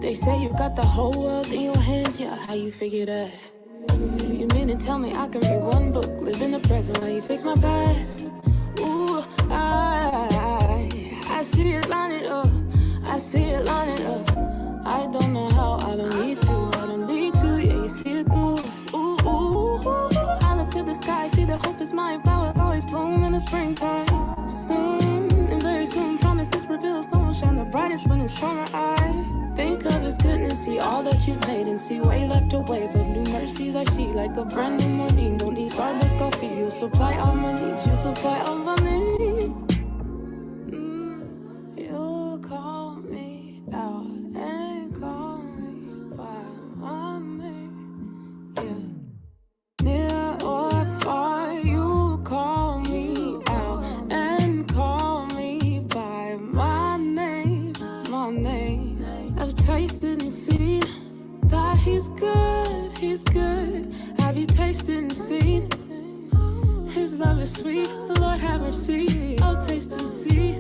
They say you got the whole world in your hands, yeah, how you figure that? You mean to tell me I can read one book, live in the present while you fix my past? Ooh, I see it lining up, I see it lining up. I don't know how, I don't need to, yeah, you see it through. Ooh, ooh, ooh. I look to the sky, see the hope is mine, flowers always bloom in the springtime. Soon, and very soon, promises reveal, sun will shine the brightest when it's summer. I think of his goodness, see all that you've made, and see wave after wave of new mercies I see, like a brand new morning. Don't need Starbucks coffee, you supply all my needs, you supply all my needs. You call me out and call me by my name, yeah. Near or far, you call me out and call me by my name, my name. I've tasted and seen that he's good, he's good. Have you tasted and seen his love is sweet? The Lord have mercy. I'll taste and see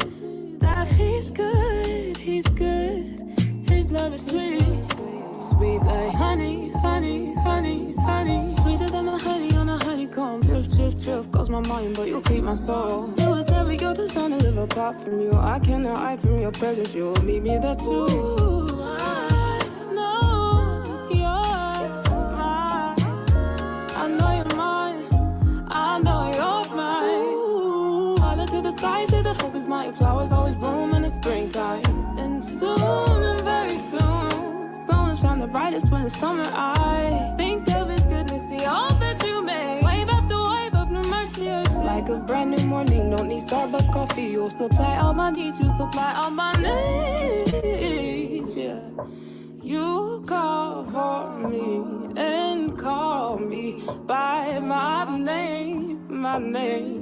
that he's good, he's good. His love is sweet, sweet like honey, honey, honey, honey. Sweeter than the honey on a honeycomb. Drip, drip, drip goes my mind, but you'll keep my soul. It was never your design to live apart from you. I cannot hide from your presence, you'll meet me there too. I know you're mine. I know you're mine. I know you're mine. I look to the sky, say that hope is mine. Flowers always bloom in the springtime. And soon, and very soon, sun will shine the brightest when it's summer. I think of his goodness, see all that you made. Wave after wave of new mercy. It's like a brand new morning, don't need Starbucks coffee. You'll supply all my needs, you supply all my needs, yeah. You call for me and call me by my name, my name.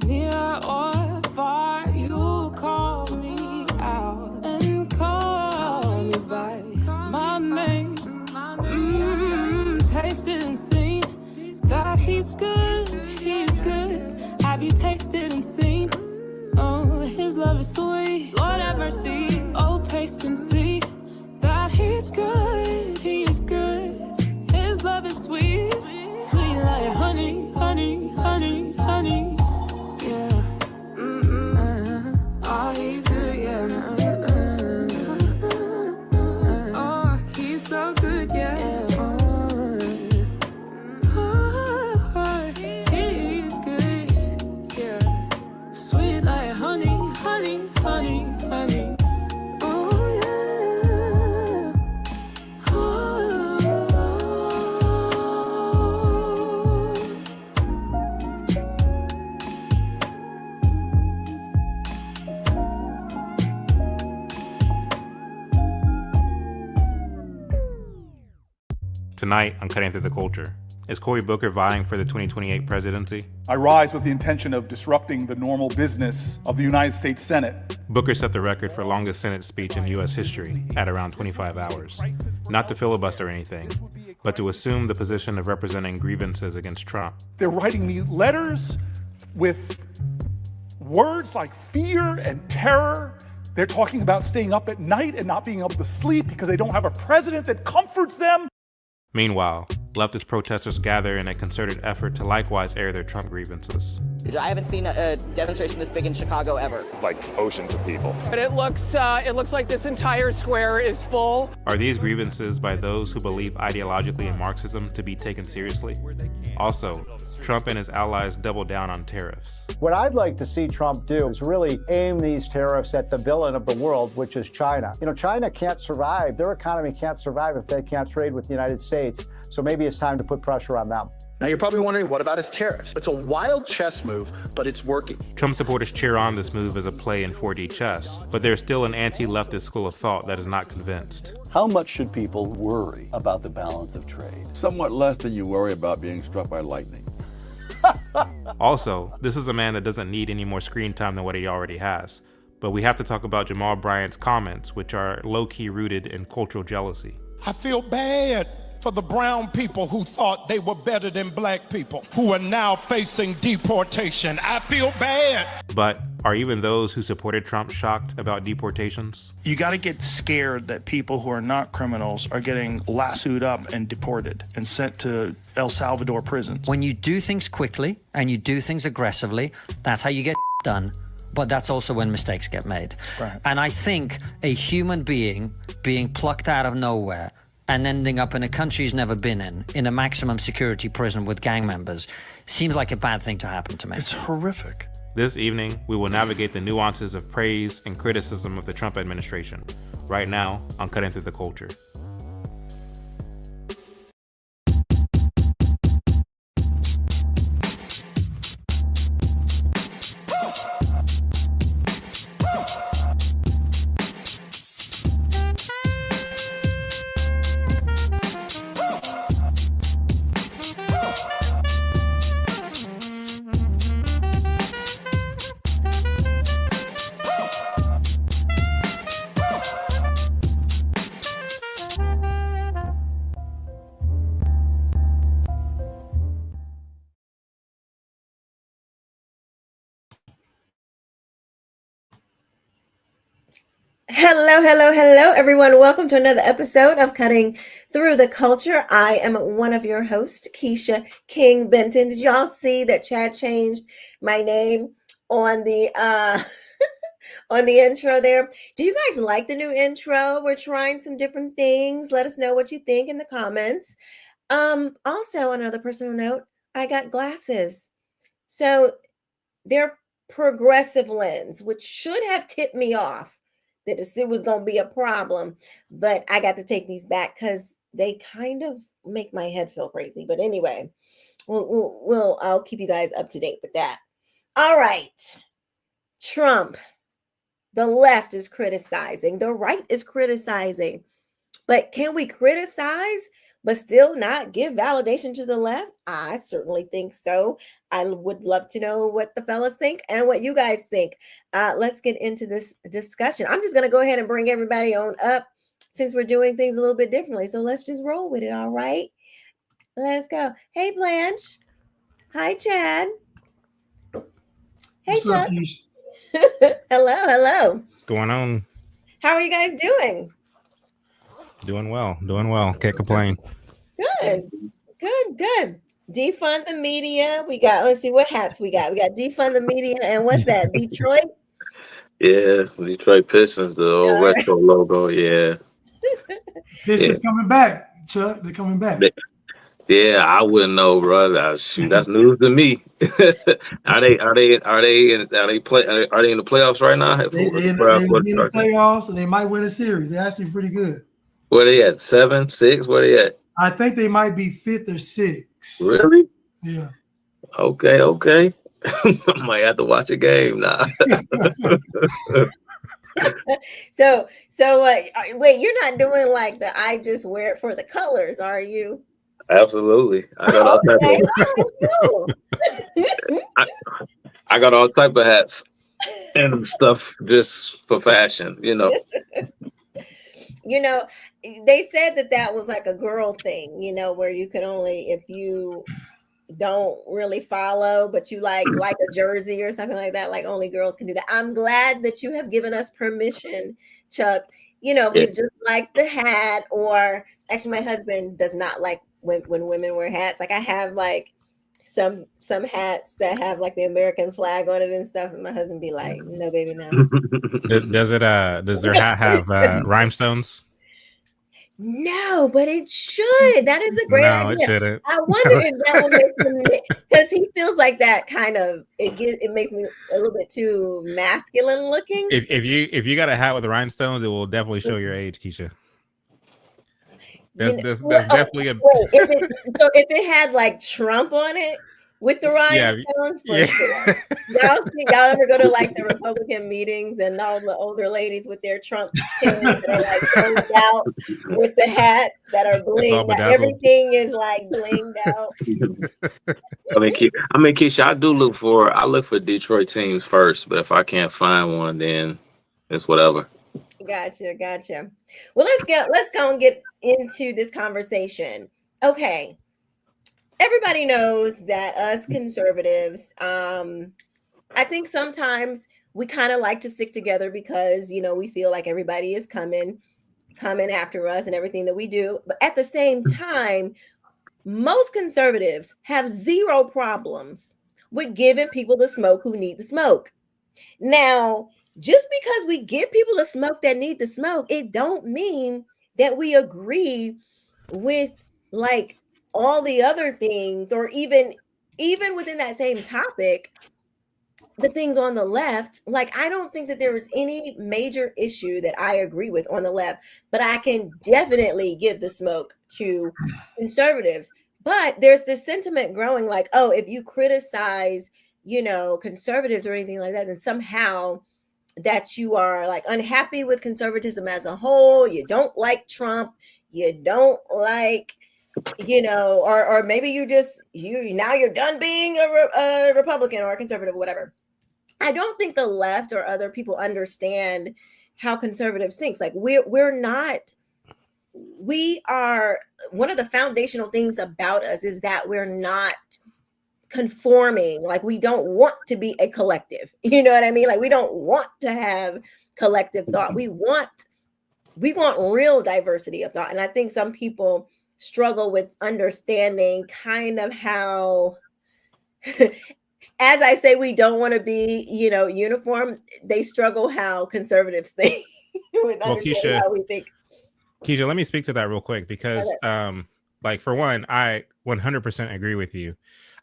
Near or far, you call me out and call me by my name. Tasted and seen that he's good, he's good. Have you tasted and seen? Oh, his love is sweet. Lord have mercy. Oh, taste and see that he's good, he is good. His love is sweet, sweet like honey, honey, honey, honey. Yeah. Oh, he's good, yeah. Oh, he's so good, yeah. Oh, he's good, yeah. Sweet like honey, honey, honey, honey. Oh, yeah. Oh. Tonight on Cutting Through the Culture, is Cory Booker vying for the 2028 presidency? I rise with the intention of disrupting the normal business of the United States Senate. Booker set the record for longest Senate speech in U.S. history at around 25 hours. Not to filibuster anything, but to assume the position of representing grievances against Trump. They're writing me letters with words like fear and terror. They're talking about staying up at night and not being able to sleep because they don't have a president that comforts them. Meanwhile, leftist protesters gather in a concerted effort to likewise air their Trump grievances. I haven't seen a demonstration this big in Chicago ever. Like oceans of people. But it looks like this entire square is full. Are these grievances by those who believe ideologically in Marxism to be taken seriously? Also, Trump and his allies double down on tariffs. What I'd like to see Trump do is really aim these tariffs at the villain of the world, which is China. You know, China can't survive. Their economy can't survive if they can't trade with the United States. So maybe it's time to put pressure on them. Now you're probably wondering, what about his tariffs? It's a wild chess move, but it's working. Trump supporters cheer on this move as a play in 4D chess, but there's still an anti-leftist school of thought that is not convinced. How much should people worry about the balance of trade? Somewhat less than you worry about being struck by lightning. Also, this is a man that doesn't need any more screen time than what he already has. But we have to talk about Jamal Bryant's comments, which are low-key rooted in cultural jealousy. I feel bad for the brown people who thought they were better than black people, who are now facing deportation. I feel bad. But are even those who supported Trump shocked about deportations? You got to get scared that people who are not criminals are getting lassoed up and deported and sent to El Salvador prisons. When you do things quickly and you do things aggressively, that's how you get done. But that's also when mistakes get made. Right. And I think a human being plucked out of nowhere and ending up in a country he's never been in a maximum security prison with gang members, seems like a bad thing to happen to me. It's horrific. This evening, we will navigate the nuances of praise and criticism of the Trump administration. Right now, on Cutting Through the Culture. Hello, everyone. Welcome to another episode of Cutting Through the Culture. I am one of your hosts, Keisha King Benton. Did y'all see that Chad changed my name on the on the intro there? Do you guys like the new intro? We're trying some different things. Let us know what you think in the comments. Also, another personal note, I got glasses. So they're progressive lens, which should have tipped me off that it was going to be a problem, but I got to take these back because they kind of make my head feel crazy. But anyway, I'll keep you guys up to date with that. All right, Trump, the left is criticizing, the right is criticizing, but can we criticize but still not give validation to the left? I certainly think so. I would love to know what the fellas think and what you guys think. Let's get into this discussion. I'm just going to go ahead and bring everybody on up since we're doing things a little bit differently. So let's just roll with it. All right, let's go. Hey, Blanche. Hi, Chad. Hey, Chuck. Hello. What's going on? How are you guys doing? Doing well. Can't complain. Good. Defund the media. We got, let's see what hats we got. We got defund the media. And what's that? Detroit? Yeah, Detroit Pistons, the old retro logo. Yeah. Pistons coming back, Chuck. They're coming back. Yeah, I wouldn't know, bro. Shoot, that's news to me. Are they in the playoffs right now? They're in the playoffs, and they might win a series. They're actually pretty good. Where they at? 7, 6? Where they at? I think they might be 5th or 6th. Really? Yeah. Okay. I might have to watch a game now. So wait, you're not doing like the I just wear it for the colors, are you? Absolutely. I got all type of I got all type of hats and stuff just for fashion, They said that was like a girl thing, where you could only, if you don't really follow, but you like a jersey or something like that, like only girls can do that. I'm glad that you have given us permission, Chuck. If we just like the hat, or actually my husband does not like when women wear hats. Like I have like some hats that have like the American flag on it and stuff, and my husband be like, no baby, no. Does their hat have rhinestones? No, but it should. That is a great idea. It shouldn't. I wonder if that will make him, because he feels like that kind of, it makes me a little bit too masculine looking. If you got a hat with rhinestones, it will definitely show your age, Keisha. That's definitely a. If it had like Trump on it with the rhinestones, for sure. Y'all ever go to like the Republican meetings and all the older ladies with their Trump pins that are like blinged out with the hats that are blinged out. Everything is like blinged out. Keisha, I look for Detroit teams first, but if I can't find one, then it's whatever. Gotcha. Well, let's go and get into this conversation. Okay. Everybody knows that us conservatives, I think sometimes we kind of like to stick together because, we feel like everybody is coming after us and everything that we do. But at the same time, most conservatives have zero problems with giving people the smoke who need the smoke. Now, just because we give people the smoke that need the smoke, it don't mean that we agree with like all the other things, or even within that same topic, the things on the left. Like, I don't think that there is any major issue that I agree with on the left, but I can definitely give the smoke to conservatives. But there's this sentiment growing like, oh, if you criticize, conservatives or anything like that, then somehow that you are like unhappy with conservatism as a whole. You don't like Trump. You don't like, or maybe now you're done being a Republican or a conservative, whatever. I don't think the left or other people understand how conservatives think. Like, we are, one of the foundational things about us is that we're not conforming. Like, we don't want to be a collective. You know what I mean? Like, we don't want to have collective thought. We want real diversity of thought. And I think some people struggle with understanding kind of how, as I say, we don't want to be, uniform. They struggle how conservatives think with understanding how we think. Keisha, let me speak to that real quick because, like, for one, I 100% agree with you.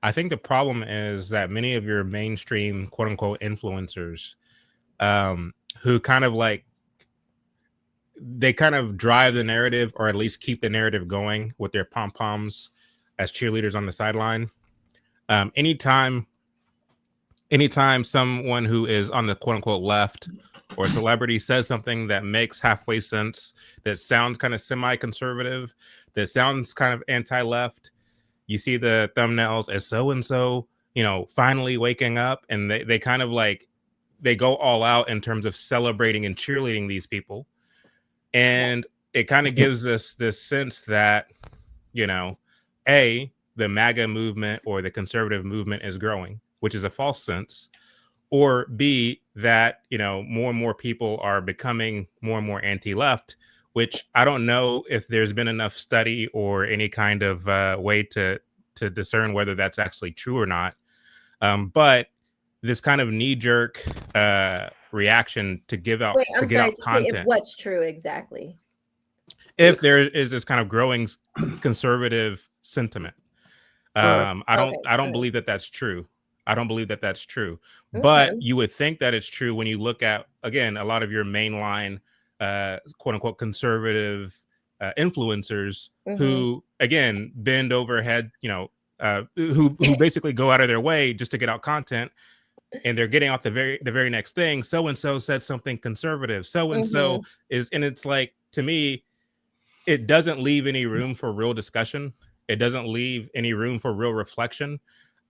I think the problem is that many of your mainstream, quote unquote, influencers, who kind of like, they kind of drive the narrative, or at least keep the narrative going with their pom-poms as cheerleaders on the sideline. Anytime someone who is on the quote unquote left or a celebrity says something that makes halfway sense, that sounds kind of semi-conservative, that sounds kind of anti-left, you see the thumbnails as so-and-so, finally waking up, and they kind of like, they go all out in terms of celebrating and cheerleading these people. And it kind of gives us this sense that, A, the MAGA movement or the conservative movement is growing, which is a false sense, or B, that, more and more people are becoming more and more anti-left, which I don't know if there's been enough study or any kind of way to discern whether that's actually true or not. But this kind of knee-jerk reaction to give out, content. If what's true exactly? If there is this kind of growing conservative sentiment. I don't believe that that's true. I don't believe that that's true. Okay. But you would think that it's true when you look at, again, a lot of your mainline, quote unquote, conservative influencers who, again, bend over head, who basically go out of their way just to get out content. And they're getting out the very next thing. So-and-so said something conservative. So-and-so is, and it's like, to me, it doesn't leave any room for real discussion. It doesn't leave any room for real reflection.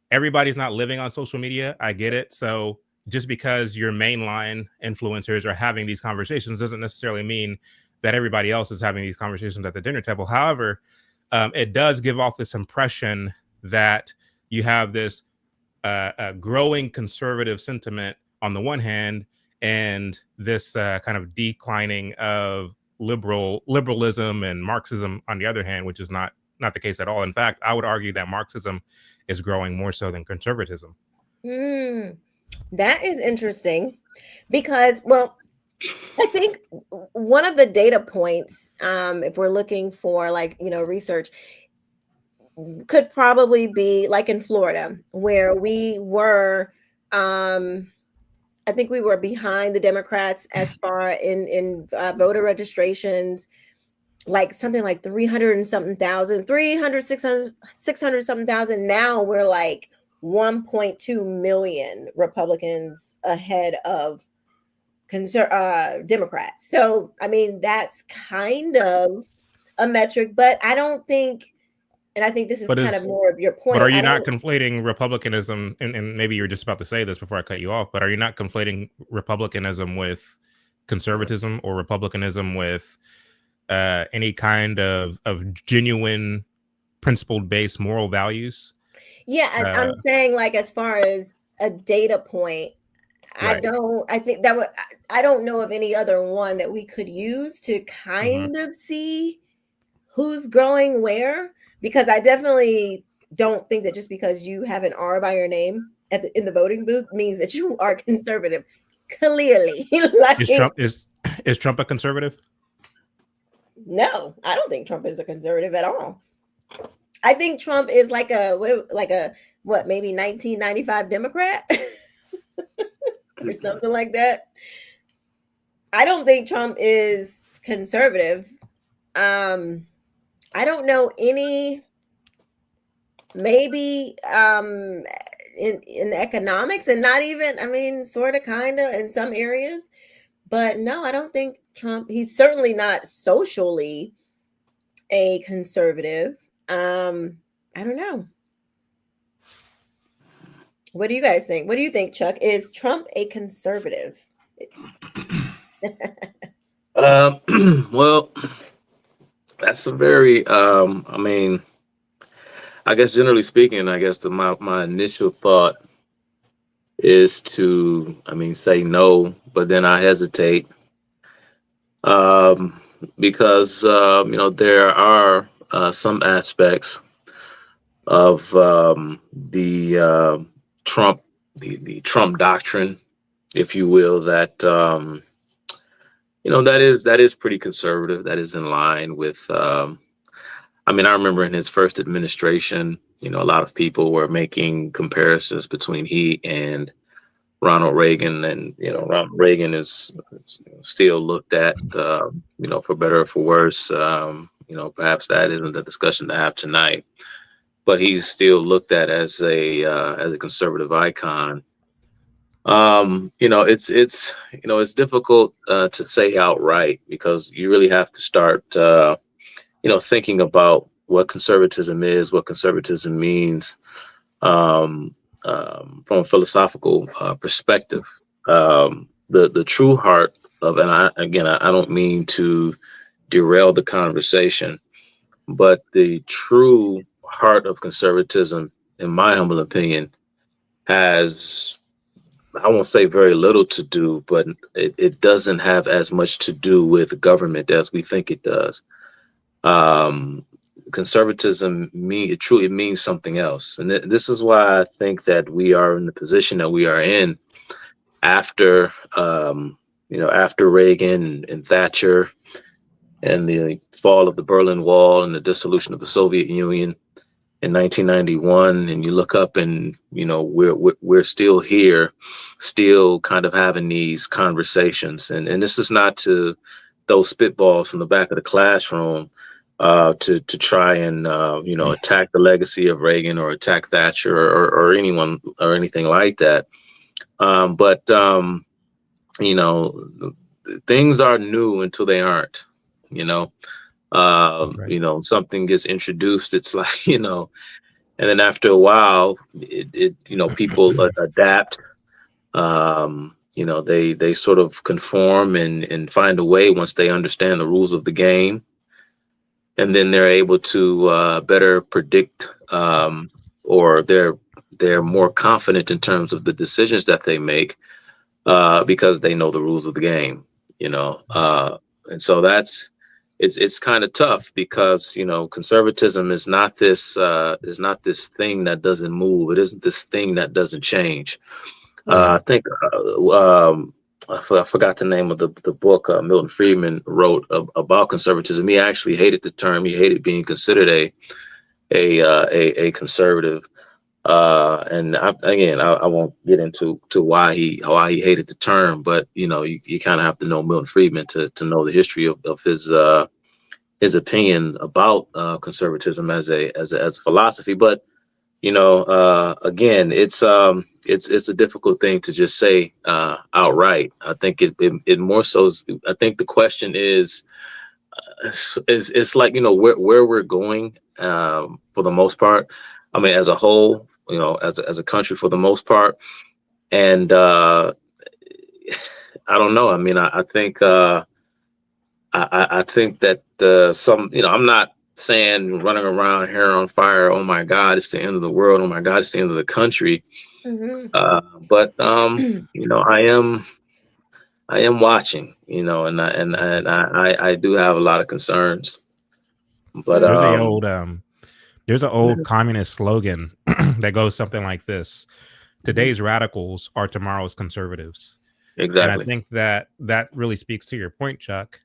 Everybody's not living on social media. I get it. So just because your mainline influencers are having these conversations doesn't necessarily mean that everybody else is having these conversations at the dinner table. However, it does give off this impression that you have this growing conservative sentiment on the one hand, and this kind of declining of liberalism and Marxism on the other hand, which is not the case at all. In fact, I would argue that Marxism is growing more so than conservatism. That is interesting because, well, I think one of the data points, if we're looking for like, research, could probably be like in Florida, where we were, I think we were behind the Democrats as far in voter registrations, like something like 600 something thousand. Now we're like 1.2 million Republicans ahead of Democrats. So, I mean, that's kind of a metric, but I don't think, and I think this is kind of more of your point. But are you not conflating republicanism, and maybe you're just about to say this before I cut you off, but are you not conflating republicanism with conservatism or republicanism with any kind of genuine principled based moral values. Yeah, I'm saying, like, as far as a data point, Right. I think that would, I don't know of any other one that we could use to kind of see who's growing where, because I definitely don't think that just because you have an R by your name in the voting booth means that you are conservative. Clearly. Like, is Trump a conservative? No, I don't think Trump is a conservative at all. I think Trump is like what, maybe 1995 Democrat or something like that. I don't think Trump is conservative. I don't know any, maybe in economics, and not even, I mean, sort of, kind of in some areas, but no, I don't think Trump, he's certainly not socially a conservative. I don't know. What do you guys think? What do you think, Chuck? Is Trump a conservative? Well, that's a very, I mean, I guess generally speaking, I guess my initial thought is to, I mean, say no, but then I hesitate because, there are some aspects of the Trump, the Trump doctrine, if you will, that that is pretty conservative. That is in line with. I mean, I remember in his first administration, a lot of people were making comparisons between he and Ronald Reagan, and Ronald Reagan is still looked at, for better or for worse. Perhaps that isn't the discussion to have tonight, but he's still looked at as a conservative icon. It's difficult to say outright, because you really have to start, thinking about what conservatism is, what conservatism means, from a philosophical perspective. The true heart of, and I don't mean to derail the conversation, but the true heart of conservatism, in my humble opinion, has, I won't say very little to do, but it doesn't have as much to do with government as we think it does. Conservatism truly means something else, and this is why I think that we are in the position that we are in after after Reagan and Thatcher and the fall of the Berlin Wall and the dissolution of the Soviet Union in 1991, and you look up and we're still here, still kind of having these conversations, and this is not to throw spitballs from the back of the classroom to try and attack the legacy of Reagan or attack Thatcher or anyone or anything like that, but things are new until they aren't. Right. Something gets introduced, it's like, and then after a while people adapt, they sort of conform and find a way once they understand the rules of the game, and then they're able to better predict, or they're more confident in terms of the decisions that they make, because they know the rules of the game, and so it's kind of tough, because conservatism is not this thing that doesn't move. It isn't this thing that doesn't change. I think I forgot the name of the book Milton Friedman wrote about conservatism. He actually hated the term. He hated being considered a conservative. And I won't get into why he hated the term, but you kind of have to know Milton Friedman to know the history of his opinion about conservatism as a philosophy. But again, it's a difficult thing to just say outright. I think it more so. I think the question is it's like where we're going for the most part. I mean, as a whole, as a country for the most part, and I don't know. I mean, I think I think that some, I'm not saying running around hair on fire, oh my God, it's the end of the world, oh my God, it's the end of the country. But I am watching, and I do have a lot of concerns. But there's an old communist slogan that goes something like this: "Today's radicals are tomorrow's conservatives." Exactly. And I think that really speaks to your point, Chuck.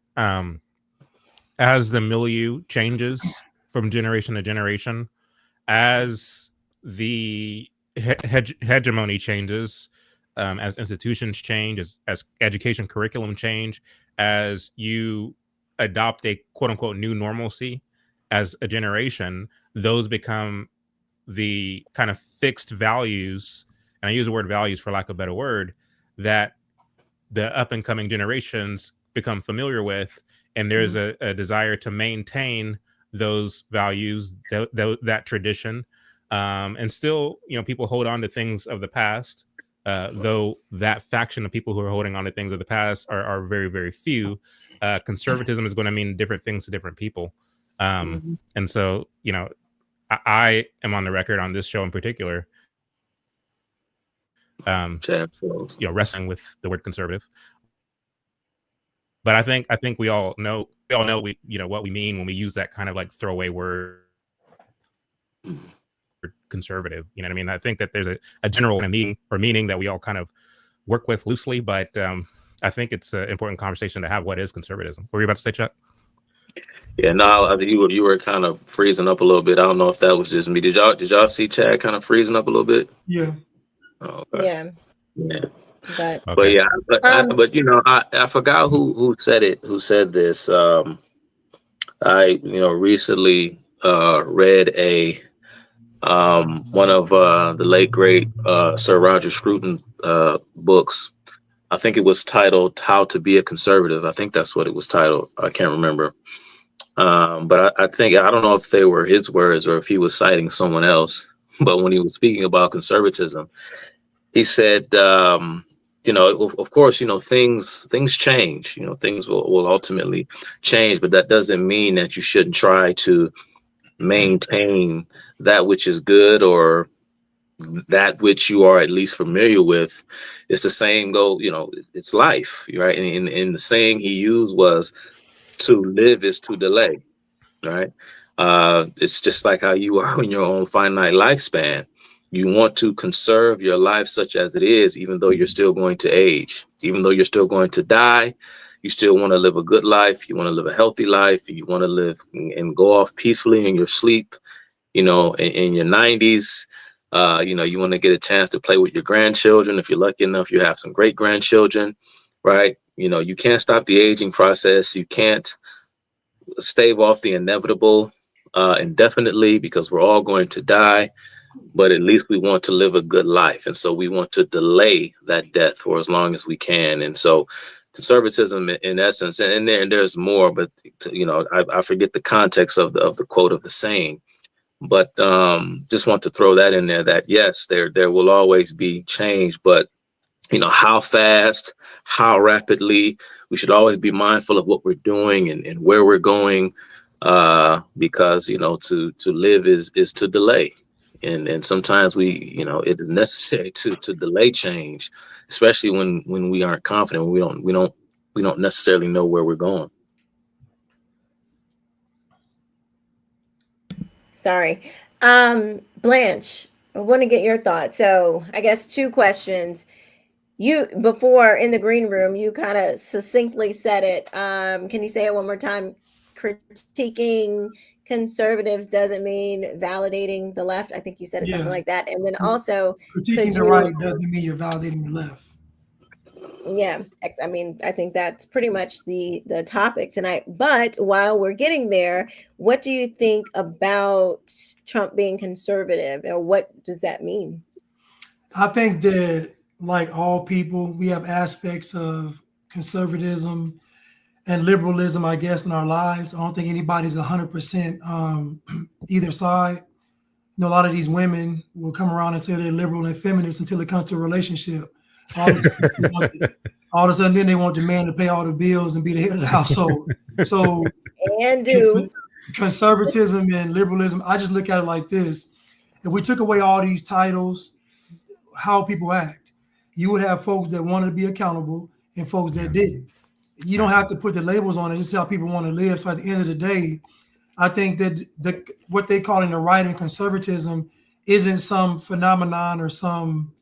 As the milieu changes from generation to generation, as the hegemony changes, as institutions change, as education curriculum change, as you adopt a quote unquote new normalcy as a generation, those become the kind of fixed values. And I use the word values for lack of a better word, that the up and coming generations become familiar with. And there's a desire to maintain those values, that tradition. And still, people hold on to things of the past, though that faction of people who are holding on to things of the past are very, very few. Conservatism is going to mean different things to different people. And so, I am on the record on this show in particular, wrestling with the word conservative. But I think we all know what we mean when we use that kind of like throwaway word, conservative. You know what I mean? I think that there's a general meaning that we all kind of work with loosely, but I think it's an important conversation to have. What is conservatism? What were you about to say, Chuck? Yeah, no, you were kind of freezing up a little bit. I don't know if that was just me. Did y'all see Chad kind of freezing up a little bit? Yeah. Oh, okay. Yeah. But Okay. yeah, I forgot who said it. Who said this? I recently read one of the late great Sir Roger Scruton books. I think it was titled "How to Be a Conservative." I think that's what it was titled. I can't remember. But I think, I don't know if they were his words or if he was citing someone else. But when he was speaking about conservatism, he said, of course, things change. Things will ultimately change, but that doesn't mean that you shouldn't try to maintain that which is good or that which you are at least familiar with. It's the same goal, it's life, right? And the saying he used was, to live is to delay, right? It's just like how you are in your own finite lifespan. You want to conserve your life such as it is, even though you're still going to age, even though you're still going to die. You still want to live a good life. You want to live a healthy life. You want to live and go off peacefully in your sleep, in your 90s. You want to get a chance to play with your grandchildren. If you're lucky enough, you have some great grandchildren, right? You can't stop the aging process. You can't stave off the inevitable indefinitely, because we're all going to die. But at least we want to live a good life. And so we want to delay that death for as long as we can. And so conservatism, in essence, and there's more, but I forget the context of the quote of the saying. But just want to throw that in there, that yes, there will always be change, but how fast, how rapidly, we should always be mindful of what we're doing and where we're going, because to live is to delay. And sometimes it is necessary to delay change, especially when we aren't confident, we don't necessarily know where we're going. Sorry. Blanche, I want to get your thoughts. So I guess two questions. You, before in the green room, you kind of succinctly said it. Can you say it one more time? Critiquing conservatives doesn't mean validating the left. I think you said it something like that. And then also critiquing the right doesn't mean you're validating the left. Yeah, I mean, I think that's pretty much the topic tonight. But while we're getting there, what do you think about Trump being conservative, or what does that mean? I think that, like all people, we have aspects of conservatism and liberalism, I guess, in our lives. I don't think anybody's 100% either side. A lot of these women will come around and say they're liberal and feminist until it comes to a relationship. All of a sudden, then they want the man to pay all the bills and be the head of the household. So, and do conservatism and liberalism, I just look at it like this. If we took away all these titles, how people act, you would have folks that wanted to be accountable and folks that didn't. You don't have to put the labels on it, just how people want to live. So at the end of the day, I think that what they call in the right and conservatism isn't some phenomenon or some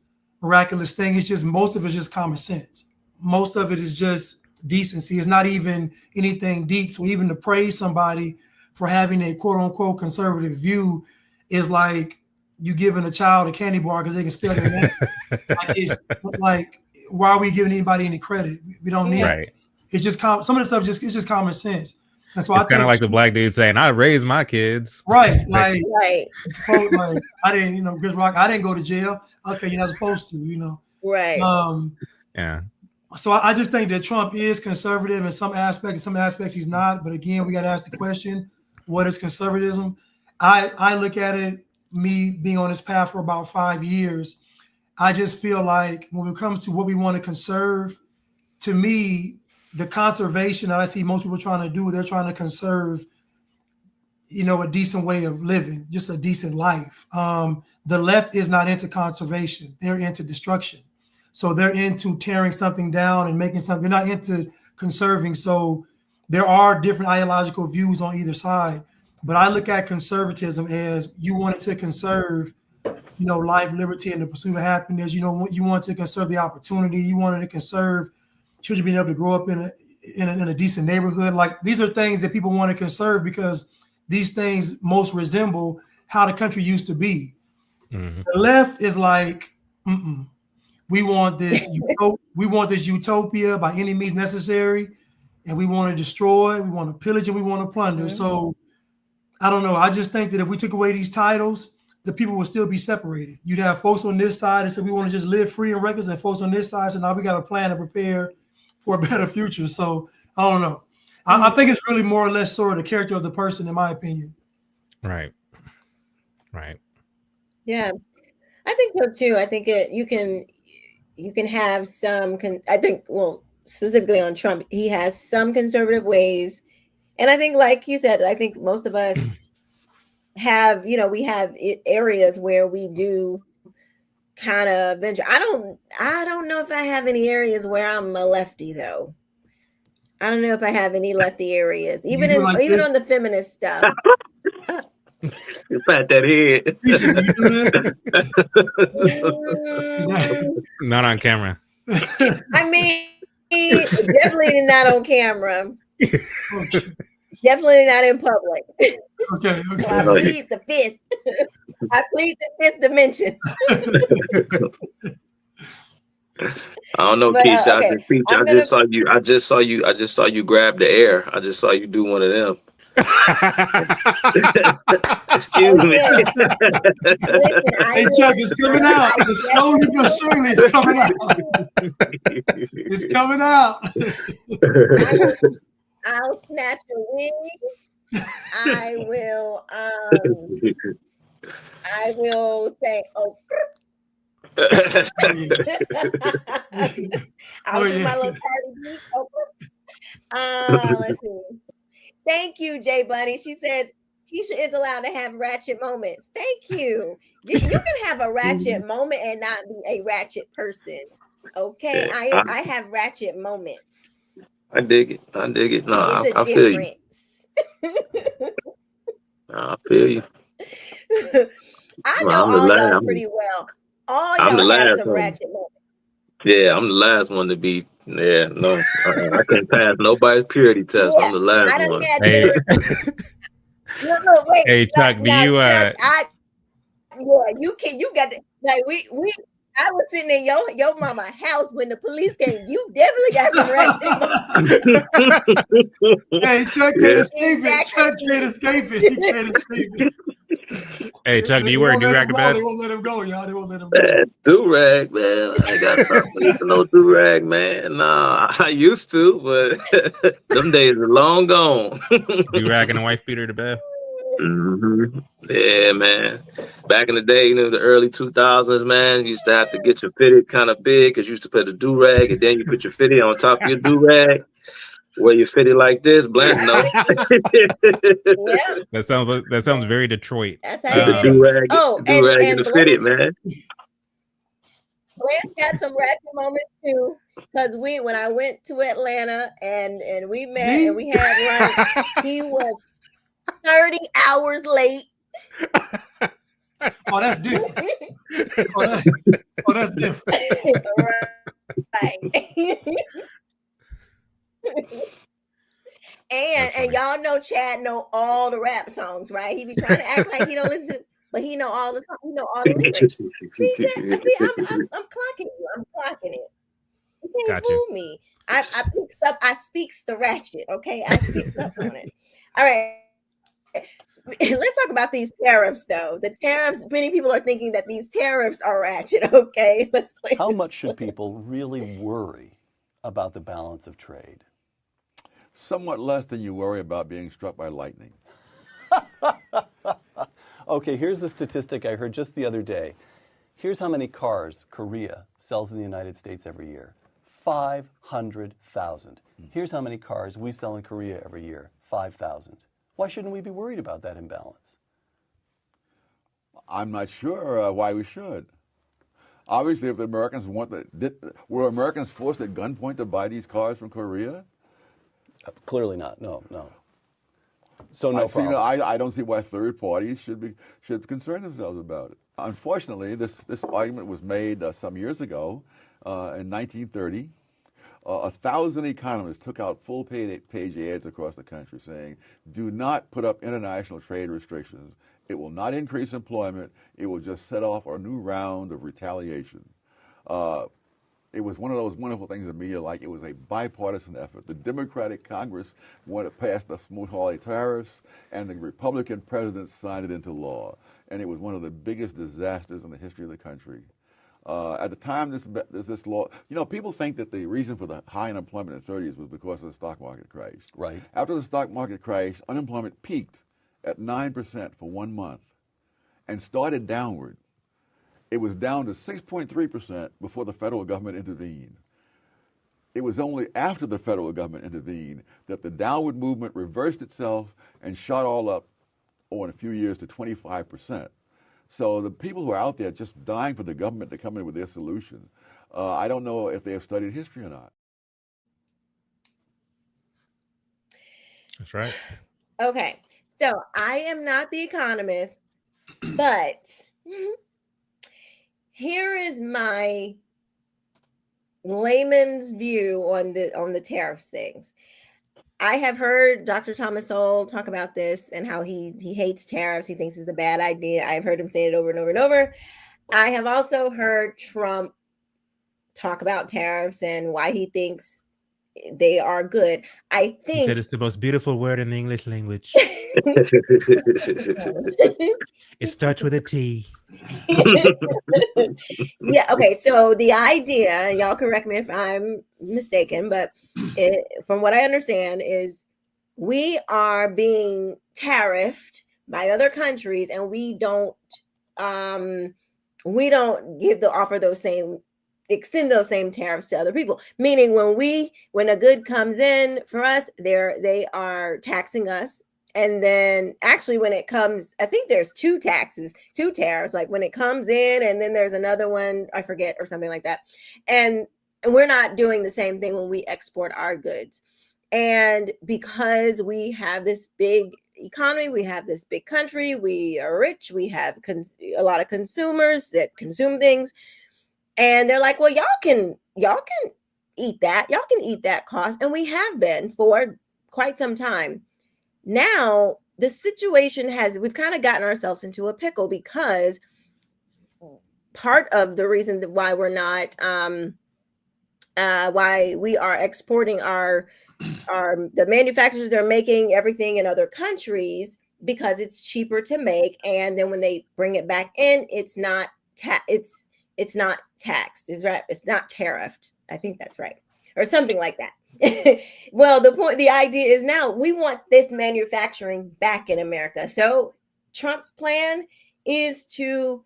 miraculous thing. It's just, most of it's just common sense. Most of it is just decency. It's not even anything deep. So even to praise somebody for having a quote unquote conservative view is like you giving a child a candy bar because they can spell their name. It's like, why are we giving anybody any credit? We don't need it. It's just some of the stuff it's just common sense. That's why it's kind of like the black dude saying, "I raised my kids." Right, like I didn't, Chris Rock, I didn't go to jail. Okay, you're not supposed to, Right. Yeah. So I just think that Trump is conservative in some aspects he's not. But again, we got to ask the question, what is conservatism? I look at it, me being on this path for about 5 years, I just feel like when it comes to what we want to conserve, to me, the conservation that I see most people trying to do, they're trying to conserve, a decent way of living, just a decent life. The left is not into conservation. They're into destruction. So they're into tearing something down and making something. They're not into conserving. So there are different ideological views on either side. But I look at conservatism as you wanted to conserve, life, liberty, and the pursuit of happiness. You want to conserve the opportunity. You wanted to conserve children being able to grow up in a decent neighborhood. Like, these are things that people want to conserve because these things most resemble how the country used to be. Mm-hmm. The left is like, we want this utopia by any means necessary, and we want to destroy, we want to pillage, and we want to plunder. Mm-hmm. So I don't know. I just think that if we took away these titles, the people would still be separated. You'd have folks on this side that said we want to just live free and reckless, and folks on this side said, now we got a plan to prepare for a better future. So I don't know. I think it's really more or less sort of the character of the person, in my opinion. Right. Yeah, I think so too. I think you can have some. I think, well, specifically on Trump, he has some conservative ways, and I think, like you said, I think most of us have. We have areas where we do kind of venture. I don't know if I have any areas where I'm a lefty though. I don't know if I have any lefty areas, even on the feminist stuff. You pat that head. Not on camera. I mean, definitely not on camera. Definitely not in public. Okay. So I plead the fifth. I plead the fifth dimension. I don't know, Keisha. Okay. I just saw you grab the air. I just saw you do one of them. Excuse me. Listen, hey, Chuck, it's coming out. Slowly but surely, it's coming out. It's coming out. I'll snatch a wig. I will say, oh. I'll do my little party beat. Let's see. Thank you, Jay Bunny. She says Keisha is allowed to have ratchet moments. Thank you. You can have a ratchet moment and not be a ratchet person. Okay, yeah, I have ratchet moments. I dig it. No, I feel you. I feel you. I know all y'all pretty well. All y'all have some ratchet moments. Yeah, I'm the last one to be. Yeah, no, I can't pass nobody's purity test. Yeah, I'm the last one. Hey, wait. Hey, Chuck, do you? Chuck, you can. You got to, like we. I was sitting in your mama house when the police came. You definitely got some ratchet. Hey, Chuck can't escape it. Chuck can't escape it. He can't escape it. Hey, Chuck, do you wear a do-rag to bed? They won't let him go, y'all. They won't let him go. Do-rag, man. I ain't got nothing for no do-rag, man. Nah, I used to, but them days are long gone. Do-rag and a wife beater to bed? Yeah, man. Back in the day, the early 2000s, man, you used to have to get your fitted kind of big because you used to put a do-rag and then you put your fitted on top of your do-rag. Where you fitted like this, Blanche, no. That sounds very Detroit. That's how The do-rag, and the fitted, man. Blanche got some ratchet moments too, because when I went to Atlanta and we met and we had lunch, he was 30 hours late. Oh, that's different. That's different. Right. And y'all know Chad know all the rap songs, right? He be trying to act like he don't listen, but he know all the songs, he know all the lyrics. See, Chad, I'm clocking you. I'm clocking it. You can't fool me. I speaks the ratchet, okay? I speaks up on it. All right. Let's talk about these tariffs, though. The tariffs, many people are thinking that these tariffs are ratchet, okay? Let's play. How much should people really worry about the balance of trade? Somewhat less than you worry about being struck by lightning. Okay, here's a statistic I heard just the other day. Here's how many cars Korea sells in the United States every year. 500,000. Here's how many cars we sell in Korea every year. 5,000. Why shouldn't we be worried about that imbalance? I'm not sure why we should. Obviously, if the Americans were Americans forced at gunpoint to buy these cars from Korea? Clearly not. No. So no problem. I don't see why third parties should concern themselves about it. Unfortunately, this argument was made some years ago in 1930. 1,000 economists took out full-page ads across the country saying, do not put up international trade restrictions. It will not increase employment. It will just set off a new round of retaliation. It was one of those wonderful things in media, like it was a bipartisan effort. The Democratic Congress wanted to pass the Smoot-Hawley tariffs, and the Republican president signed it into law. And it was one of the biggest disasters in the history of the country. At the time this law, people think that the reason for the high unemployment in the 30s was because of the stock market crash. Right. After the stock market crash, unemployment peaked at 9% for 1 month and started downward. It was down to 6.3% before the federal government intervened. It was only after the federal government intervened that the downward movement reversed itself and shot all up over a few years to 25%. So the people who are out there just dying for the government to come in with their solution, I don't know if they have studied history or not. That's right. Okay, so I am not the economist, but here is my layman's view on the tariff things. I have heard Dr. Thomas Sowell talk about this and how he hates tariffs. He thinks it's a bad idea. I've heard him say it over and over and over. I have also heard Trump talk about tariffs and why he thinks they are good. I think he said it's the most beautiful word in the English language. It starts with a T. Yeah. Okay. So the idea, y'all correct me if I'm mistaken, but from what I understand is we are being tariffed by other countries, and we don't extend those same tariffs to other people. Meaning when a good comes in for us, they are taxing us. And then actually when it comes, I think there's two tariffs, like when it comes in, and then there's another one, I forget, or something like that. And we're not doing the same thing when we export our goods. And because we have this big economy, we have this big country, we are rich, we have a lot of consumers that consume things. And they're like, well, y'all can eat that. Y'all can eat that cost. And we have been for quite some time. Now, the situation we've kind of gotten ourselves into a pickle, because part of the reason why we're not, why we are exporting the manufacturers, they're making everything in other countries because it's cheaper to make. And then when they bring it back in, it's not taxed. Is right. It's not tariffed. I think that's right. Or something like that. Well, the idea is now we want this manufacturing back in America. So Trump's plan is to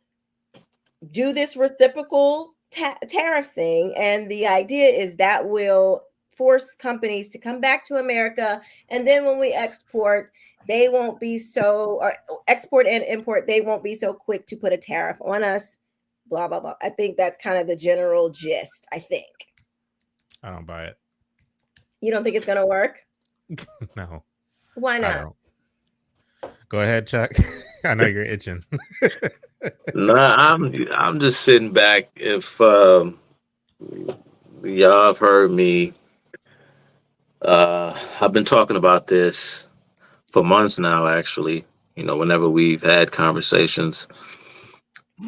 do this reciprocal tariff thing. And the idea is that will force companies to come back to America. And then when we export, they won't be so, or export and import, they won't be so quick to put a tariff on us, blah, blah, blah. I think that's kind of the general gist, I think. I don't buy it. You don't think it's going to work? No. Why not? Go ahead, Chuck. I know you're itching. Nah, I'm just sitting back. If y'all have heard me, I've been talking about this for months now, actually. You know, whenever we've had conversations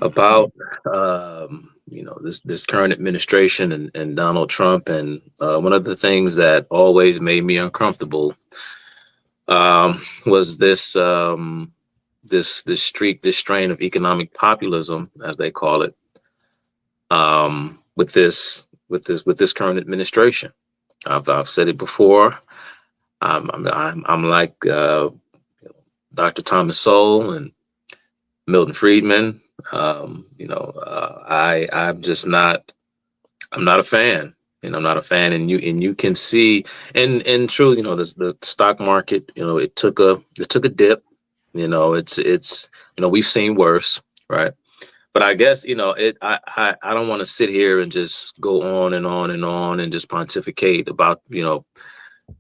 about you know, this current administration and Donald Trump, and one of the things that always made me uncomfortable was this strain of economic populism, as they call it, with this current administration. I've said it before. I'm like Dr. Thomas Sowell and Milton Friedman. You know, I'm not a fan. You know, I'm not a fan, and you can see, and true, you know, the stock market, you know, it took a dip. You know, it's you know, we've seen worse, right? But I guess, you know, I don't want to sit here and just go on and on and on and just pontificate about, you know,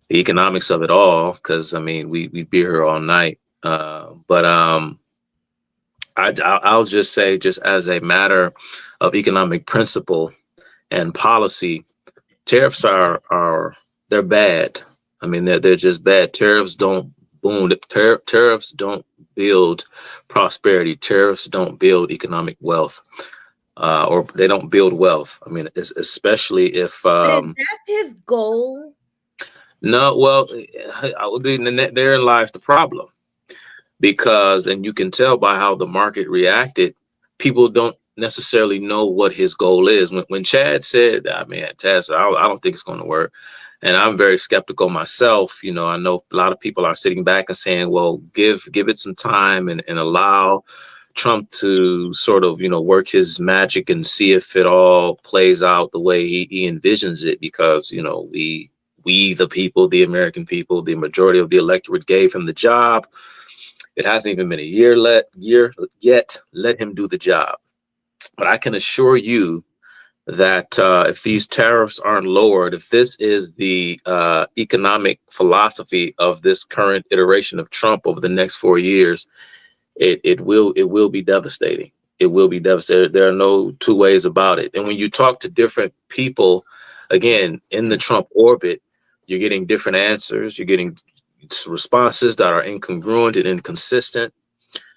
the economics of it all, because I mean, we'd be here all night. But I'll just say, just as a matter of economic principle and policy, tariffs they're bad. I mean, they're just bad. Tariffs don't boom. Tariffs don't build prosperity. Tariffs don't build economic wealth, or they don't build wealth. I mean, especially if But is that his goal? no, well, therein lies the problem, because, and you can tell by how the market reacted, people don't necessarily know what his goal is. When Chad said, I mean, Chad said, I don't think it's going to work. And I'm very skeptical myself. You know, I know a lot of people are sitting back and saying, well, give it some time and allow Trump to sort of, you know, work his magic and see if it all plays out the way he envisions it. Because, you know, we the people, the American people, the majority of the electorate gave him the job. It hasn't even been a year yet. Let him do the job. But I can assure you that if these tariffs aren't lowered, if this is the economic philosophy of this current iteration of Trump over the next 4 years, it will be devastating. It will be devastating. There are no two ways about it. And when you talk to different people, again, in the Trump orbit, you're getting different answers. You're getting responses that are incongruent and inconsistent.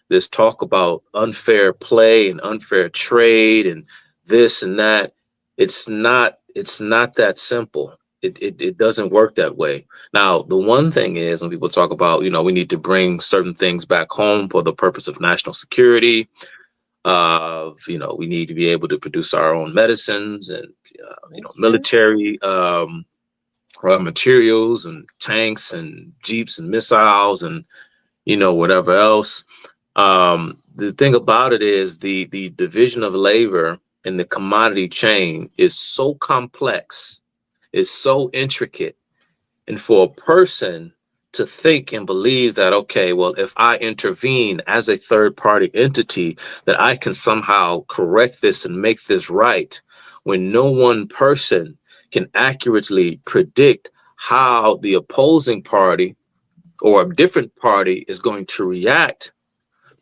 This talk about unfair play and unfair trade and this and that. It's not that simple. It doesn't work that way. Now, the one thing is, when people talk about, you know, we need to bring certain things back home for the purpose of national security, you know, we need to be able to produce our own medicines and, you know, military materials and tanks and jeeps and missiles and, you know, whatever else. The thing about it is the division of labor in the commodity chain is so complex, is so intricate. And for a person to think and believe that, okay, well, if I intervene as a third party entity, that I can somehow correct this and make this right, when no one person can accurately predict how the opposing party or a different party is going to react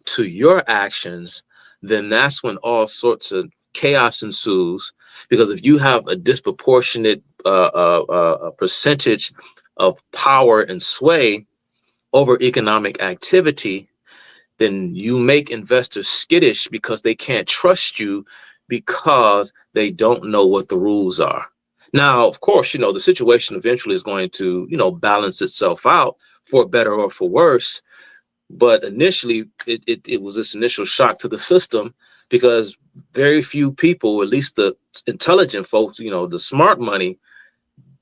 to your actions, then that's when all sorts of chaos ensues. Because if you have a disproportionate percentage of power and sway over economic activity, then you make investors skittish because they can't trust you because they don't know what the rules are. Now, of course, you know, the situation eventually is going to, you know, balance itself out for better or for worse. But initially, it was this initial shock to the system because very few people, at least the intelligent folks, you know, the smart money,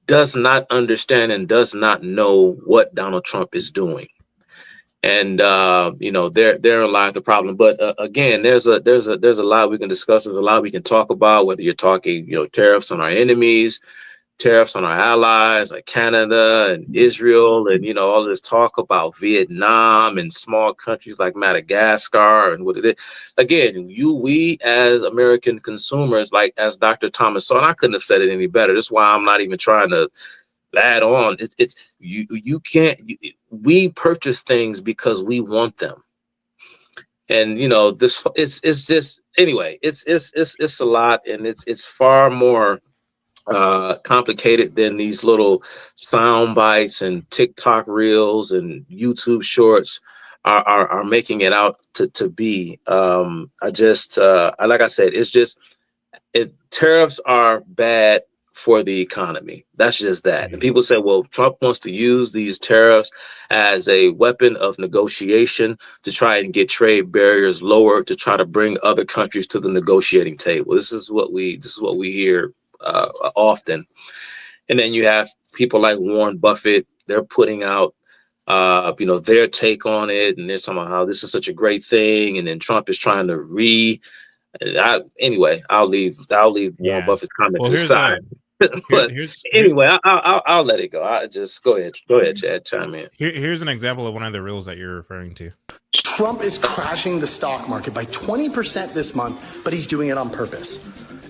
does not understand and does not know what Donald Trump is doing. And therein lies the problem. But again, there's a lot we can discuss. There's a lot we can talk about. Whether you're talking, tariffs on our enemies, tariffs on our allies like Canada and Israel, and all this talk about Vietnam and small countries like Madagascar and what it is. Again, we as American consumers, like as Dr. Thomas saw, and I couldn't have said it any better. That's why I'm not even trying to add on. We purchase things because we want them. And this it's just, anyway, it's a lot, and it's far more complicated than these little sound bites and TikTok reels and YouTube shorts are making it out to be. Like I said, tariffs are bad for the economy. That's just that. And people say, well, Trump wants to use these tariffs as a weapon of negotiation to try and get trade barriers lower, to try to bring other countries to the negotiating table. This is what we hear often. And then you have people like Warren Buffett. They're putting out their take on it, and they're talking about how this is such a great thing, and then Trump is trying to anyway, I'll leave Warren Buffett's comment to the side. But anyway, I'll let it go. Go ahead, Chad, chime in. Here's an example of one of the rules that you're referring to. Trump is crashing the stock market by 20% this month, but he's doing it on purpose.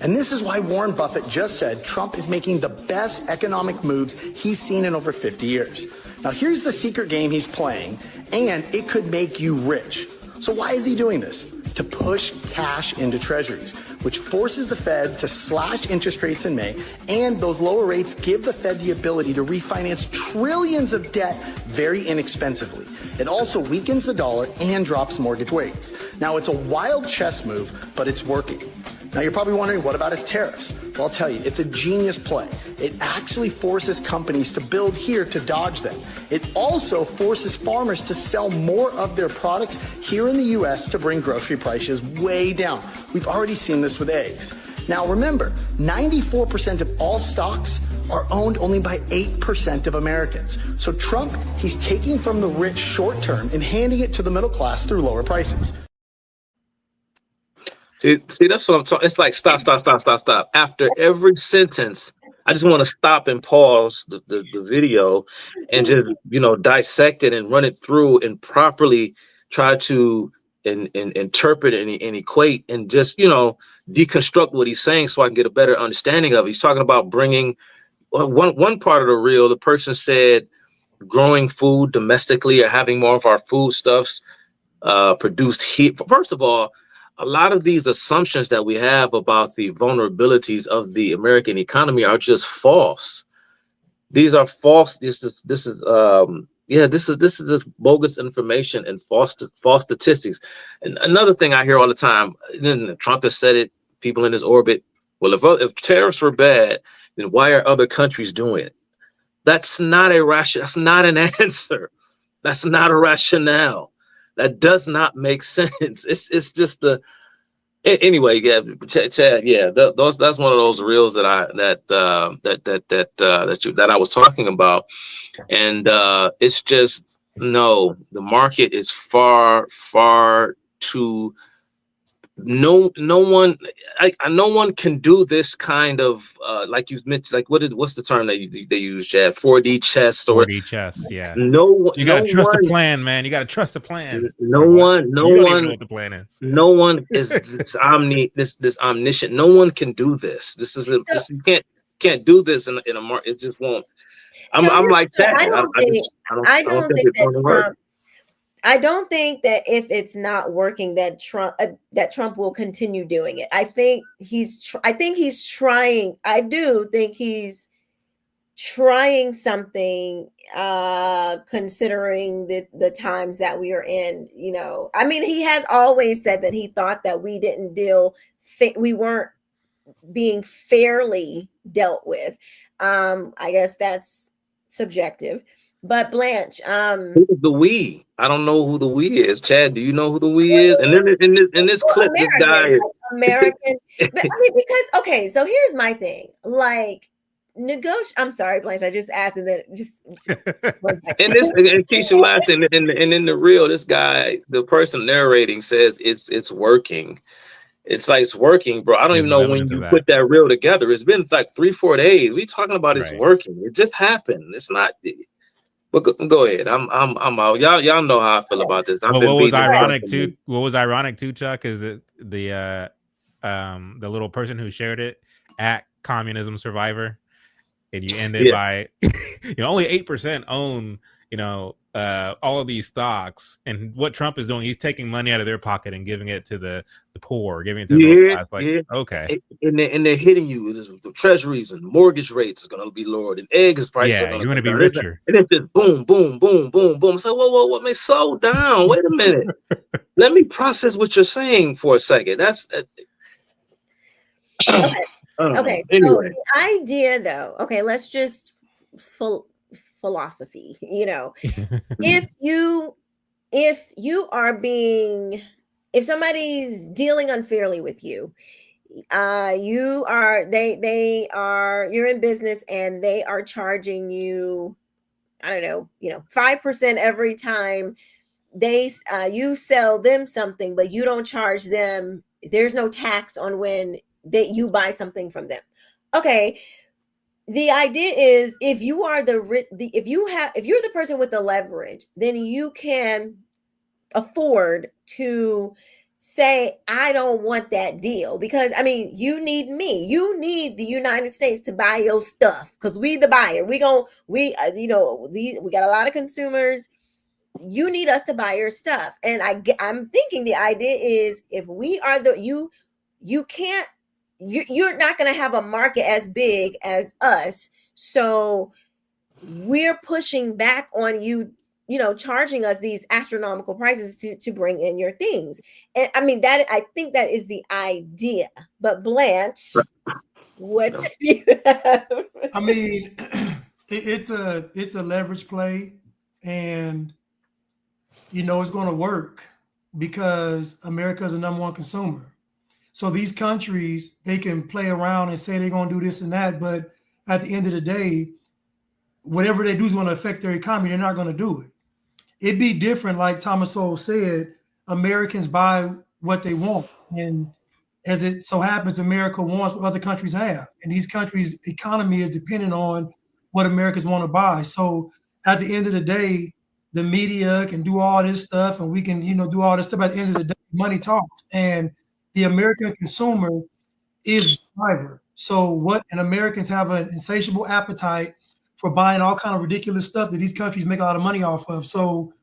And this is why Warren Buffett just said Trump is making the best economic moves he's seen in over 50 years. Now, here's the secret game he's playing, and it could make you rich. So why is he doing this? To push cash into treasuries, which forces the Fed to slash interest rates in May, and those lower rates give the Fed the ability to refinance trillions of debt very inexpensively. It also weakens the dollar and drops mortgage rates. Now, it's a wild chess move, but it's working. Now, you're probably wondering, what about his tariffs? Well, I'll tell you, it's a genius play. It actually forces companies to build here to dodge them. It also forces farmers to sell more of their products here in the U.S. to bring grocery prices way down. We've already seen this with eggs. Now, remember, 94% of all stocks are owned only by 8% of Americans. So Trump, he's taking from the rich short term and handing it to the middle class through lower prices. See, that's what I'm talking. It's like stop. After every sentence, I just want to stop and pause the video and just dissect it and run it through and properly try to interpret and equate and just deconstruct what he's saying so I can get a better understanding of it. He's talking about bringing one part of the reel. The person said growing food domestically or having more of our foodstuffs produced here. First of all, a lot of these assumptions that we have about the vulnerabilities of the American economy are just false. These are false. This is just bogus information and false statistics. And another thing I hear all the time, Trump has said it, people in his orbit. Well, if tariffs were bad, then why are other countries doing it? That's not that's not an answer. That's not a rationale. That does not make sense. It's just anyway. Yeah, Chad. Yeah, that's one of those reels that I was talking about, and it's just no. The market is far too. No one can do this kind of like you mentioned. Like what's the term they use, Chad? 4D chess. 4D chess. Yeah. You gotta trust the plan, man. You gotta trust the plan. No one know what the plan is. No one is this omniscient. No one can do this. You can't do this in a market. It just won't. I'm like Chad. I don't think that if it's not working, that Trump will continue doing it. I think he's trying. I do think he's trying something, considering the times that we are in. I mean, he has always said that he thought that we weren't being fairly dealt with. I guess that's subjective. But Blanche, who's the we? I don't know who the we is. Chad, do you know who the we is? And then in this clip, American, this guy is American. But, I mean, because so here's my thing. Like, I'm sorry, Blanche. I just asked, and then just. And this, and Keisha laughed, and in the reel, this guy, the person narrating, says it's working. It's like, it's working, bro. I don't There's even no know when evidence of you that. put that reel together. It's been like 3-4 days. We talking about it's Right. working. It just happened. It's not. But go ahead. I'm out. Y'all know how I feel about this. I've Well, been what was beating this ironic up. too? What was ironic too, Chuck, is that the little person who shared it at Communism Survivor, and you ended by only 8% own all of these stocks, and what Trump is doing, he's taking money out of their pocket and giving it to the poor, giving it to the middle class. Like, okay, and they're hitting you. The treasuries and mortgage rates are gonna be lowered, and eggs prices are you're gonna gonna be down. richer. And it's just boom, boom, boom, boom, boom. So whoa, man, slow down. Wait a minute. Let me process what you're saying for a second. That's Okay. So anyway. the idea, though. Okay, let's just philosophy. If somebody's dealing unfairly with you, you're in business and they are charging you, I don't know, 5% every time you sell them something, but you don't charge them. There's no tax on when you buy something from them. Okay. The idea is, if you are if you're the person with the leverage, then you can afford to say, I don't want that deal, because you need me. You need the United States to buy your stuff, because we the buyer. We got a lot of consumers. You need us to buy your stuff. And I'm thinking the idea is, if we are you're not going to have a market as big as us. So we're pushing back on you, charging us these astronomical prices to bring in your things. And I think that is the idea. But Blanche, what do you have? It's a leverage play, and it's going to work because America is the number one consumer. So these countries, they can play around and say they're going to do this and that, but at the end of the day, whatever they do is going to affect their economy. They're not going to do it. It'd be different, like Thomas Sowell said, Americans buy what they want. And as it so happens, America wants what other countries have. And these countries' economy is dependent on what Americans want to buy. So at the end of the day, the media can do all this stuff, and we can, do all this stuff. At the end of the day, money talks. And the American consumer is the driver. So Americans have an insatiable appetite for buying all kind of ridiculous stuff that these countries make a lot of money off of. So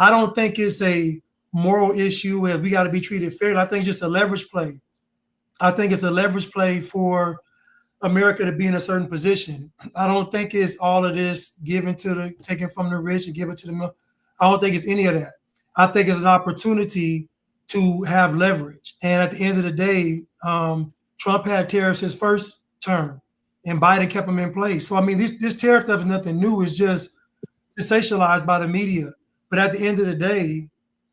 I don't think it's a moral issue where we got to be treated fairly. I think it's just a leverage play. I think it's a leverage play for America to be in a certain position. I don't think it's all of this taken from the rich and give it to the. I don't think it's any of that. I think it's an opportunity to have leverage. And at the end of the day, Trump had tariffs his first term, and Biden kept them in place. So this tariff stuff is nothing new. It's just sensationalized by the media. But at the end of the day,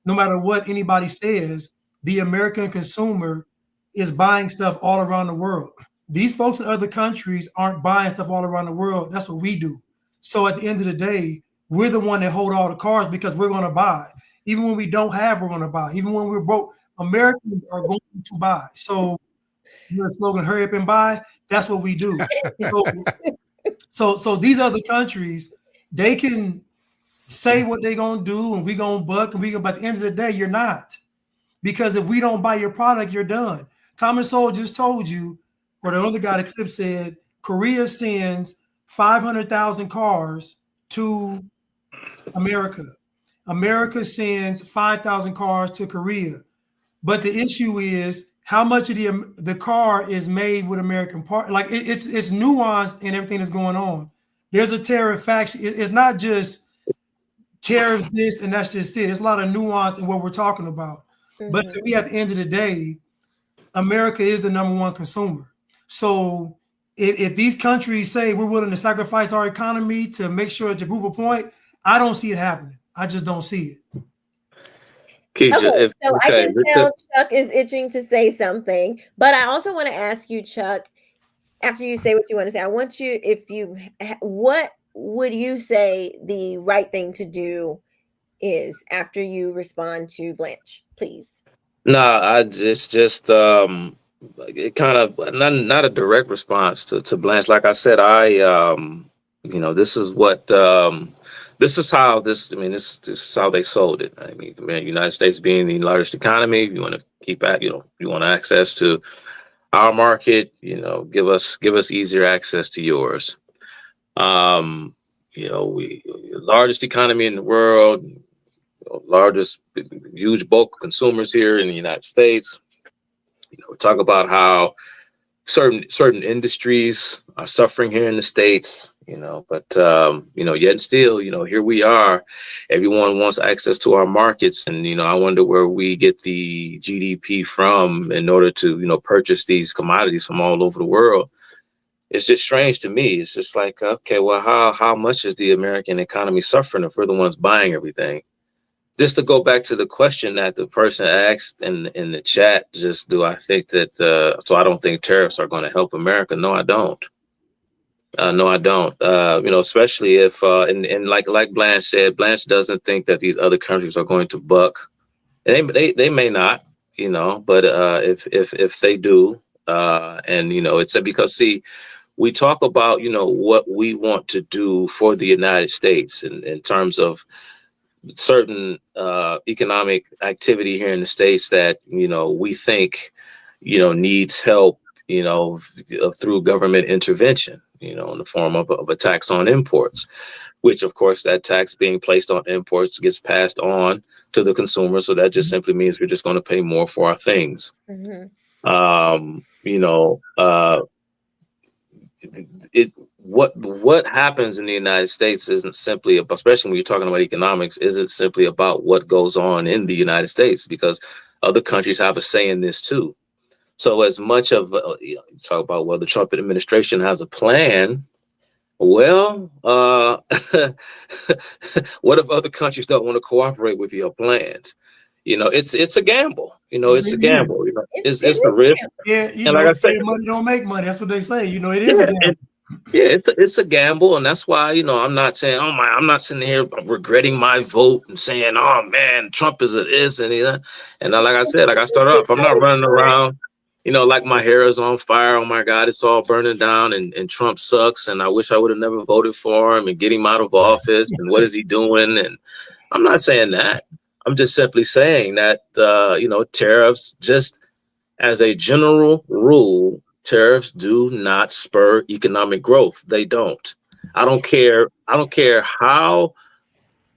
no matter what anybody says, the American consumer is buying stuff all around the world. These folks in other countries aren't buying stuff all around the world. That's what we do. So at the end of the day, we're the one that hold all the cards, because we're going to buy. Even when we don't have, we're going to buy. Even when we're broke, Americans are going to buy. So the slogan, hurry up and buy, that's what we do. So these other countries, they can say what they're going to do, and we're going to buck, but at the end of the day, you're not. Because if we don't buy your product, you're done. Thomas Sowell just told you, or the other guy, the clip said, Korea sends 500,000 cars to America. America sends 5,000 cars to Korea. But the issue is, how much of the car is made with American part? Like it's nuanced in everything that's going on. There's a tariff faction. It's not just tariffs this and that's just it. There's a lot of nuance in what we're talking about. Mm-hmm. But to me, at the end of the day, America is the number one consumer. So if these countries say we're willing to sacrifice our economy to make sure to prove a point, I don't see it happening. I just don't see it. Keisha, I can tell Chuck is itching to say something, but I also want to ask you, Chuck, after you say what you want to say, I want you, what would you say the right thing to do is after you respond to Blanche, please? Nah, just it kind of not a direct response to Blanche. Like I said, this is what this is how this. I mean, this is how they sold it. I mean, United States being the largest economy, you want to keep at, you want access to our market. Give us easier access to yours. We largest economy in the world, largest huge bulk of consumers here in the United States. We talk about how certain industries are suffering here in the States, but yet still, here we are. Everyone wants access to our markets, and I wonder where we get the GDP from in order to purchase these commodities from all over the world. It's just strange to me. It's just like, okay, well, how much is the American economy suffering if we're the ones buying everything? Just to go back to the question that the person asked in the chat, just do I think that, so I don't think tariffs are going to help America? No, I don't. No, I don't. Especially if, and like Blanche said, Blanche doesn't think that these other countries are going to buck. And they may not, but if they do, and it's because, see, we talk about what we want to do for the United States in terms of certain economic activity here in the States that we think needs help through government intervention in the form of a tax on imports, which of course that tax being placed on imports gets passed on to the consumer. So that just simply means we're just going to pay more for our things. What happens in the United States isn't simply, especially when you're talking about economics, isn't simply about what goes on in the United States, because other countries have a say in this too. So as much of talk about the Trump administration has a plan. Well, what if other countries don't want to cooperate with your plans? It's a gamble. It's a gamble. It's a risk. Yeah, and like I said, money don't make money. That's what they say. It is a gamble. It's a gamble, and that's why I'm not saying, I'm not sitting here regretting my vote and saying, oh man, Trump is a this and that. And like I said, like I started off, I'm not running around, like my hair is on fire. Oh my God, it's all burning down, and Trump sucks, and I wish I would have never voted for him and get him out of office. And what is he doing? And I'm not saying that. I'm just simply saying that tariffs, just as a general rule, tariffs do not spur economic growth. They don't. I don't care how.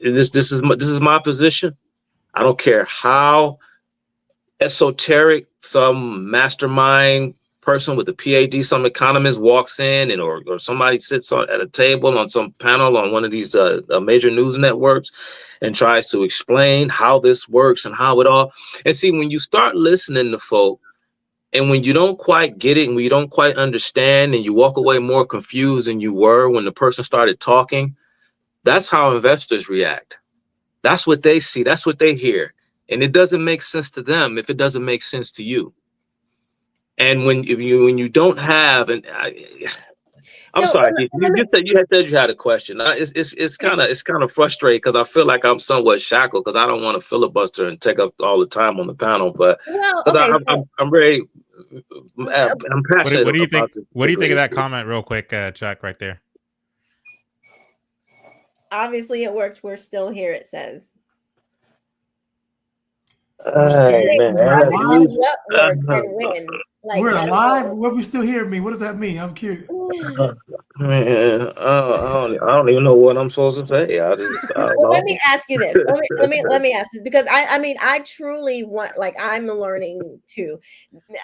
This is my position. I don't care how esoteric some mastermind person with a PhD, some economist walks in, or somebody sits at a table on some panel on one of these major news networks and tries to explain how this works and how it all. And see, when you start listening to folk, and when you don't quite get it, and when you don't quite understand, and you walk away more confused than you were when the person started talking, that's how investors react. That's what they see. That's what they hear. And it doesn't make sense to them if it doesn't make sense to you. And when you don't have, and I'm sorry, you said you had a question. It's kind of frustrating because I feel like I'm somewhat shackled because I don't want to filibuster and take up all the time on the panel. But I'm very, I'm passionate. What do you think? What do you think of that comment, real quick, Chuck, right there? Obviously, it works. We're still here. It says. We're alive. What we still hear me? What does that mean? I'm curious. Man, I don't even know what I'm supposed to say. Let me ask you this. Let me ask this, because I truly want, I'm learning too.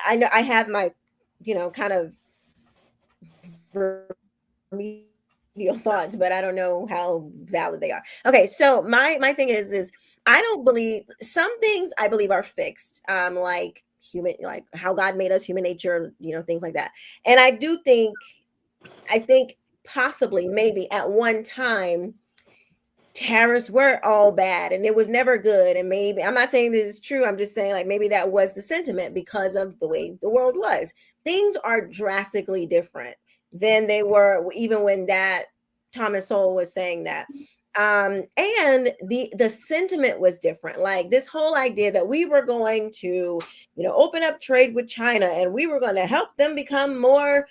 I know I have my, kind of remedial thoughts, but I don't know how valid they are. Okay, so my thing is I don't believe some things I believe are fixed. Like human, like how God made us, human nature, things like that. And I think possibly maybe at one time tariffs were all bad and it was never good. And maybe, I'm not saying this is true. I'm just saying like maybe that was the sentiment because of the way the world was. Things are drastically different than they were even when that Thomas Sowell was saying that. And the sentiment was different. Like this whole idea that we were going to, open up trade with China and we were going to help them become more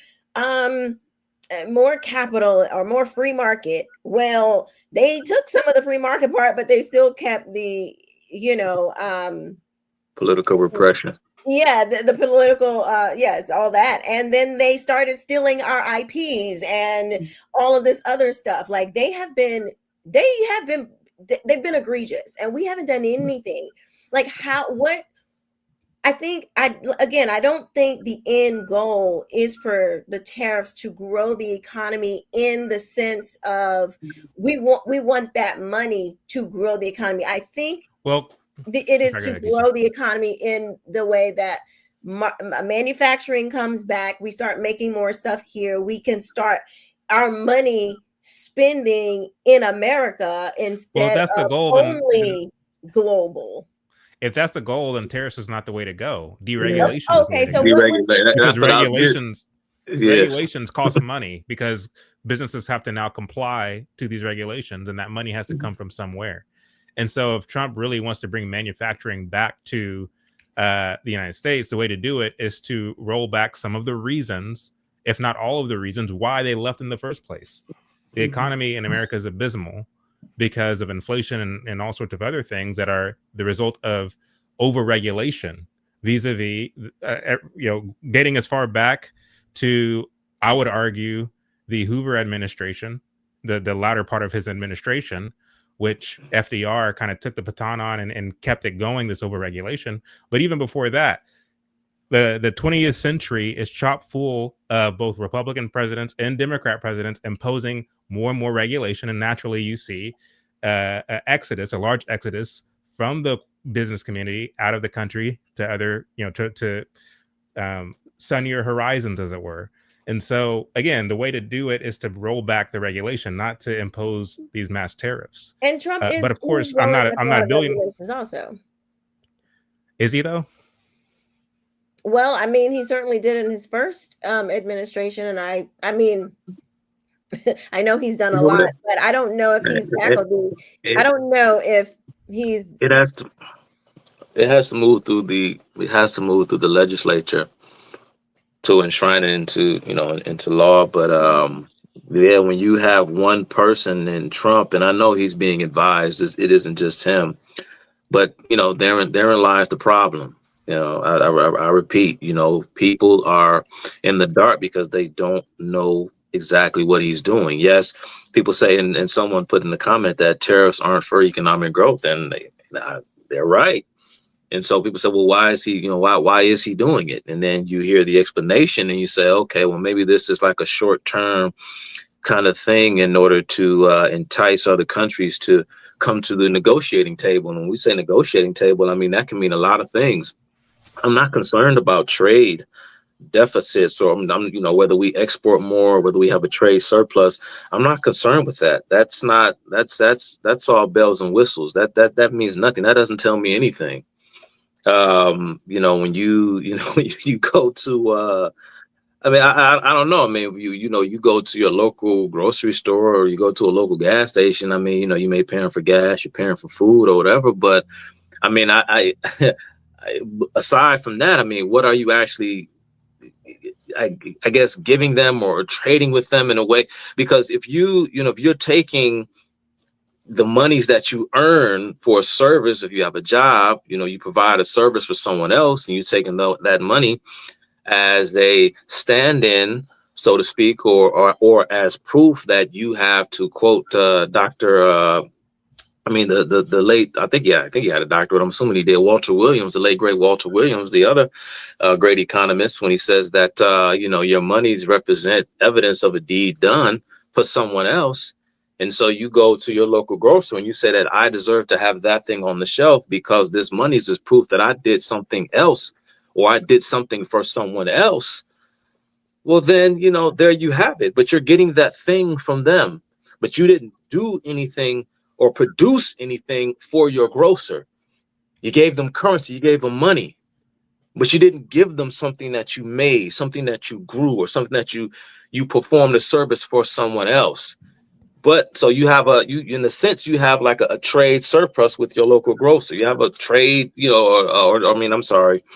capital or more free market. Well, they took some of the free market part, but they still kept the, Political repression. yeah, the political, it's all that. And then they started stealing our IPs and all of this other stuff. Like they've been egregious and we haven't done anything. Like I don't think the end goal is for the tariffs to grow the economy in the sense of we want that money to grow the economy. I think it is to grow the economy in the way that manufacturing comes back. We start making more stuff here. We can start our money spending in America instead of only global. If that's the goal, then tariffs is not the way to go. Deregulation. Okay, so because regulations cost money because businesses have to now comply to these regulations, and that money has to come from somewhere. And so, if Trump really wants to bring manufacturing back to the United States, the way to do it is to roll back some of the reasons, if not all of the reasons, why they left in the first place. The economy in America is abysmal because of inflation and all sorts of other things that are the result of overregulation, vis-a-vis, dating as far back to, I would argue, the Hoover administration, the latter part of his administration, which FDR kind of took the baton on and kept it going, this overregulation. But even before that, the 20th century is chock full of both Republican presidents and Democrat presidents imposing more and more regulation. And naturally, you see a large exodus from the business community out of the country to other, to sunnier horizons, as it were. And so, again, the way to do it is to roll back the regulation, not to impose these mass tariffs. And Trump is, but of course, I'm not a billion. Also, is he though? Well, I mean, he certainly did in his first administration, and I mean, I know he's done a lot, but I don't know if he's tackled I don't know if he's. It has to move through the legislature to enshrine it into law. But when you have one person in Trump, and I know he's being advised, it isn't just him, but therein lies the problem. I repeat, people are in the dark because they don't know exactly what he's doing. Yes, people say, and someone put in the comment that tariffs aren't for economic growth, and they're right. And so people say, well, why is he, why is he doing it? And then you hear the explanation and you say, okay, well, maybe this is like a short-term kind of thing in order to entice other countries to come to the negotiating table. And when we say negotiating table, I mean, that can mean a lot of things. I'm not concerned about trade deficits or whether we export more, whether we have a trade surplus. I'm not concerned with that. That's all bells and whistles. That means nothing. That doesn't tell me anything. When you go to I don't know. I mean, you go to your local grocery store or you go to a local gas station. I mean, you may paying for gas, you're paying for food or whatever. But I mean, I aside from that, I mean, what are you actually, I guess, giving them or trading with them in a way? Because if if you're taking the monies that you earn for a service, if you have a job, you provide a service for someone else, and you're taking that money as a stand-in, so to speak, or as proof that you have to quote Dr. The late, I think he had a doctorate. I'm assuming he did. Walter Williams, the late great Walter Williams, the other great economist, when he says that your monies represent evidence of a deed done for someone else. And so you go to your local grocer and you say that I deserve to have that thing on the shelf because this money is proof that I did something else or I did something for someone else. Well, then, there you have it. But you're getting that thing from them. But you didn't do anything or produce anything for your grocer. You gave them currency, you gave them money, but you didn't give them something that you made, something that you grew, or something that you performed a service for someone else. But so you have in a sense, you have like a trade surplus with your local grocer. You have a trade, you know,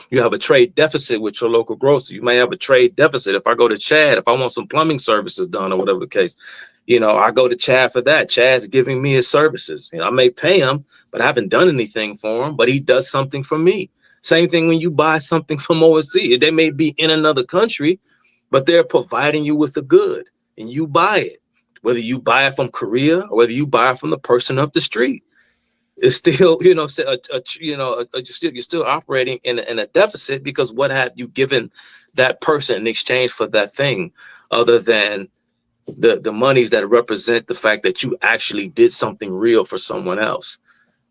you have a trade deficit with your local grocer. You may have a trade deficit. If I go to Chad, if I want some plumbing services done or whatever the case, you know, I go to Chad for that. Chad's giving me his services. You know, I may pay him, but I haven't done anything for him, but he does something for me. Same thing when you buy something from overseas. They may be in another country, but they're providing you with a good and you buy it. Whether you buy it from Korea or whether you buy it from the person up the street, it's still, you know, you're still operating in a deficit, because what have you given that person in exchange for that thing, other than the monies that represent the fact that you actually did something real for someone else.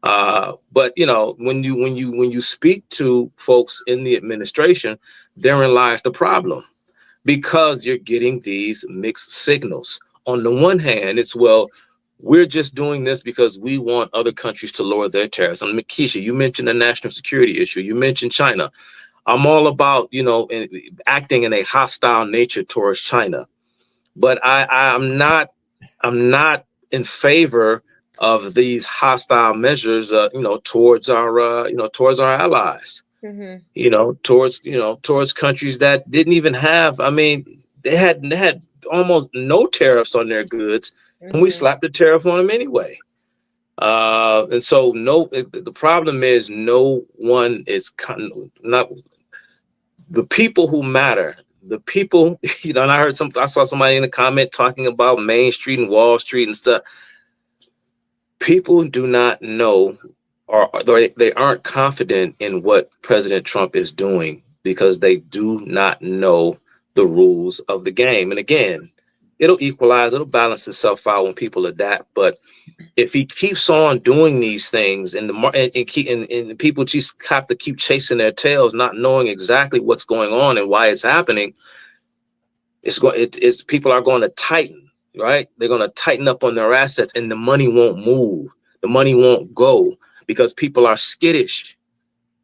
But you know, when you speak to folks in the administration, therein lies the problem, because you're getting these mixed signals. On the one hand, it's, well, we're just doing this because we want other countries to lower their tariffs. I mean, Keisha, you mentioned the national security issue. You mentioned China. I'm all about, you know, acting in a hostile nature towards China, but I'm not in favor of these hostile measures, you know, towards our allies. Mm-hmm. You know, towards countries that didn't even have. I mean, they had almost no tariffs on their goods, and we slapped the tariff on them anyway. And so the problem is no one is not the people who matter. The people, you know, and I saw somebody in the comment talking about Main Street and Wall Street and stuff. People do not know, or they aren't confident in what President Trump is doing, because they do not know the rules of the game. And again, it'll it'll balance itself out when people adapt. But if he keeps on doing these things, and people just have to keep chasing their tails, not knowing exactly what's going on and why it's happening, people are going to tighten, right? They're going to tighten up on their assets, and the money won't move. The money won't go, because people are skittish.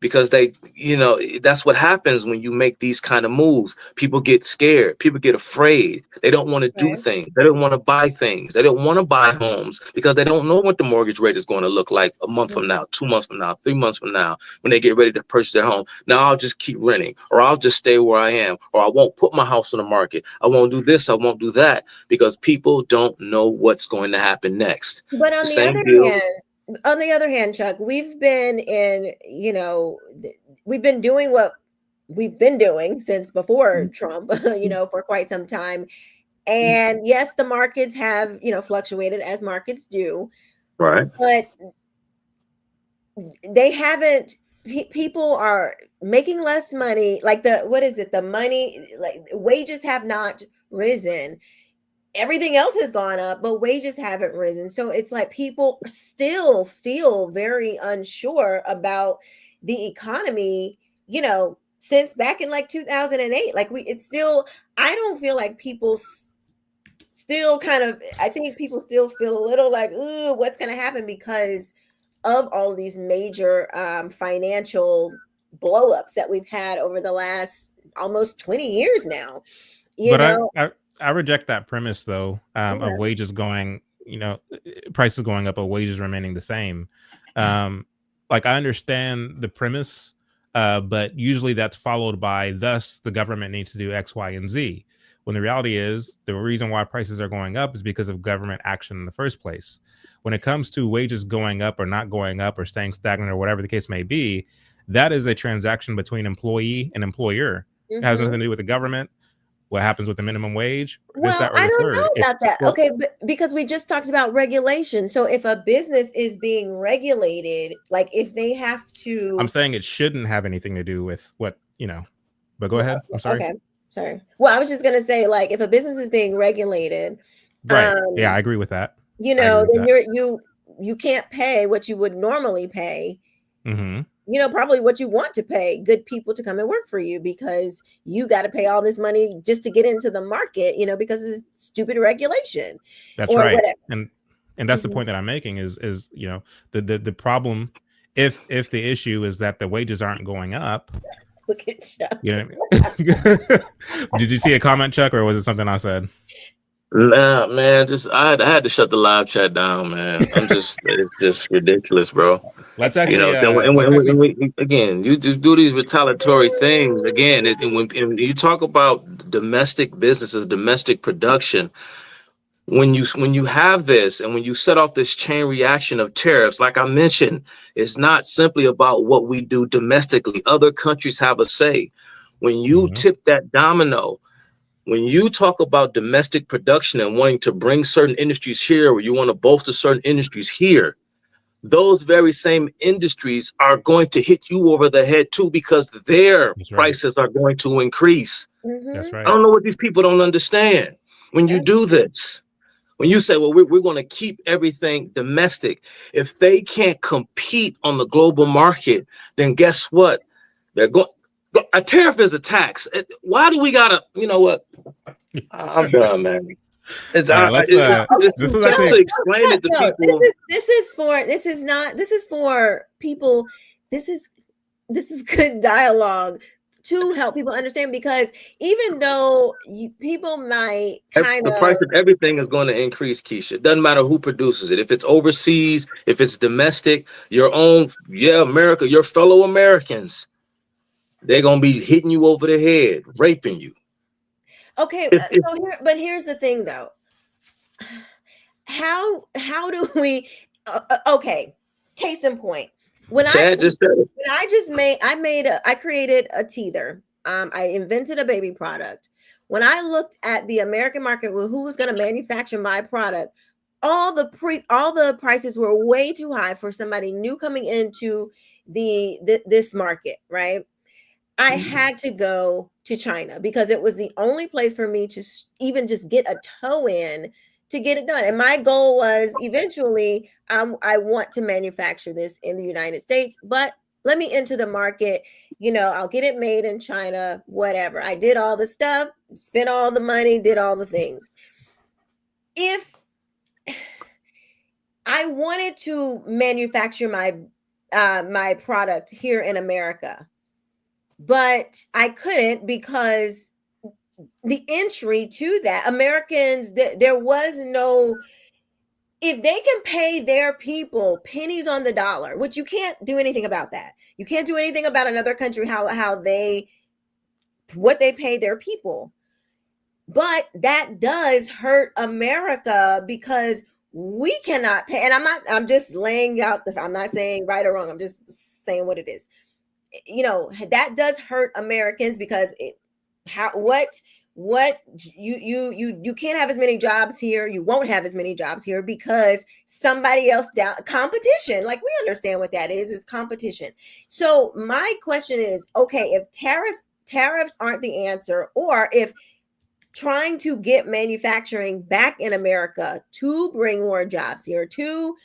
Because they, you know, that's what happens when you make these kind of moves. People get scared. People get afraid. They don't want to do things. They don't want to buy things. They don't want to buy homes, because they don't know what the mortgage rate is going to look like a month from now, 2 months from now, 3 months from now, when they get ready to purchase their home. Now I'll just keep renting, or I'll just stay where I am, or I won't put my house on the market. I won't do this. I won't do that, because people don't know what's going to happen next. But on the other hand, Chuck, we've been doing what we've been doing since before Trump, you know, for quite some time. And yes, the markets have, you know, fluctuated, as markets do. Right. But they haven't, people are making less money. Like the money, like wages have not risen. Everything else has gone up, but wages haven't risen. So it's like people still feel very unsure about the economy, you know, since back in like 2008. Like I don't feel like people still I think people still feel a little like, ooh, what's going to happen, because of all these major financial blowups that we've had over the last almost 20 years now. I reject that premise, though, of wages going, you know, prices going up, but wages remaining the same. Like, I understand the premise, but usually that's followed by, thus, the government needs to do X, Y, and Z. When the reality is, the reason why prices are going up is because of government action in the first place. When it comes to wages going up or not going up or staying stagnant or whatever the case may be, that is a transaction between employee and employer. It has nothing to do with the government. What happens with the minimum wage? Well, I don't know about that. Okay, but because we just talked about regulation. So if a business is being regulated, like if they have to, I'm saying it shouldn't have anything to do with what, you know, but go ahead. I'm sorry. Okay, sorry. Well, I was just going to say, like, if a business is being regulated, right. Yeah, I agree with that. You know, then you can't pay what you would normally pay. Mm-hmm. You know, probably what you want to pay good people to come and work for you, because you got to pay all this money just to get into the market, you know, because it's stupid regulation. That's right. Whatever. And that's the point that I'm making is the problem if the issue is that the wages aren't going up. Look at Chuck. You know what I mean? Did you see a comment, Chuck, or was it something I said? Nah, man, I had to shut the live chat down, man. It's just ridiculous, bro. Let's actually, again, you just do these retaliatory things again. And when you talk about domestic businesses, domestic production, when you have this and when you set off this chain reaction of tariffs, like I mentioned, it's not simply about what we do domestically. Other countries have a say. When you tip that domino, when you talk about domestic production and wanting to bring certain industries here, or you want to bolster certain industries here, those very same industries are going to hit you over the head too, because their prices are going to increase. That's right. I don't know what these people don't understand. When you do this, when you say, well, we're going to keep everything domestic, if they can't compete on the global market, then guess what? They're going. A tariff is a tax. Why do we gotta? You know what? I'm done, man. It's tough to explain it to people. This is for people. This is good dialogue to help people understand, because even though people might the price of everything is going to increase, Keisha. It doesn't matter who produces it. If it's overseas, if it's domestic, your own, America, your fellow Americans, they're gonna be hitting you over the head, raping you. Okay, but here's the thing, though. How do we? Okay, case in point. I created a teether. I invented a baby product. When I looked at the American market, who was going to manufacture my product, all the prices were way too high for somebody new coming into this market, right? I had to go to China because it was the only place for me to even just get a toe in to get it done. And my goal was eventually, I want to manufacture this in the United States, but let me enter the market. I'll get it made in China, whatever. I did all the stuff, spent all the money, did all the things. If I wanted to manufacture my product here in America, but I couldn't because the entry to that, Americans, there was no, if they can pay their people pennies on the dollar, which you can't do anything about that. You can't do anything about another country, what they pay their people. But that does hurt America because we cannot pay. And I'm just laying out, I'm not saying right or wrong. I'm just saying what it is. That does hurt Americans because you can't have as many jobs here. You won't have as many jobs here because somebody else down competition. Like, we understand what that is. It's competition. So my question is, okay, if tariffs aren't the answer, or if trying to get manufacturing back in America to bring more jobs here, to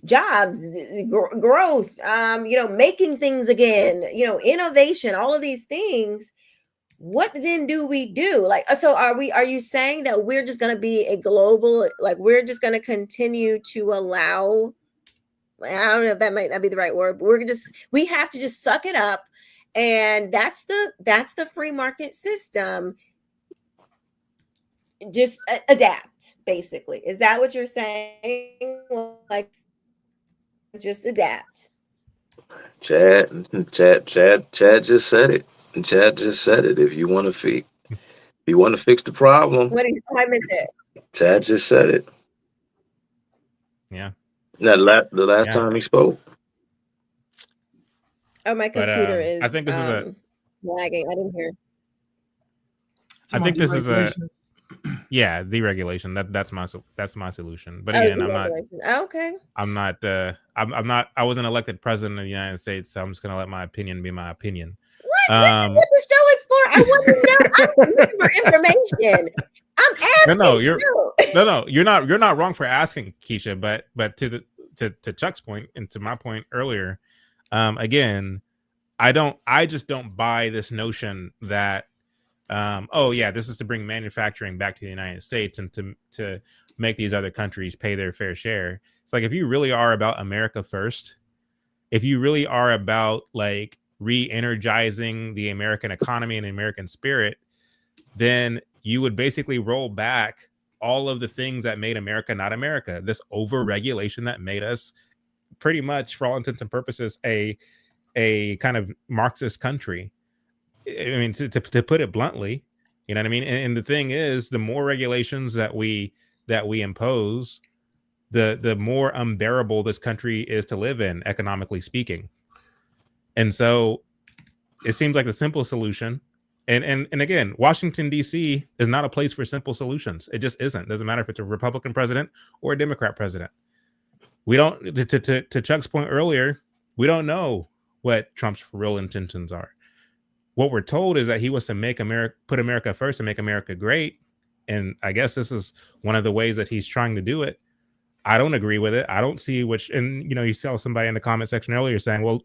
jobs, growth, making things again, innovation, all of these things, what then do we do? Like, so are you saying that we're just going to be a global, like, we're just going to continue to allow, I don't know if that might not be the right word, but we have to just suck it up. And that's the free market system. Just adapt, basically. Is that what you're saying? Like, just adapt. Chad just said it. Chad just said it. If you want to fix the problem, What did I miss it? Chad just said it. Yeah. The last time he spoke. Oh, my computer is. I think this is lagging. I didn't hear. I think this is deregulation. That's my solution. But again, I'm not. Okay. I'm not. I wasn't elected president of the United States, so I'm just gonna let my opinion be my opinion. What? This is what the show is for. I wasn't there. I'm looking for information. I'm asking. No, you're not wrong for asking, Keisha. But to Chuck's point and to my point earlier, again, I just don't buy this notion that oh yeah, this is to bring manufacturing back to the United States and to make these other countries pay their fair share. It's like, if you really are about America first, if you really are about like re-energizing the American economy and the American spirit, then you would basically roll back all of the things that made America not America. This over-regulation that made us pretty much, for all intents and purposes, a kind of Marxist country. I mean, to put it bluntly, you know what I mean? And the thing is, the more regulations that we impose, the more unbearable this country is to live in, economically speaking. And so it seems like the simple solution. And again, Washington, D.C. is not a place for simple solutions. It just isn't. Doesn't matter if it's a Republican president or a Democrat president. We don't, to Chuck's point earlier, we don't know what Trump's real intentions are. What we're told is that he wants to put America first and make America great. And I guess this is one of the ways that he's trying to do it. I don't agree with it. I don't see which, and you saw somebody in the comment section earlier saying, well,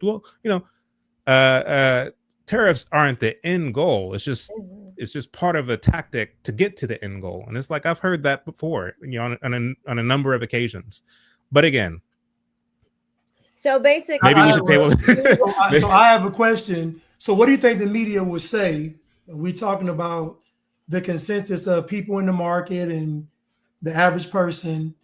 tariffs aren't the end goal. It's just part of a tactic to get to the end goal. And it's like, I've heard that before, on a number of occasions. But again, so basically, maybe we should table. So I have a question. So what do you think the media would say? We're talking about the consensus of people in the market and the average person,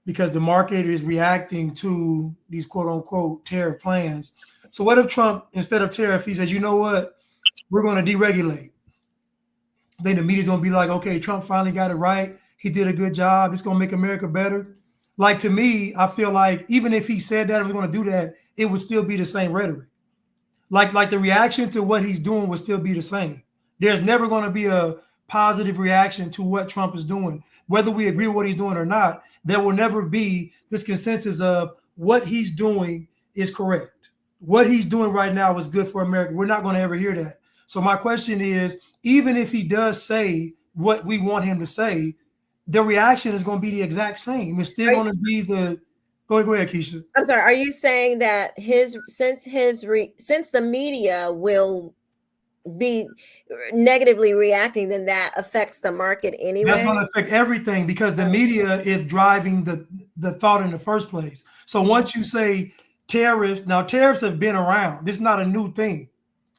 because the market is reacting to these quote unquote tariff plans. So what if Trump, instead of tariff, he says, you know what, we're going to deregulate? Then the media's going to be like, okay, Trump finally got it right. He did a good job. It's going to make America better. Like, to me, I feel like even if he said that, we're going to do that, it would still be the same rhetoric. Like the reaction to what he's doing would still be the same. There's never going to be a positive reaction to what Trump is doing. Whether we agree with what he's doing or not, there will never be this consensus of what he's doing is correct. What he's doing right now is good for America. We're not going to ever hear that. So my question is, even if he does say what we want him to say, the reaction is going to be the exact same. It's still going to be the... Go ahead, Keisha. I'm sorry. Are you saying that since the media will be negatively reacting, then that affects the market anyway? That's going to affect everything, because the media is driving the thought in the first place. So once you say tariffs, now tariffs have been around. This is not a new thing.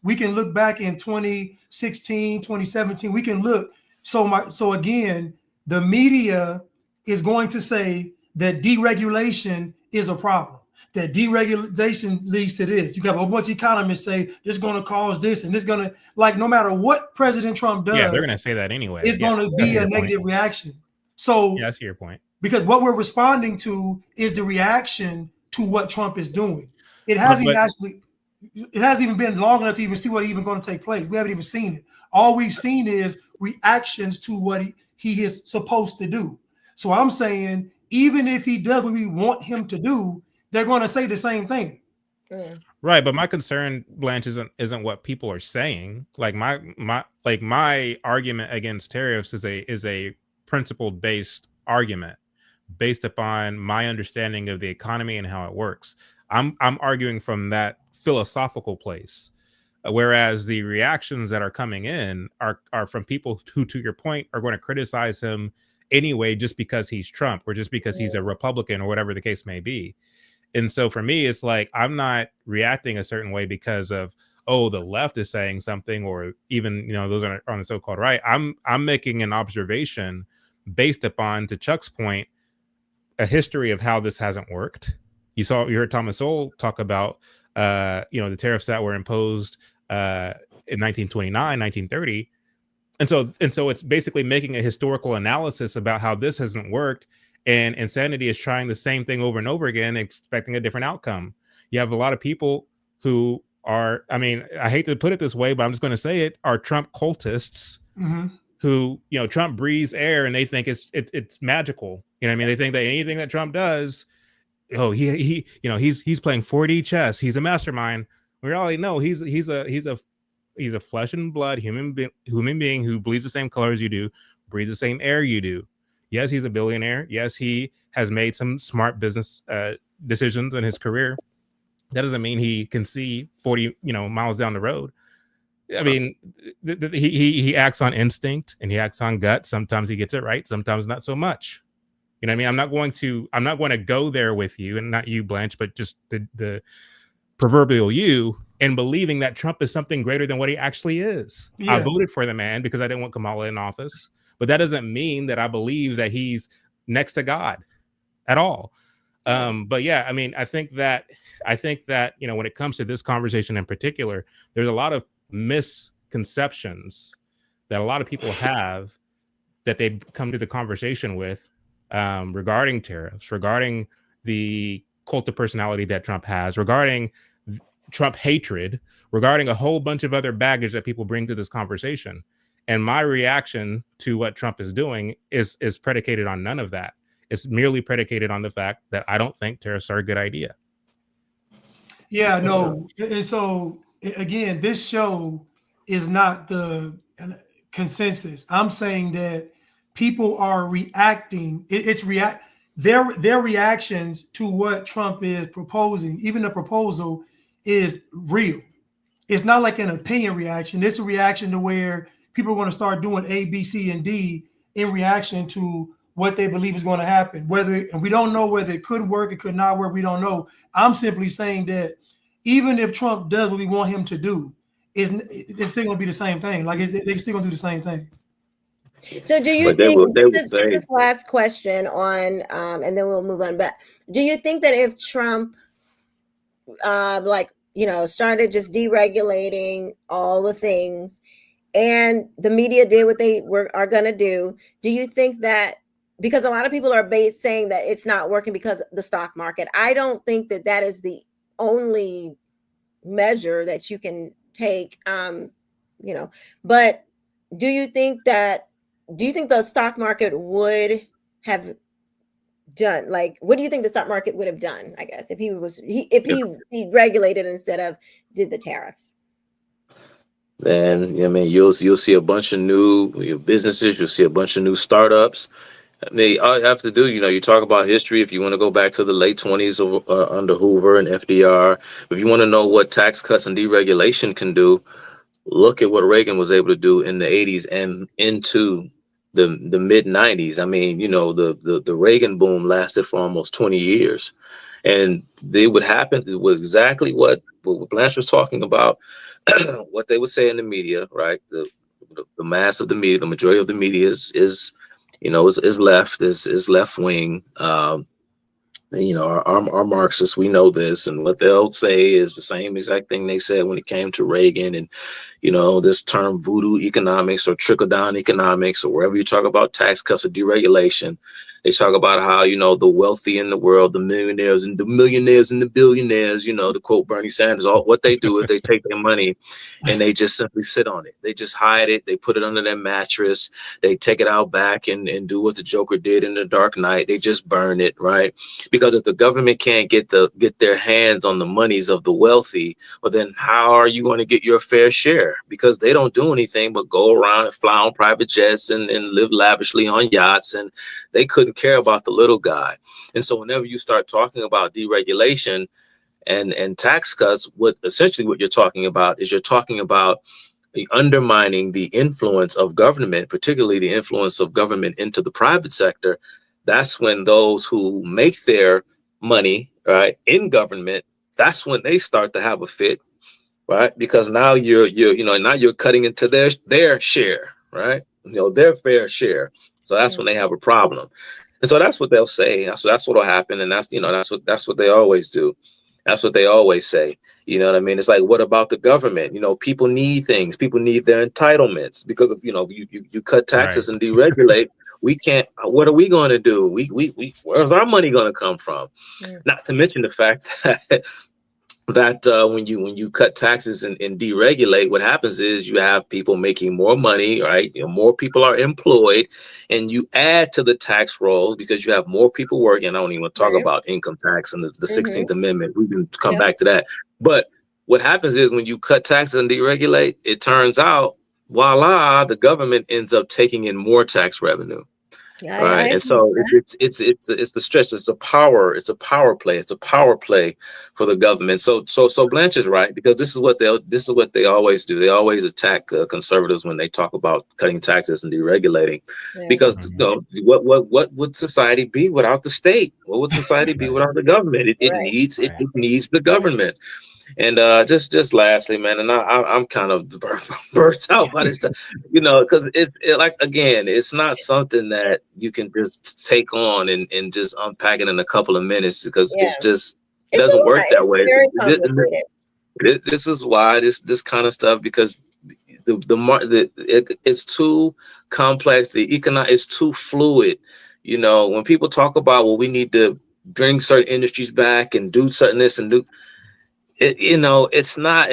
We can look back in 2016, 2017. We can look. So again, the media is going to say that deregulation is a problem, that deregulation leads to this. You have a whole bunch of economists say it's going to cause this, and it's going to, like, no matter what President Trump does, they're going to say that anyway. It's going to be a negative reaction. So that's your point. Because what we're responding to is the reaction to what Trump is doing. It hasn't even been long enough to even see what even going to take place. We haven't even seen it. All we've seen is reactions to what he is supposed to do. So I'm saying, even if he does what we want him to do, they're going to say the same thing. Right, but my concern, Blanche, isn't what people are saying. Like my argument against tariffs is a principle based argument based upon my understanding of the economy and how it works. I'm arguing from that philosophical place, whereas the reactions that are coming in are from people who, to your point, are going to criticize him anyway, just because he's Trump or just because he's a Republican or whatever the case may be. And so for me, it's like, I'm not reacting a certain way because of, oh, the left is saying something, or even, those are on the so-called right. I'm making an observation based upon, to Chuck's point, a history of how this hasn't worked. You heard Thomas Sowell talk about, the tariffs that were imposed in 1929, 1930. And so it's basically making a historical analysis about how this hasn't worked, and insanity is trying the same thing over and over again, expecting a different outcome. You have a lot of people who are, I mean, I hate to put it this way, but I'm just going to say it, are Trump cultists who, Trump breathes air and they think it's magical. They think that anything that Trump does, he's playing 4D chess. He's a mastermind. We already know he's a flesh and blood human being who bleeds the same color as you do, breathes the same air you do. Yes, he's a billionaire. Yes, he has made some smart business decisions in his career. That doesn't mean he can see 40 miles down the road. I mean, he acts on instinct and he acts on gut. Sometimes he gets it right, sometimes not so much. You know what I mean? I'm not going to go there with you, and not you, Blanche, but just the proverbial you, and believing that Trump is something greater than what he actually is. Yeah. I voted for the man because I didn't want Kamala in office, but that doesn't mean that I believe that he's next to God at all. But yeah, I mean, I think that, you know, when it comes to this conversation in particular, there's a lot of misconceptions that a lot of people have that they come to the conversation with regarding tariffs, regarding the cult of personality that Trump has, regarding Trump hatred, regarding a whole bunch of other baggage that people bring to this conversation. And my reaction to what Trump is doing is predicated on none of that. It's merely predicated on the fact that I don't think tariffs are a good idea. Yeah, no. And so again, this show is not the consensus. I'm saying that people are reacting. Their reactions to what Trump is proposing, even the proposal, is real. It's not like an opinion reaction. It's a reaction to where people are going to start doing A, B, C, and D in reaction to what they believe is going to happen. And we don't know whether it could work, it could not work. We don't know. I'm simply saying that even if Trump does what we want him to do, it's still going to be the same thing. Like they're still going to do the same thing. So do you think, this last question on, and then we'll move on, but do you think that if Trump, started just deregulating all the things and the media did what they are going to do you think that, because a lot of people are saying that it's not working because of the stock market, I don't think that that is the only measure that you can take, but do you think the stock market would have done, like, what do you think the stock market would have done, I guess, if he regulated instead of did the tariffs? Then, I mean, you'll see a bunch of new businesses, you'll see a bunch of new startups. I mean, all you have to do, you talk about history. If you want to go back to the late 20s under Hoover and FDR, if you want to know what tax cuts and deregulation can do, look at what Reagan was able to do in the 80s and into the mid 90s. I mean, the Reagan boom lasted for almost 20 years. And they would happen, it was exactly what Blanche was talking about, what they would say in the media, right? The mass of the media, the majority of the media is left wing. Our Marxists, we know this, and what they'll say is the same exact thing they said when it came to Reagan and, this term voodoo economics or trickle down economics, or wherever you talk about tax cuts or deregulation. They talk about how, the wealthy in the world, the millionaires and the millionaires and the billionaires, to quote Bernie Sanders, all what they do is they take their money and they just simply sit on it. They just hide it. They put it under their mattress. They take it out back and do what the Joker did in The Dark Knight. They just burn it, right? Because if the government can't get their hands on the monies of the wealthy, well, then how are you going to get your fair share? Because they don't do anything but go around and fly on private jets and live lavishly on yachts, and they couldn't care about the little guy. And so whenever you start talking about deregulation and tax cuts, what you're talking about is you're talking about the undermining the influence of government, particularly the influence of government into the private sector. That's when those who make their money, right, in government, that's when they start to have a fit, right? Because now you're cutting into their share, right? Their fair share. So that's when they have a problem. And so that's what they'll say. So that's what'll happen. And that's what they always do. That's what they always say. You know what I mean? It's like, what about the government? People need things. People need their entitlements because if you cut taxes and deregulate, we can't. What are we going to do? We where's our money going to come from? Not to mention the fact that when you cut taxes and deregulate, what happens is you have people making more money, right? More people are employed, and you add to the tax rolls because you have more people working. I don't even want to talk about income tax and the 16th Amendment. We can come back to that. But what happens is when you cut taxes and deregulate, it turns out, voila, the government ends up taking in more tax revenue. Right, and so it's the stress. It's a power play. It's a power play for the government. So Blanche is right, because this is what they always do. They always attack conservatives when they talk about cutting taxes and deregulating, because what would society be without the state? What would society be without the government? It needs the government. And just lastly, man, and I'm kind of burnt out by this stuff, because it like, again, it's not something that you can just take on and just unpack it in a couple of minutes, because it doesn't work that way. Very complicated. This is why this kind of stuff, because it's too complex. The economic is too fluid. When people talk about, well, we need to bring certain industries back and do certain this and do. It's not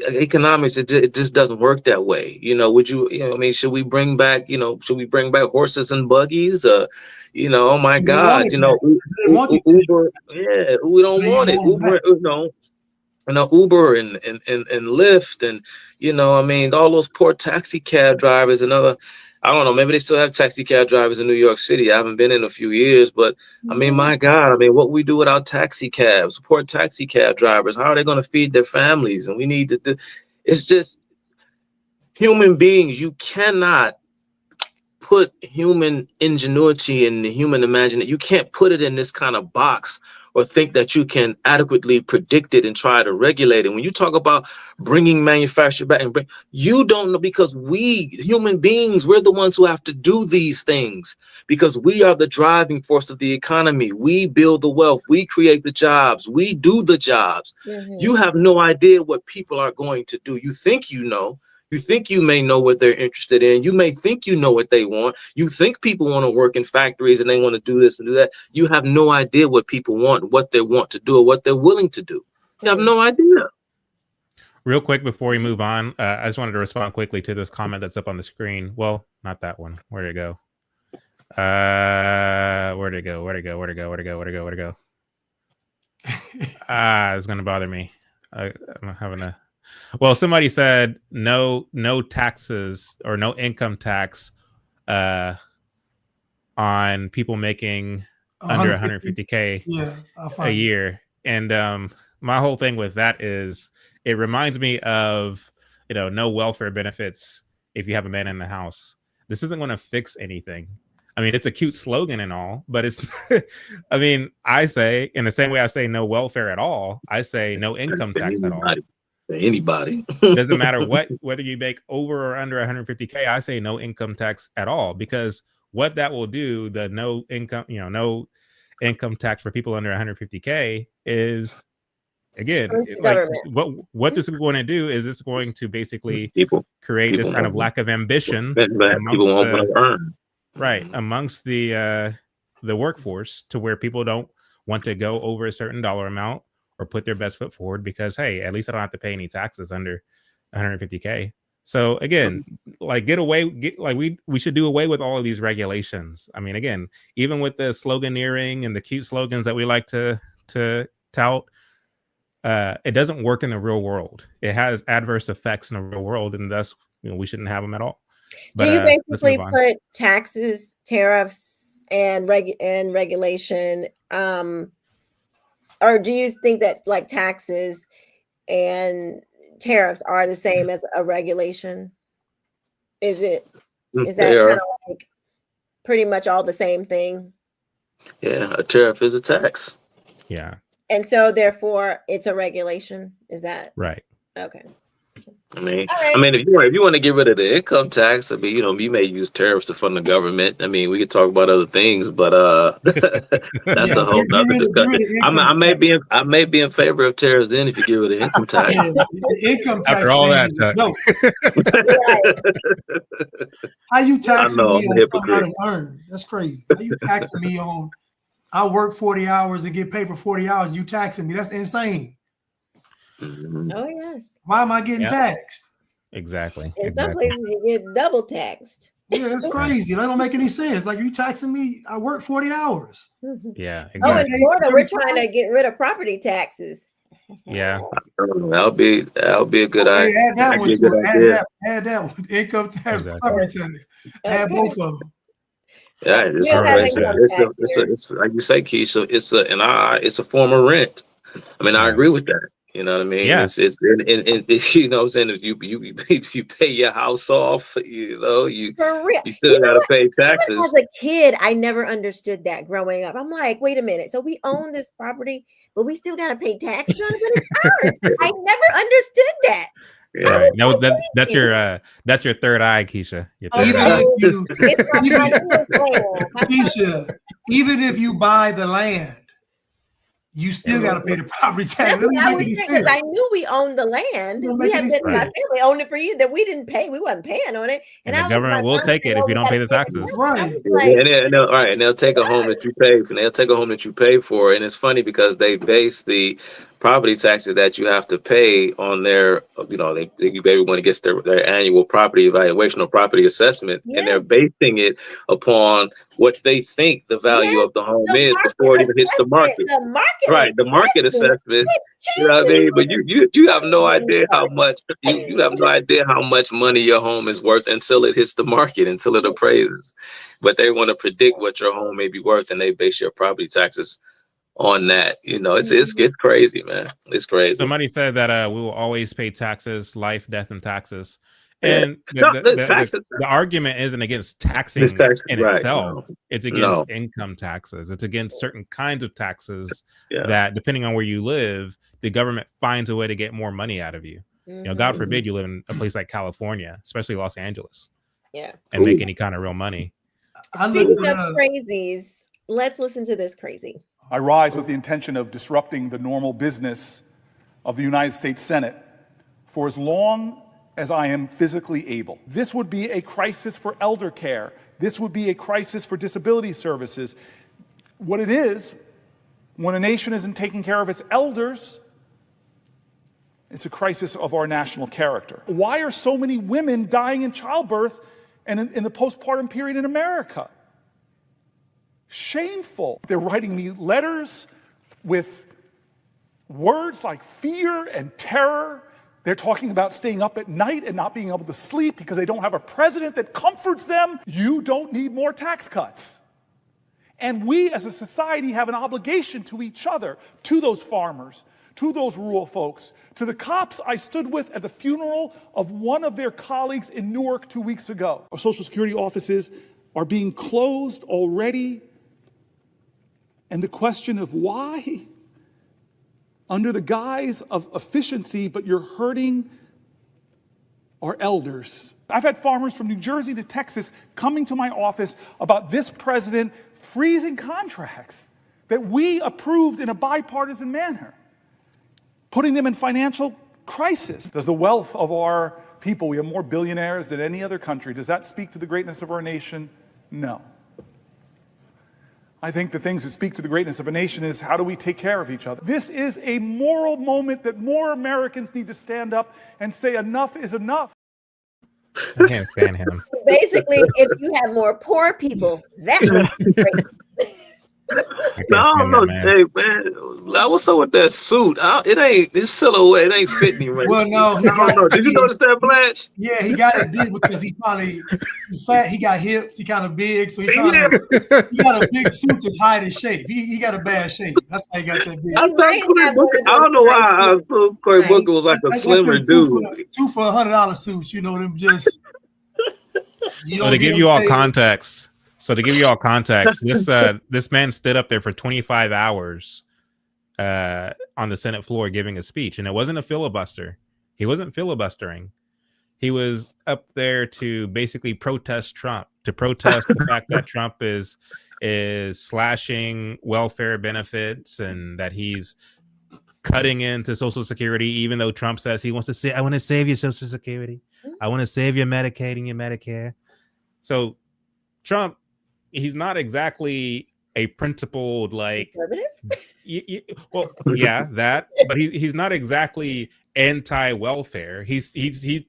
economics. It just doesn't work that way. Would you? I mean, should we bring back? Should we bring back horses and buggies? Oh my God! Uber. Yeah, we don't want it. Uber. Uber and Lyft and I mean, all those poor taxi cab drivers and other. I don't know, maybe they still have taxi cab drivers in New York City. I haven't been in a few years, but I mean, my God, I mean, what we do without taxi cabs, poor taxi cab drivers, how are they going to feed their families? And we need to it's just human beings. You cannot put human ingenuity and the human imagination. You can't put it in this kind of box or think that you can adequately predict it and try to regulate it. When you talk about bringing manufacture back you don't know, because we human beings, we're the ones who have to do these things, because we are the driving force of the economy. We build the wealth, we create the jobs, we do the jobs. You have no idea what people are going to do. You think you think you may know what they're interested in. You may think you know what they want. You think people want to work in factories and they want to do this and do that. You have no idea what people want, what they want to do, or what they're willing to do. You have no idea. Real quick before we move on, I just wanted to respond quickly to this comment that's up on the screen. Well, not that one. Where'd it go? Where'd it go? It's gonna bother me. I'm having a. Well, somebody said no taxes or no income tax on people making under 150K a year. And my whole thing with that is it reminds me of, no welfare benefits if you have a man in the house. This isn't going to fix anything. I mean, it's a cute slogan and all, but it's, I mean, I say in the same way I say no welfare at all, I say no income tax at all. Anybody. Doesn't matter whether you make over or under 150K, I say no income tax at all, because what that will do, the no income tax for people under 150K is, again, what this is going to do is it's going to basically create this kind of lack of ambition amongst the workforce, to where people don't want to go over a certain dollar amount or put their best foot forward, because, hey, at least I don't have to pay any taxes under 150K. So again, like we should do away with all of these regulations. I mean, again, even with the sloganeering and the cute slogans that we like to tout, it doesn't work in the real world. It has adverse effects in the real world, and thus we shouldn't have them at all. But, do you basically put taxes, tariffs, and regulation, or do you think that like taxes and tariffs are the same as a regulation? Is that kind of like pretty much all the same thing? Yeah, a tariff is a tax. Yeah. And so therefore it's a regulation. Is that right? Okay. I mean, if you want to get rid of the income tax, I mean, you may use tariffs to fund the government. I mean, we could talk about other things, but that's a whole other discussion. I may be in favor of tariffs then if you get rid of income tax. The income tax after all that, how you taxing me on something I didn't earn? That's crazy. How you taxing me on? I work 40 hours and get paid for 40 hours. You taxing me? That's insane. Oh yes. Why am I getting taxed? Exactly. In some places you get double taxed. Yeah, that's crazy. That don't make any sense. Like, you taxing me? I work 40 hours. Yeah. Exactly. Oh, in Florida, we're trying to get rid of property taxes. Yeah. That'll be a good idea. Add that one to it. Add that one. Income tax, property tax. Add both of them. Yeah, it's like you say, Keisha. It's a form of rent. I mean, I agree with that. You know what I mean? Yeah. It's you know what I'm saying. If you pay your house off, For real. you still got to pay taxes. As a kid, I never understood that growing up. I'm like, wait a minute. So we own this property, but we still got to pay taxes on it, but it's ours. I never understood that. Yeah, right. No, that's your third eye, Keisha. Your third eye. Keisha, even if you buy the land, you still got to pay the property tax. That's what I was saying, because I knew we owned the land. We have been, my family owned it for years that we didn't pay. We wasn't paying on it. And the government will take it if you don't pay the taxes. Right. And they'll take a home that you pay for. They'll take a home that you pay for. And it's funny because they base the property taxes that you have to pay on their, everyone gets their annual property evaluation or property assessment, and they're basing it upon what they think the value of the home is before it even hits the market. The market assessment. You know what I mean? But you have no idea how much you have no idea how much money your home is worth until it hits the market, until it appraises. But they want to predict what your home may be worth, and they base your property taxes on that. It's crazy, man. It's crazy. Somebody said that we will always pay taxes, life, death, and taxes. And the argument isn't against taxing in itself. It's against income taxes. It's against certain kinds of taxes that, depending on where you live, the government finds a way to get more money out of you. God forbid you live in a place like California, especially Los Angeles, and make any kind of real money. Speaking of crazies, let's listen to this crazy. I rise with the intention of disrupting the normal business of the United States Senate for as long as I am physically able. This would be a crisis for elder care. This would be a crisis for disability services. What it is, when a nation isn't taking care of its elders, it's a crisis of our national character. Why are so many women dying in childbirth and in the postpartum period in America? Shameful. They're writing me letters with words like fear and terror. They're talking about staying up at night and not being able to sleep because they don't have a president that comforts them. You don't need more tax cuts. And we as a society have an obligation to each other, to those farmers, to those rural folks, to the cops I stood with at the funeral of one of their colleagues in Newark 2 weeks ago. Our Social Security offices are being closed already. And the question of why, under the guise of efficiency, but you're hurting our elders. I've had farmers from New Jersey to Texas coming to my office about this president freezing contracts that we approved in a bipartisan manner, putting them in financial crisis. Does the wealth of our people, we have more billionaires than any other country, does that speak to the greatness of our nation? No. I think the things that speak to the greatness of a nation is how do we take care of each other? This is a moral moment that more Americans need to stand up and say enough is enough. I can't stand him. Basically, if you have more poor people, that would be great. No, hey man, what's up with that suit? It's silhouette. It ain't fitting him. Well, no, Did you notice that, Blanche? Yeah, he got it big because he's fat. He got hips. He kind of big, so he got a big suit to hide his shape. He got a bad shape. That's why he got that big. I don't know why I thought Cory Booker was like a slimmer dude. Two for $100 suits, them just. So to give you all context. This man stood up there for 25 hours on the Senate floor giving a speech, and it wasn't a filibuster. He wasn't filibustering. He was up there to basically protest Trump, to protest the fact that Trump is slashing welfare benefits and that he's cutting into Social Security, even though Trump says he wants to say, I want to save your Social Security. I want to save your Medicaid and your Medicare. So Trump, he's not exactly a principled, like, but he's not exactly anti-welfare. He's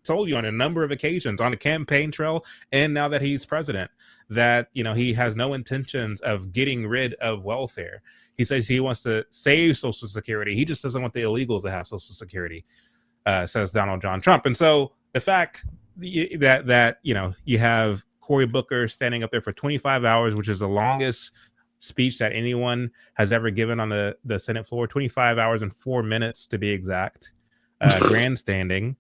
told you on a number of occasions on the campaign trail, and now that he's president, that he has no intentions of getting rid of welfare. He says he wants to save Social Security. He just doesn't want the illegals to have Social Security, says Donald John Trump. And so the fact that you have Cory Booker standing up there for 25 hours, which is the longest speech that anyone has ever given on the Senate floor, 25 hours and 4 minutes to be exact, grandstanding.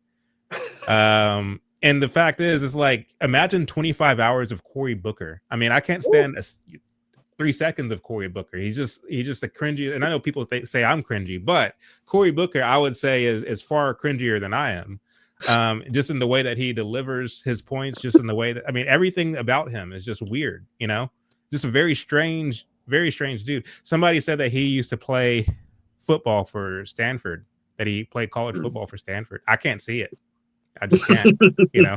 And the fact is, it's like, imagine 25 hours of Cory Booker. I mean, I can't stand 3 seconds of Cory Booker. He's just a cringy. And I know people say I'm cringy, but Cory Booker, I would say, is far cringier than I am. Just in the way that he delivers his points, just in the way that, I mean, everything about him is just weird, you know, just a very strange dude. Somebody said that he used to play football for Stanford, that he played college football for Stanford. I can't see it. I just can't, you know.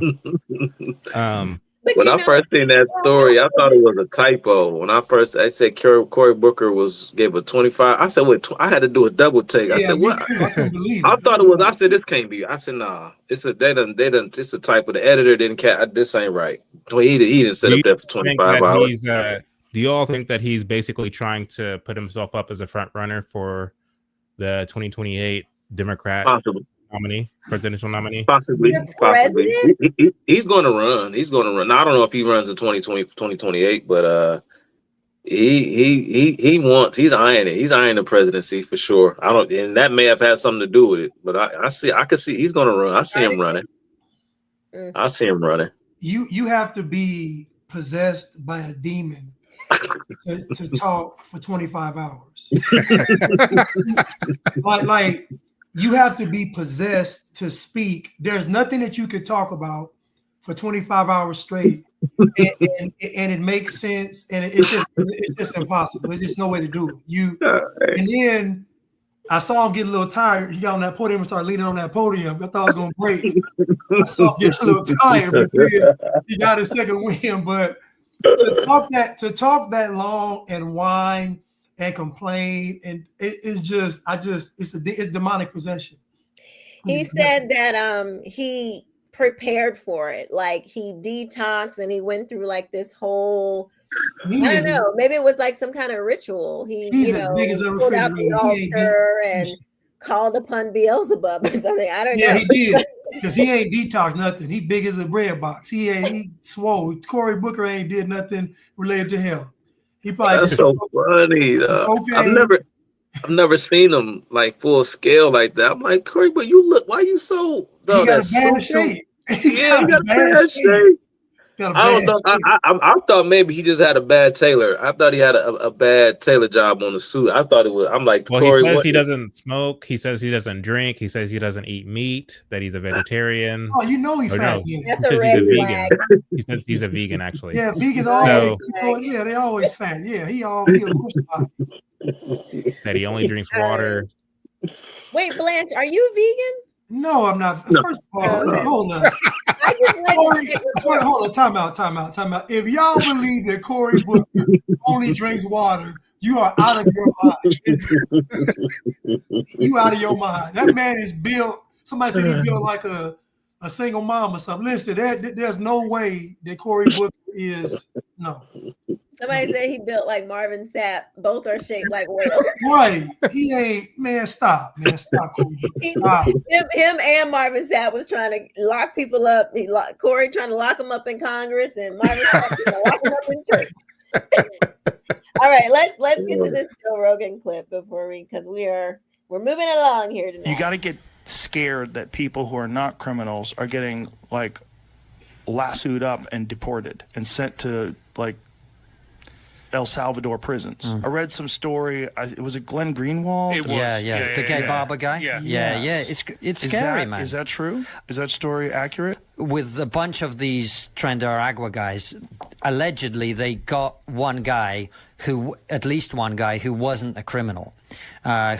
When I first seen that story, I thought it was a typo. When I said Cory Booker gave a 25, I said, wait, I had to do a double take. I said, what? I thought it was. I said, this can't be. I said, nah, it's a it's a typo. The editor didn't catch. This ain't right. He didn't sit up there for 25 hours. Do you all think that he's basically trying to put himself up as a front runner for the 2028 Democrat presidential nominee? Possibly. He's going to run. Now, I don't know if he runs in 2028, but he's eyeing it. He's eyeing the presidency for sure. And that may have had something to do with it, but I can see he's going to run. I see him running. You have to be possessed by a demon to talk for 25 hours. like you have to be possessed to speak. There's nothing that you could talk about for 25 hours straight, and it makes sense, and it's just impossible. There's just no way to do it. And then I saw him get a little tired. He got on that podium and started leaning on that podium. I thought I was gonna break. I saw him get a little tired, but then he got his second win. But to talk that long and whine and complain, and it's demonic possession. He said that he prepared for it, like he detoxed and he went through like this whole, I don't know, maybe it was like some kind of ritual. He pulled out the altar and called upon Beelzebub or something. I don't know. Yeah, he did. Because he ain't detox nothing. He big as a bread box. He swole. Cory Booker ain't did nothing related to health. He probably That's so funny. Okay. I've never seen him like full scale like that. I'm like, Cory, but you look. Why you so? He got a bad shape. Yeah, he got a bad shape. I thought maybe he just had a bad tailor. I thought he had a bad tailor job on the suit. I thought it was. I'm like, well, Cory, he says he doesn't smoke. He says he doesn't drink. He says he doesn't eat meat. That he's a vegetarian. Oh, you know he's fat. No, that's a red flag. He says he's a vegan, actually. Yeah, vegans always. Yeah, they always fat. Yeah, he a push body. That he only drinks water. Wait, Blanche, are you vegan? No, I'm not. No. First of all, hold on. Hold on. Time out. If y'all believe that Cory Booker only drinks water, you are out of your mind. You out of your mind. That man is built. Somebody said he built like a single mom or something. Listen, there's no way that Cory Booker is no. Somebody said he built like Marvin Sapp. Both are shaped like whales. Right. He ain't, man, stop. Stop. Him and Marvin Sapp was trying to lock people up. Cory trying to lock him up in Congress, and Marvin Sapp trying to lock him up in church. All right, let's get to this Joe Rogan clip because we're moving along here tonight. You got to get scared that people who are not criminals are getting like lassoed up and deported and sent to like El Salvador prisons. I read some story. Was it Glenn Greenwald? It was. Yeah. The gay barber guy. Yeah. It's scary, man. Is that true? Is that story accurate? With a bunch of these Agua guys, allegedly they got at least one guy who wasn't a criminal,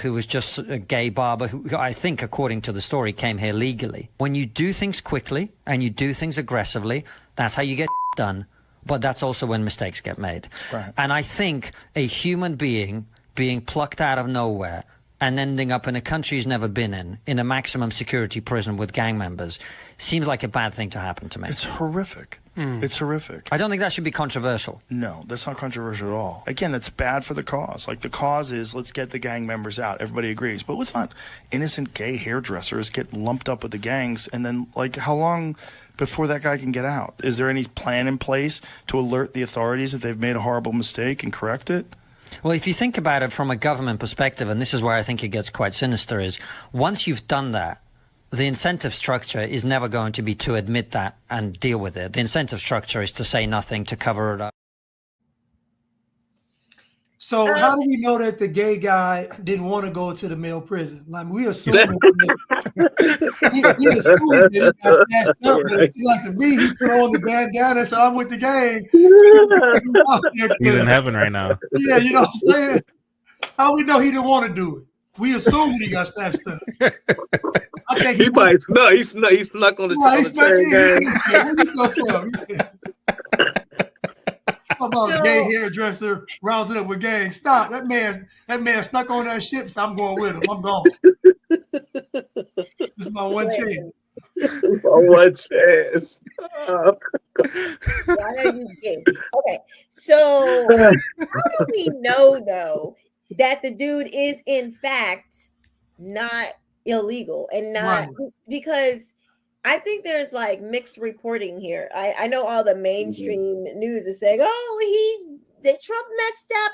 who was just a gay barber who I think, according to the story, came here legally. When you do things quickly and you do things aggressively, that's how you get done. But that's also when mistakes get made. Right. And I think a human being plucked out of nowhere and ending up in a country he's never been in a maximum security prison with gang members, seems like a bad thing to happen to me. It's horrific. It's horrific. I don't think that should be controversial. No, that's not controversial at all. Again, that's bad for the cause. Like, the cause is, let's get the gang members out. Everybody agrees. But let's not innocent gay hairdressers get lumped up with the gangs. And then, like, how long before that guy can get out? Is there any plan in place to alert the authorities that they've made a horrible mistake and correct it? Well, if you think about it from a government perspective, and this is where I think it gets quite sinister, is once you've done that, the incentive structure is never going to be to admit that and deal with it. The incentive structure is to say nothing, to cover it up. So how do we know that the gay guy didn't want to go to the male prison? Like we assume that he assumed that he got snatched up, but it seems like to me he put on the bandana and said, "I'm with the gang." He's in heaven right now. Yeah, you know what I'm saying? How we know he didn't want to do it? We assume that he got snatched up. I think he might snuck. He snuck on the gang. Where you go from? How about gay hairdresser rounded up with gang? Stop. That man snuck on that ship, so I'm going with him. I'm gone. This is my one chance. One chance. Why are you gay? Okay. So how do we know though that the dude is in fact not illegal and not because I think there's like mixed reporting here. I know all the mainstream news is saying, "Oh, Trump messed up.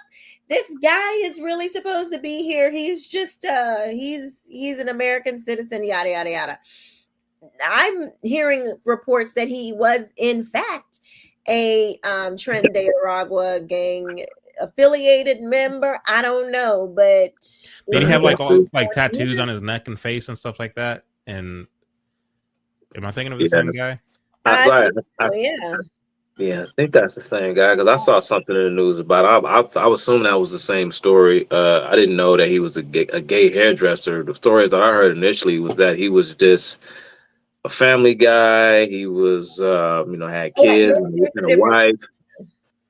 This guy is really supposed to be here. He's just he's an American citizen, yada yada yada." I'm hearing reports that he was in fact a Tren de Aragua gang affiliated member. I don't know, but did he have like all like tattoos on his neck and face and stuff like that? And am I thinking of the same guy? Yeah, I think that's the same guy because I saw something in the news about it. I was assuming that was the same story. I didn't know that he was a gay hairdresser. The stories that I heard initially was that he was just a family guy. He was, had kids and a wife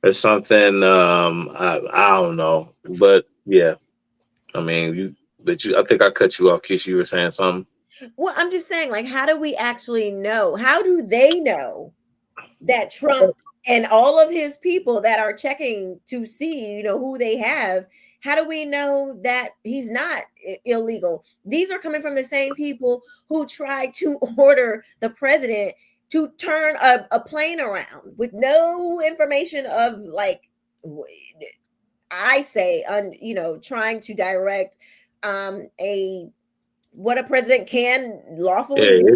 or something. I don't know, but yeah, I mean, I think I cut you off, Kish. You were saying something. Well, I'm just saying, like, how do we actually know? How do they know that Trump and all of his people that are checking to see, who they have, how do we know that he's not illegal? These are coming from the same people who tried to order the president to turn a plane around with no information of, like, I say, trying to direct what a president can lawfully do.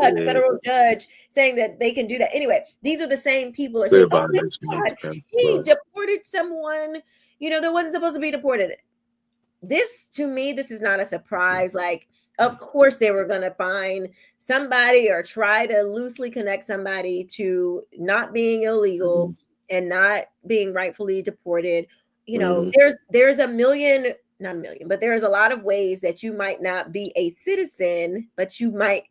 A federal judge saying that they can do that. Anyway, these are the same people are saying, "Oh my God, he deported someone, that wasn't supposed to be deported." To me, this is not a surprise. Like, of course they were going to find somebody or try to loosely connect somebody to not being illegal and not being rightfully deported. There's not a million, but there's a lot of ways that you might not be a citizen, but you might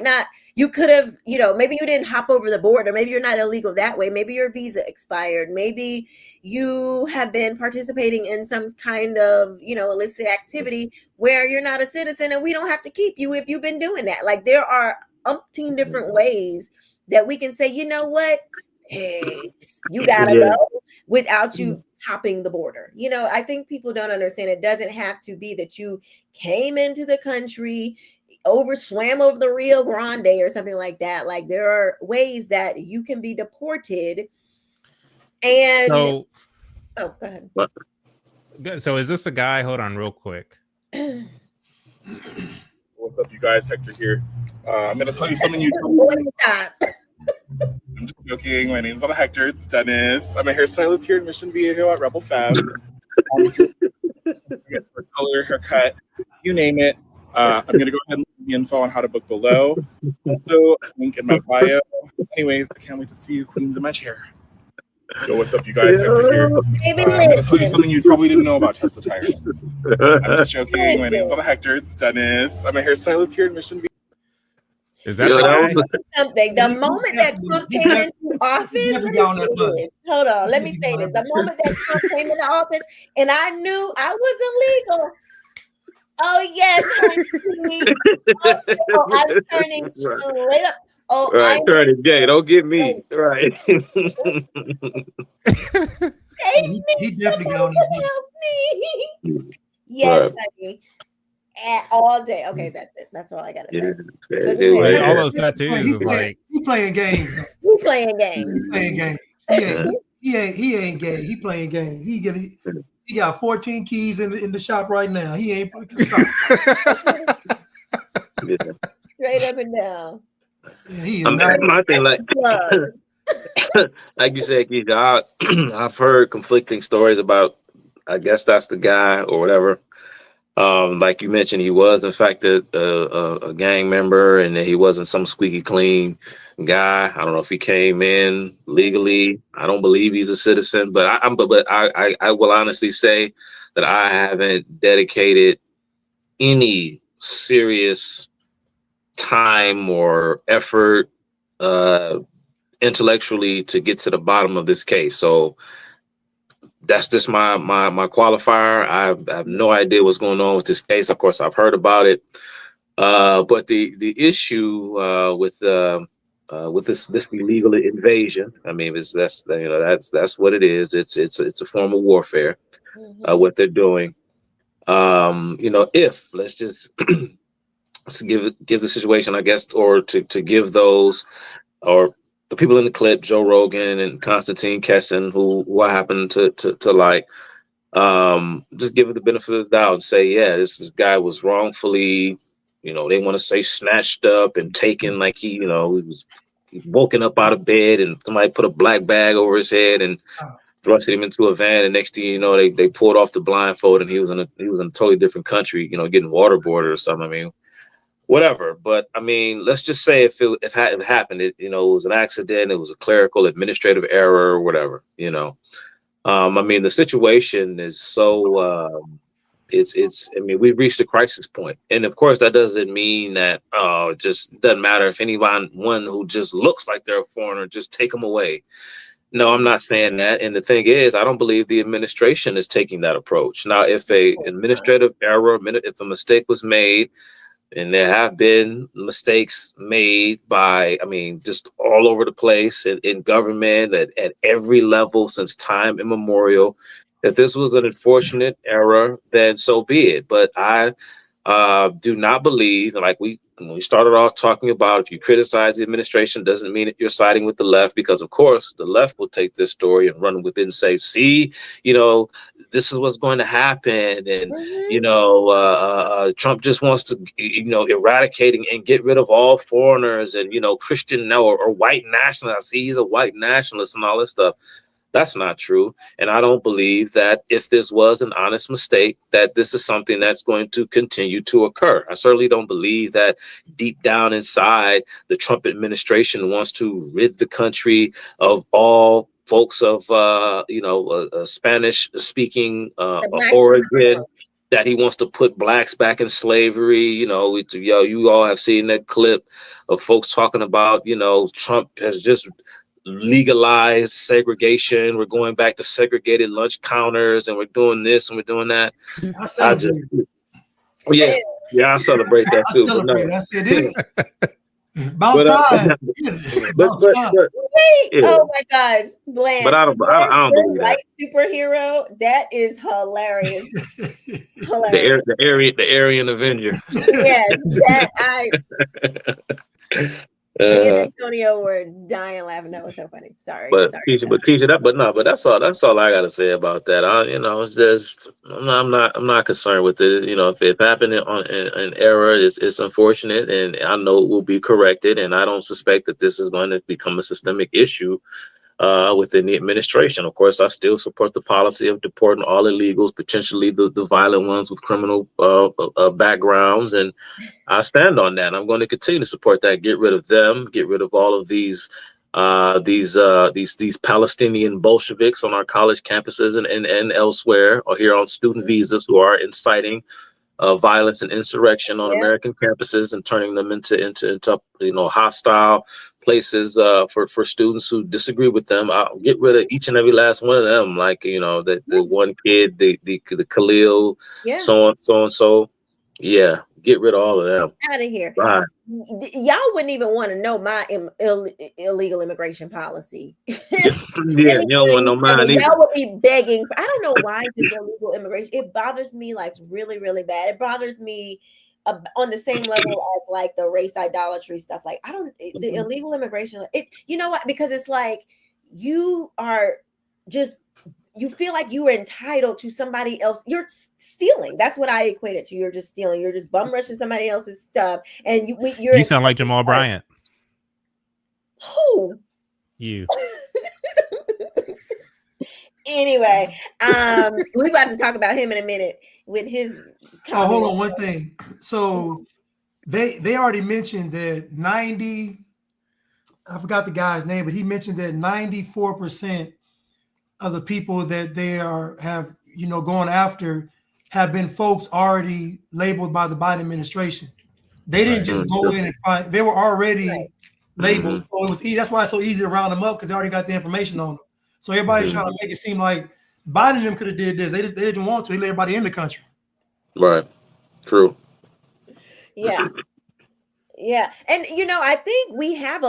not, you could have, maybe you didn't hop over the border. Maybe you're not illegal that way. Maybe your visa expired. Maybe you have been participating in some kind of, illicit activity where you're not a citizen and we don't have to keep you if you've been doing that. Like, there are umpteen different ways that we can say, you know what? Hey, you gotta go without you hopping the border. I think people don't understand it doesn't have to be that you came into the country, swam over the Rio Grande or something like that. Like, there are ways that you can be deported. And go ahead. So is this the guy? Hold on real quick. What's up, you guys? Hector here. I'm gonna tell you something you stop. I'm just joking. My name's not Hector. It's Dennis. I'm a hairstylist here in Mission Viejo at Rebel Fab. For color, haircut, you name it. I'm going to go ahead and leave the info on how to book below. Also, link in my bio. Anyways, I can't wait to see you queens in my chair. Yo, what's up, you guys? Hector here. I'm going to tell you something you probably didn't know about Tesla tires. I'm just joking. My name's not Hector. It's Dennis. I'm a hairstylist here in Mission Viejo. Is that something? The moment that Trump came into office, hold on, let me say this. The moment that Trump came into office and I knew I was illegal. Oh yes, I was turning straight up. Oh, right, turning gay. Don't get me right. He definitely help me. Yes, honey. all day. Okay, that's it. That's all I gotta say. It's all those tattoos is like He playing games. He playing games. He playing games. He ain't gay. He playing games. He got 14 keys in the shop right now. He ain't Straight up and down. I think like you said, Keisha, I've heard conflicting stories about, I guess that's the guy or whatever. Like you mentioned, he was in fact a gang member, and that he wasn't some squeaky clean guy. I don't know if he came in legally. I don't believe he's a citizen, but I will honestly say that I haven't dedicated any serious time or effort intellectually to get to the bottom of this case. So that's just my qualifier. I have no idea what's going on with this case. Of course, I've heard about it, but the issue with this illegal invasion, I mean, that's what it is. It's a form of warfare. What they're doing. If let's just give the situation, I guess, or to give those or the people in the clip, Joe Rogan and Konstantin Kessin, who I happen to like, just give it the benefit of the doubt and say, yeah, this guy was wrongfully, they want to say snatched up and taken, like he was woken up out of bed and somebody put a black bag over his head and thrusted him into a van, and next thing you know, they pulled off the blindfold and he was in a totally different country, getting waterboarded or something. I mean, whatever. But I mean, let's just say if it happened, it was an accident, it was a clerical administrative error or whatever, I mean, the situation is so I mean, we've reached a crisis point. And of course that doesn't mean that it just doesn't matter if anyone who just looks like they're a foreigner, just take them away. No, I'm not saying that. And the thing is, I don't believe the administration is taking that approach. Now, if a administrative error, if a mistake was made, and there have been mistakes made by, I mean, just all over the place in government at every level since time immemorial. If this was an unfortunate error, then so be it. But I do not believe, like when we started off talking about, if you criticize the administration, doesn't mean that you're siding with the left, because of course the left will take this story and run with it and say, see, this is what's going to happen. And, Trump just wants to, eradicate and get rid of all foreigners and, Christian or white nationalists. See, he's a white nationalist and all this stuff. That's not true. And I don't believe that if this was an honest mistake, that this is something that's going to continue to occur. I certainly don't believe that deep down inside the Trump administration wants to rid the country of all folks of, Spanish speaking origin, that he wants to put blacks back in slavery. You all have seen that clip of folks talking about, Trump has just legalized segregation. We're going back to segregated lunch counters, and we're doing this and we're doing that. I celebrate that too. I said it. About time. Oh my gosh, Blanche. But I don't believe white superhero. That is hilarious. Hilarious. The Aryan Avenger. Yes, that Antonio were dying laughing. That was so funny. Sorry. But that's all I gotta say about that. It's just I'm not concerned with it. If it happened in error, it's unfortunate, and I know it will be corrected. And I don't suspect that this is going to become a systemic issue within the administration. Of course, I still support the policy of deporting all illegals, potentially the violent ones with criminal backgrounds, and I stand on that. I'm going to continue to support that. Get rid of them. Get rid of all of these Palestinian Bolsheviks on our college campuses and elsewhere, or here on student visas, who are inciting violence and insurrection on American campuses and turning them into hostile places for students who disagree with them. I'll get rid of each and every last one of them. Like the one kid, the Khalil, so on, so and so. Yeah, Get rid of all of them. Out of here. Bye. Y'all wouldn't even want to know my illegal immigration policy. Yeah, you don't want no mind either. Y'all would be begging. I don't know why this illegal immigration. It bothers me like really, really bad. It bothers me on the same level as like the race idolatry stuff. Like the illegal immigration. You know what? Because it's like you are just. You feel like you are entitled to somebody else. You're stealing. That's what I equate it to. You're just stealing. You're just bum rushing somebody else's stuff. And you sound like Jamal Bryant. Who? You. Anyway, we're about to talk about him in a minute with his. Oh, hold on one thing. So they already mentioned that 90. I forgot the guy's name, but he mentioned that 94% of the people that they have going after have been folks already labeled by the Biden administration. They didn't just go in and find; they were already labeled. So it was easy. That's why it's so easy to round them up because they already got the information on them. So everybody's trying to make it seem like Biden and them could have did this. They didn't want to. He let everybody in the country. Right. True. Yeah. Yeah. And, I think we have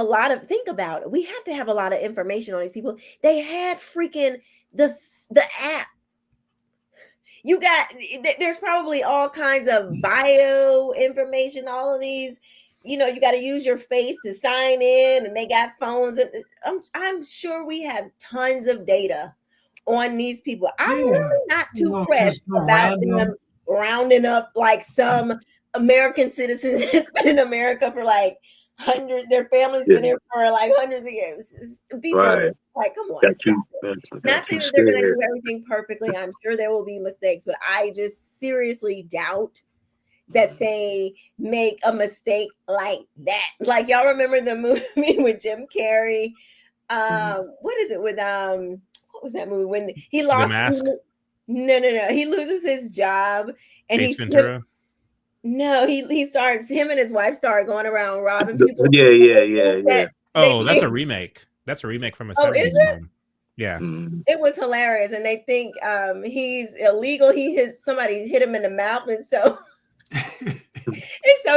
think about it. We have to have a lot of information on these people. They had freaking the app. There's probably all kinds of bio information, all of these, you got to use your face to sign in, and they got phones. And I'm sure we have tons of data on these people. I'm really not too pressed about them rounding up like some American citizens that's been in America for like their families been here for like hundreds of years. Right. Like, come on. Not saying that they're going to do everything perfectly. I'm sure there will be mistakes, but I just seriously doubt that they make a mistake like that. Like, y'all remember the movie with Jim Carrey? What is it with what was that movie when he lost? The Mask? No. He loses his job and Ace Ventura? No, him and his wife started going around robbing people. Yeah. Oh, that's a remake. That's a remake from a 70s film. Yeah. It was hilarious. And they think he's illegal. Somebody hit him in the mouth. And so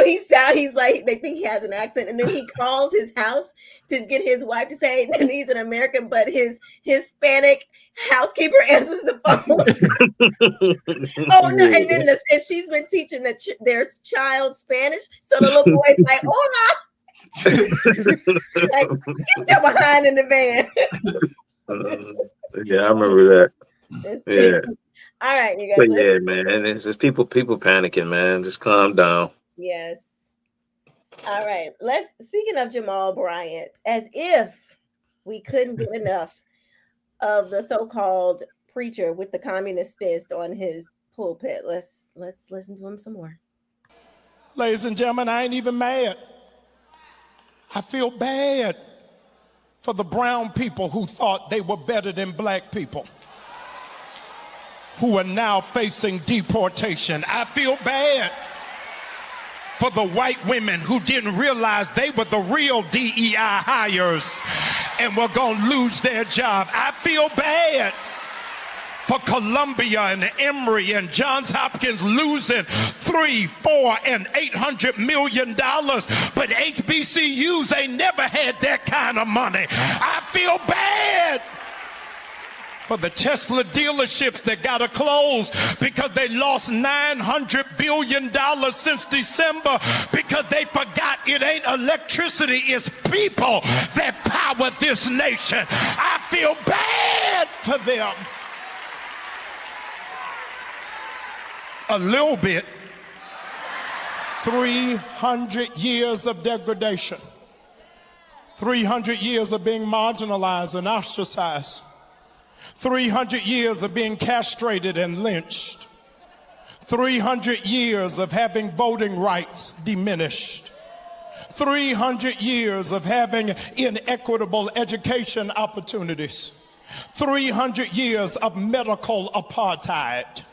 he's like, they think he has an accent. And then he calls his house to get his wife to say that he's an American, but his Hispanic housekeeper answers the phone. Oh no! And then and she's been teaching their child Spanish, so the little boy's like, "Hola!" Like, get your behind in the van. Yeah, I remember that. Yeah. All right, you guys. But yeah, man, it's just people panicking, man. Just calm down. Yes. All right. Speaking of Jamal Bryant, as if we couldn't get enough of the so-called preacher with the communist fist on his pulpit. Let's listen to him some more. Ladies and gentlemen, I ain't even mad. I feel bad for the brown people who thought they were better than black people, who are now facing deportation. I feel bad for the white women who didn't realize they were the real DEI hires and were going to lose their job. I feel bad for Columbia and Emory and Johns Hopkins losing $300, $400, and $800 million, but HBCUs ain't never had that kind of money. I feel bad for the Tesla dealerships that got to close because they lost $900 billion since December because they forgot it ain't electricity, it's people that power this nation. I feel bad for them. A little bit. 300 years of degradation. 300 years of being marginalized and ostracized. 300 years of being castrated and lynched. 300 years of having voting rights diminished. 300 years of having inequitable education opportunities. 300 years of medical apartheid.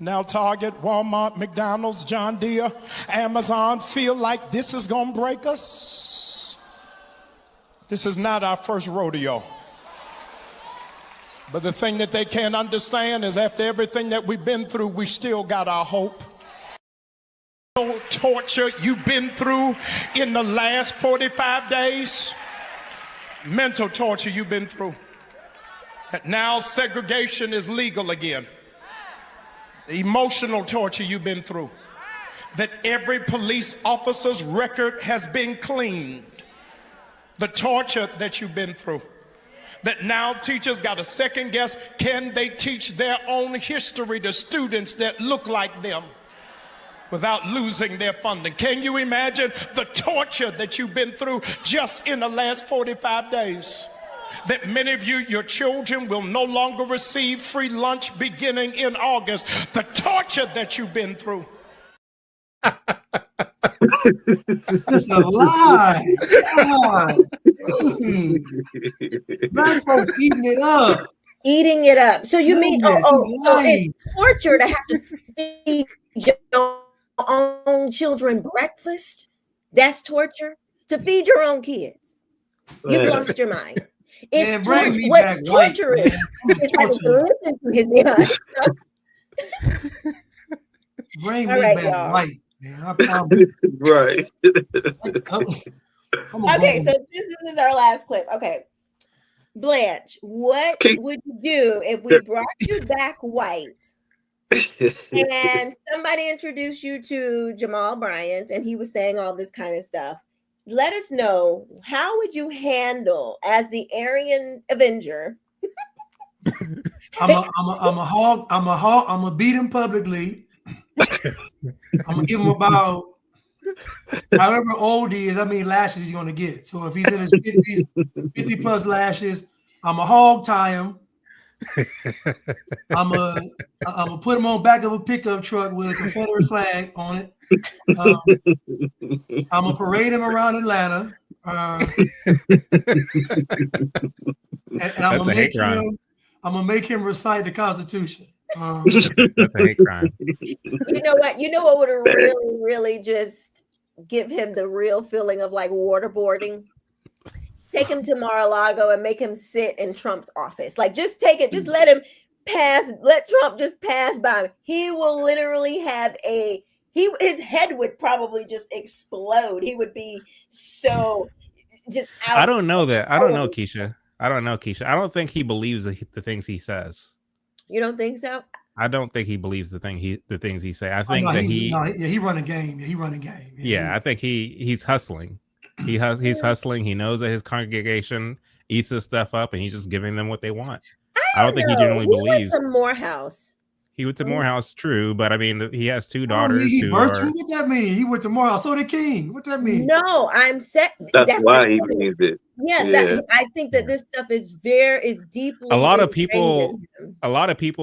Now Target, Walmart, McDonald's, John Deere, Amazon feel like this is going to break us. This is not our first rodeo. But the thing that they can't understand is after everything that we've been through, we still got our hope. torture you've been through in the last 45 days, mental torture you've been through, that now segregation is legal again, the emotional torture you've been through, that every police officer's record has been cleaned, the torture that you've been through, that now teachers got to second guess, can they teach their own history to students that look like them without losing their funding? Can you imagine the torture that you've been through just in the last 45 days? That many of you, your children will no longer receive free lunch beginning in August. The torture that you've been through. This is a lie. God. Black folks eating it up. Eating it up. So you mean, Goodness, he's so lying. it's torture to have to feed your own children breakfast? That's torture? To feed your own kids? You've lost your mind. It's bring me what back white, torture man. is. It's having to listen to his Bring All me right, back y'all. white, man. I promise. Right. Okay, so this is our last clip. Okay. Blanche, what would you do if we brought you back white and somebody introduced you to Jamal Bryant and he was saying all this kind of stuff? Let us know, how would you handle as the Aryan Avenger? I'm a hog. I'm gonna beat him publicly. I'm gonna give him about however old he is, how many lashes he's gonna get. So if he's in his 50s, 50 plus lashes, I'm a hog tie him. I'm gonna put him on back of a pickup truck with a Confederate flag on it. I'm gonna parade him around Atlanta. And I'm gonna make him recite the Constitution. That's a hate crime. You know what? You know what would really, really just give him the real feeling of like waterboarding? Take him to Mar-a-Lago and make him sit in Trump's office. Like, just take it, just let him pass, let Trump just pass by him. He will literally have his head would probably just explode. He would be so just out. I don't know that. I don't know, Keisha. I don't think he believes the things he says. You don't think so? I don't think he believes the things he say. I think he run a game. He run a game. Yeah, I think he's hustling. He's hustling. He knows that his congregation eats this stuff up, and he's just giving them what they want. I don't think he genuinely believes. He went to Morehouse. He went to Morehouse, true, but I mean, he has two Oh, daughters. he virtual? What that mean? He went to Morehouse. So did King. What that mean? No, I'm set. That's why he believes it. Yeah, I think that this stuff is deeply. A lot of people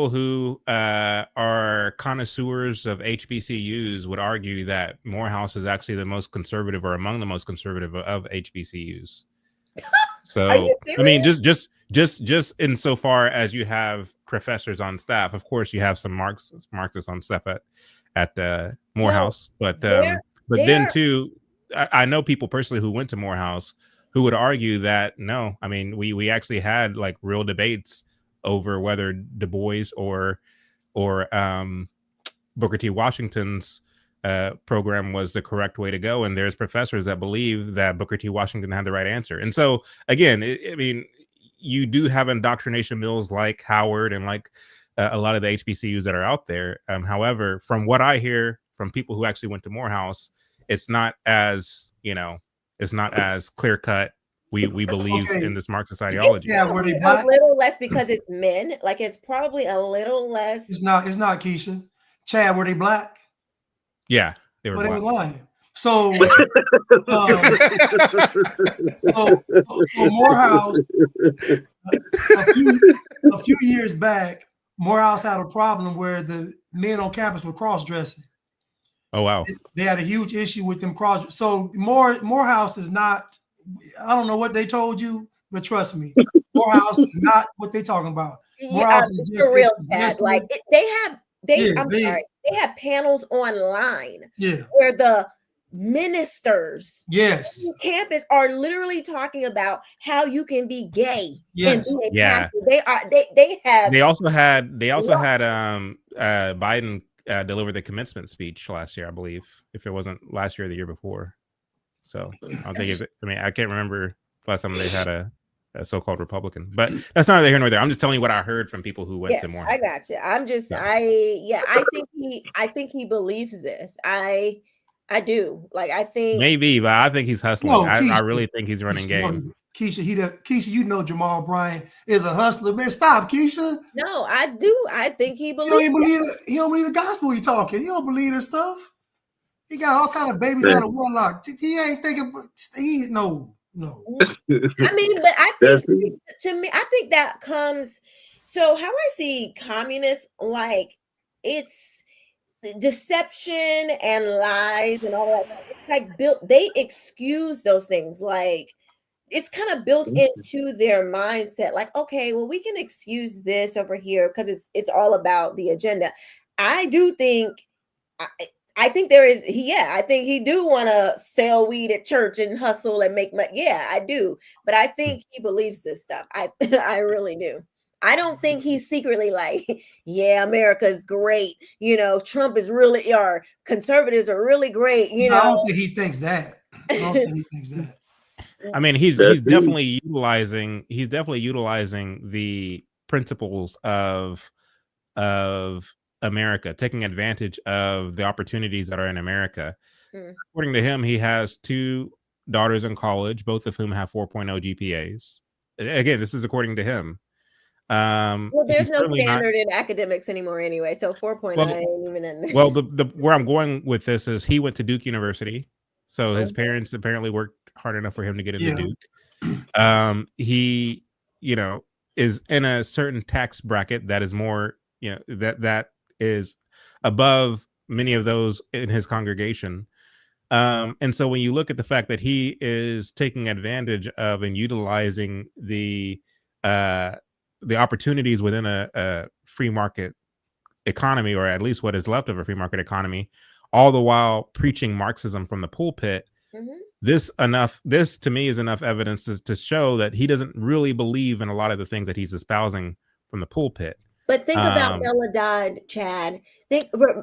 who are connoisseurs of HBCUs would argue that Morehouse is actually the most conservative or among the most conservative of HBCUs. So I mean, just insofar as you have professors on staff, of course you have some Marxists on staff at Morehouse, but then too, I know people personally who went to Morehouse who would argue that no, I mean we actually had like real debates over whether Du Bois or Booker T. Washington's program was the correct way to go, and there's professors that believe that Booker T. Washington had the right answer. And so again, I mean, you do have indoctrination mills like Howard and like a lot of the HBCUs that are out there. However, from what I hear from people who actually went to Morehouse, it's not as clear cut. We believe in this Marxist ideology. Yeah, were they black? A little less because it's men. Like, it's probably a little less. It's not Keisha. Chad, were they black? Yeah, they were. They were lying. So, Morehouse, a few years back, Morehouse had a problem where the men on campus were cross-dressing. Oh wow! They had a huge issue with them cross. So Morehouse is not. I don't know what they told you, but trust me, Morehouse is not what they talking about. Morehouse is just for real, Chad. Like they have panels online where the ministers on campus are literally talking about how you can be gay and be a pastor. They also had Biden delivered the commencement speech last year, I believe, if it wasn't last year or the year before. So I don't think I can't remember last time they had a so-called Republican, but that's neither here nor there. I'm just telling you what I heard from people who went to more. I got you. I'm just, I think he believes this. I do. Like, I think maybe, but I think he's hustling. No, I really think he's running game. Keisha, you know Jamal Bryant is a hustler, man. Stop, Keisha. No, I do. I think he believes. He don't believe the gospel. He talking. He don't believe this stuff. He got all kind of babies out of wedlock. He ain't thinking. No. I mean, but I think to me, I think that comes. So how I see communists, like, it's deception and lies and all that. It's like they excuse those things. Like, it's kind of built into their mindset. Like, okay, well, we can excuse this over here because it's all about the agenda. I do think. I think there is, I think he do want to sell weed at church and hustle and make money. Yeah, I do. But I think he believes this stuff. I really do. I don't think he's secretly like, yeah, America's great. You know, Trump is really, or conservatives are really great. You know, I don't think he thinks that. I mean, he's definitely utilizing the principles of America, taking advantage of the opportunities that are in America. According to him, he has 2 daughters in college, both of whom have 4.0 GPAs. Again, this is according to him. Well, there's no standard in academics anymore anyway, so 4.0 ain't even in. Well, the where I'm going with this is he went to Duke University, so his parents apparently worked hard enough for him to get into Duke. He, is in a certain tax bracket that is more, that is above many of those in his congregation. And so when you look at the fact that he is taking advantage of and utilizing the opportunities within a free market economy, or at least what is left of a free market economy, all the while preaching Marxism from the pulpit, this to me is enough evidence to show that he doesn't really believe in a lot of the things that he's espousing from the pulpit. But think about Bella Dodd, Chad.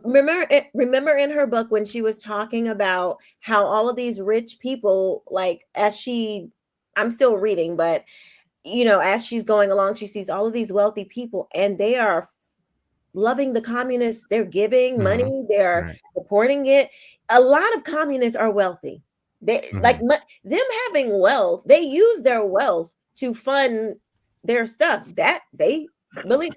Remember in her book when she was talking about how all of these rich people, like, I'm still reading, but as she's going along, she sees all of these wealthy people and they are loving the communists. They're giving money. They're supporting it. A lot of communists are wealthy. They like them having wealth. They use their wealth to fund their stuff that they believe.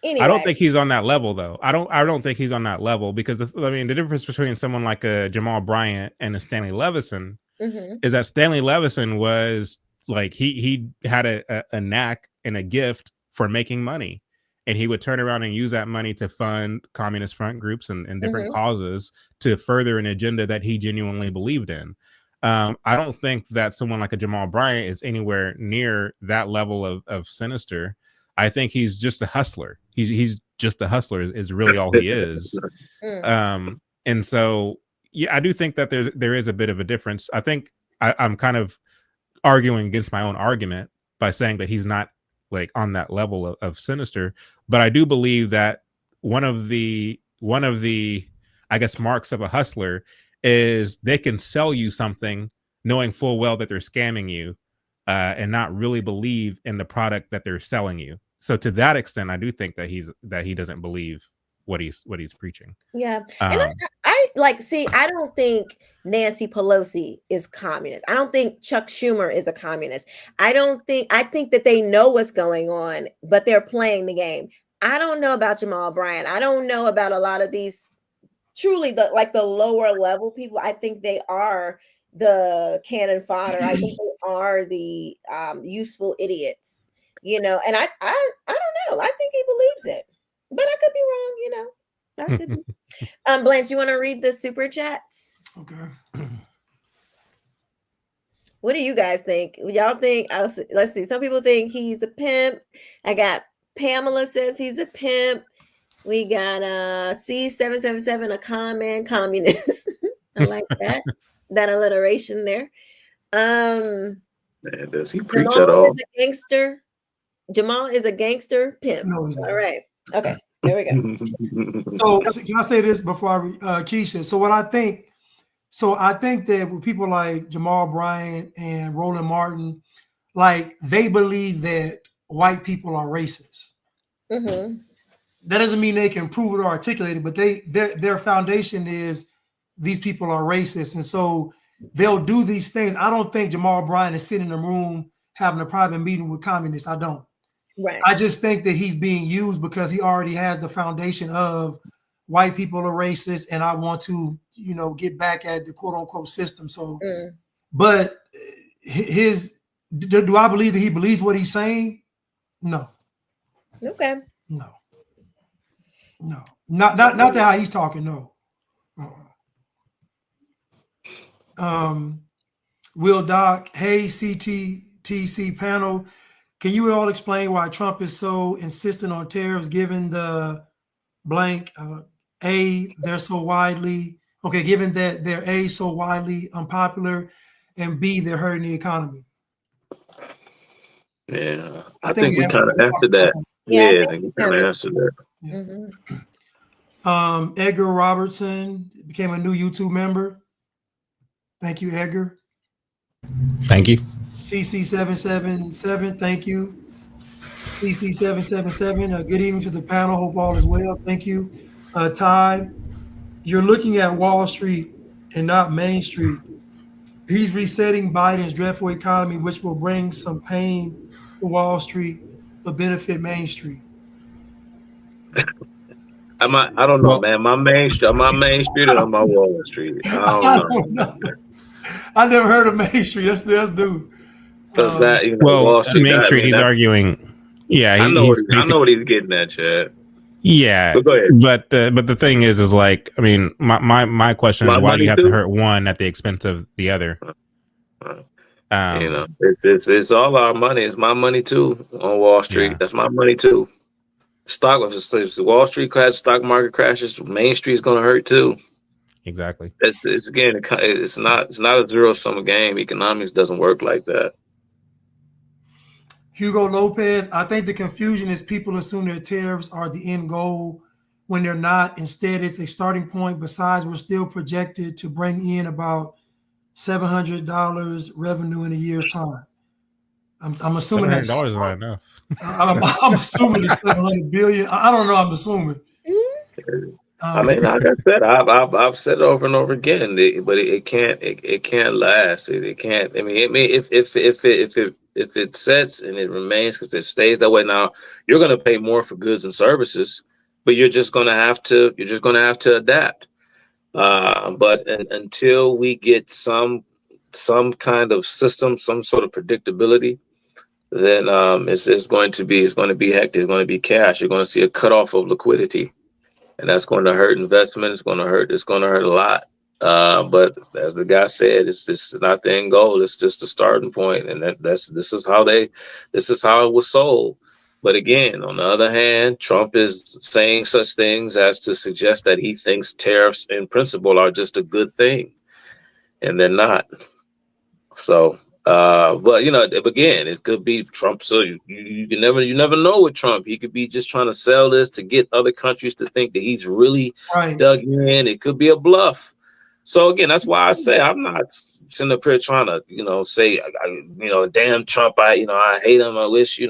Anyway. I don't think he's on that level, though. I don't think he's on that level because the difference between someone like a Jamal Bryant and a Stanley Levison is that Stanley Levison was like he had a knack and a gift for making money, and he would turn around and use that money to fund communist front groups and different causes to further an agenda that he genuinely believed in. I don't think that someone like a Jamal Bryant is anywhere near that level of sinister. I think he's just a hustler. He's just a hustler is really all he is. And so, I do think that there is a bit of a difference. I think I'm kind of arguing against my own argument by saying that he's not like on that level of sinister. But I do believe that one of the I guess marks of a hustler is they can sell you something knowing full well that they're scamming you. And not really believe in the product that they're selling you. So to that extent, I do think that he doesn't believe what he's preaching. Yeah, and I don't think Nancy Pelosi is communist. I don't think Chuck Schumer is a communist. I think that they know what's going on, but they're playing the game. I don't know about Jamal Bryant. I don't know about a lot of these truly the lower level people. I think they are the cannon fodder. I think they are the useful idiots, and I don't know. I think he believes it, but I could be wrong, I could be. Blanche, you want to read the super chats? Okay. What do you guys think? Y'all think, let's see, some people think he's a pimp. I got Pamela says he's a pimp. We got C777, a con man communist. I like that. That alliteration there. Man, does he preach at all? Jamal is a gangster pimp. No, he's not. All right. Okay. There we go. So can I say this before Keisha? So I think that with people like Jamal Bryant and Roland Martin, like they believe that white people are racist. Mm-hmm. That doesn't mean they can prove it or articulate it, but their foundation is these people are racist, and so they'll do these things. I don't think Jamal Bryant is sitting in a room having a private meeting with communists. I don't. Right. I just think that he's being used because he already has the foundation of white people are racist, and I want to, get back at the quote unquote system. So, but do I believe that he believes what he's saying? No. Okay. No. Not that how he's talking. No. Will Doc, hey CTTC panel, can you all explain why Trump is so insistent on tariffs given the blank they're so widely given that they're A, so widely unpopular, and B, they're hurting the economy? Yeah, I think we kind of answered that. Yeah, we kind of answered that. Mm-hmm. Edgar Robertson became a new YouTube member. Thank you, Edgar. Thank you. CC777, thank you. CC777, good evening to the panel. Hope all is well. Thank you. Ty, you're looking at Wall Street and not Main Street. He's resetting Biden's dreadful economy, which will bring some pain to Wall Street, but benefit Main Street. I don't know, man. My Main Street or my Wall Street? I don't know. I never heard of Main Street. That's dude. Because Wall Street, Main Street, he's arguing. Yeah, I know what he's getting at, Chad. Yeah, but go ahead. But the thing is like, I mean, my question is, why do you have to hurt one at the expense of the other? It's all our money. It's my money too on Wall Street. Yeah. That's my money too. Wall Street has stock market crashes. Main Street's going to hurt too. Exactly. It's not a zero-sum game. Economics doesn't work like that. Hugo Lopez, I think the confusion is people assume that tariffs are the end goal when they're not. Instead, it's a starting point. Besides, we're still projected to bring in about $700 revenue in a year's time. I'm assuming that's $700 is not enough. I'm assuming it's $700 billion. I don't know. I'm assuming. I mean, like I said, I've said it over and over again, but it can't last. It can't. I mean, if it sets and it remains, because it stays that way. Now you're going to pay more for goods and services, but you're just going to have to adapt. But until we get some kind of system, some sort of predictability, then it's going to be hectic. It's going to be cash. You're going to see a cutoff of liquidity. And that's going to hurt investment. It's going to hurt a lot. But as the guy said, it's just not the end goal. It's just the starting point. And this is how it was sold. But again, on the other hand, Trump is saying such things as to suggest that he thinks tariffs in principle are just a good thing. And they're not. So, but again, it could be Trump. So you never know with Trump. He could be just trying to sell this to get other countries to think that he's really dug in. It could be a bluff. So again, that's why I say I'm not sitting up here trying to, say, damn Trump. I hate him. I wish,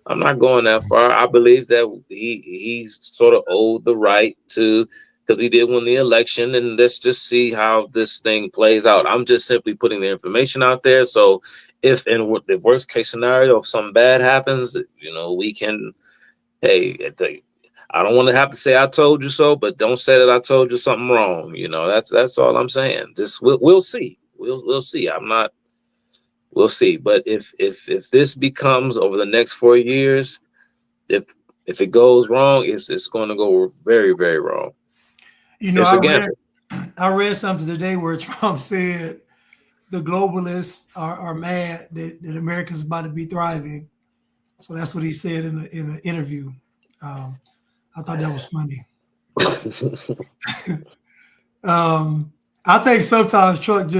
I'm not going that far. I believe that he sort of owed the right to, because he did win the election, and let's just see how this thing plays out. I'm just simply putting the information out there. So if in the worst case scenario, if something bad happens, we can, I don't want to have to say I told you so, but don't say that I told you something wrong. That's all I'm saying. Just we'll see. We'll see. We'll see. But if this becomes over the next 4 years, if it goes wrong, it's going to go very, very wrong. I read something today where Trump said the globalists are mad that America's about to be thriving. So that's what he said in an interview. I thought that was funny. I think sometimes Trump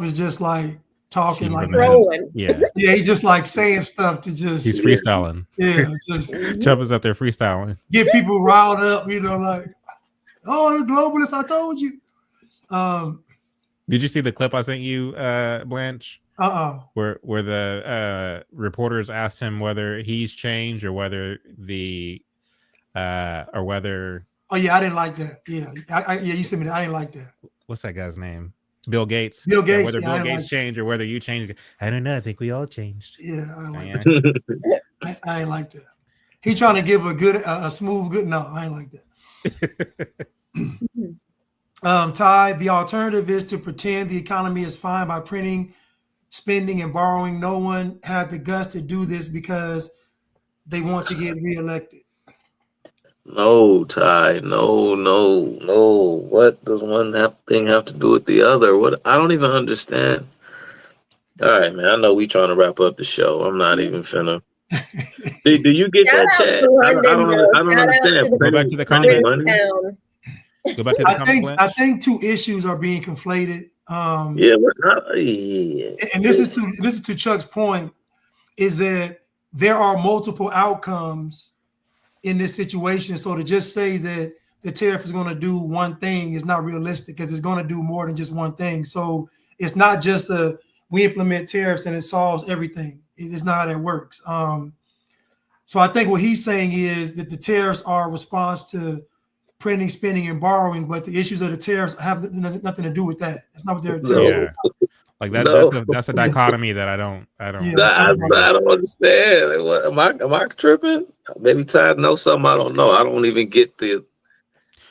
is just like talking She like remembers. Yeah. Yeah, he just like saying stuff to just He's freestyling. Yeah, just Trump is out there freestyling. get people riled up, like, oh, the globalists, I told you. Did you see the clip I sent you, Blanche? Where the reporters asked him whether he's changed or whether Oh yeah, I didn't like that. Yeah, you sent me that. I didn't like that. What's that guy's name? Bill Gates. Bill Gates. Whether yeah, Bill Gates changed or whether you changed. I don't know. I think we all changed. Yeah, I ain't like that. I ain't like that. He trying to give a smooth good. No, I ain't like that. Ty, the alternative is to pretend the economy is fine by printing, spending, and borrowing. No one had the guts to do this because they want to get reelected. No, Ty. No. What does one thing have to do with the other? What? I don't even understand. All right, man. I know we trying to wrap up the show. I'm not even finna. Do you get that chat? I don't understand. Go back to the comment. Go back to the comment. I think two issues are being conflated. And this is to Chuck's point, is that there are multiple outcomes in this situation. So to just say that the tariff is going to do one thing is not realistic, because it's going to do more than just one thing. So it's not just we implement tariffs and it solves everything. It's not how that works. So I think what he's saying is that the tariffs are a response to printing, spending, and borrowing, but the issues of the tariffs have nothing to do with that. That's not what they're doing. Yeah. Like that's a dichotomy that I don't understand. Like, what, am I tripping? Maybe Ty knows something I don't know. I don't even get the.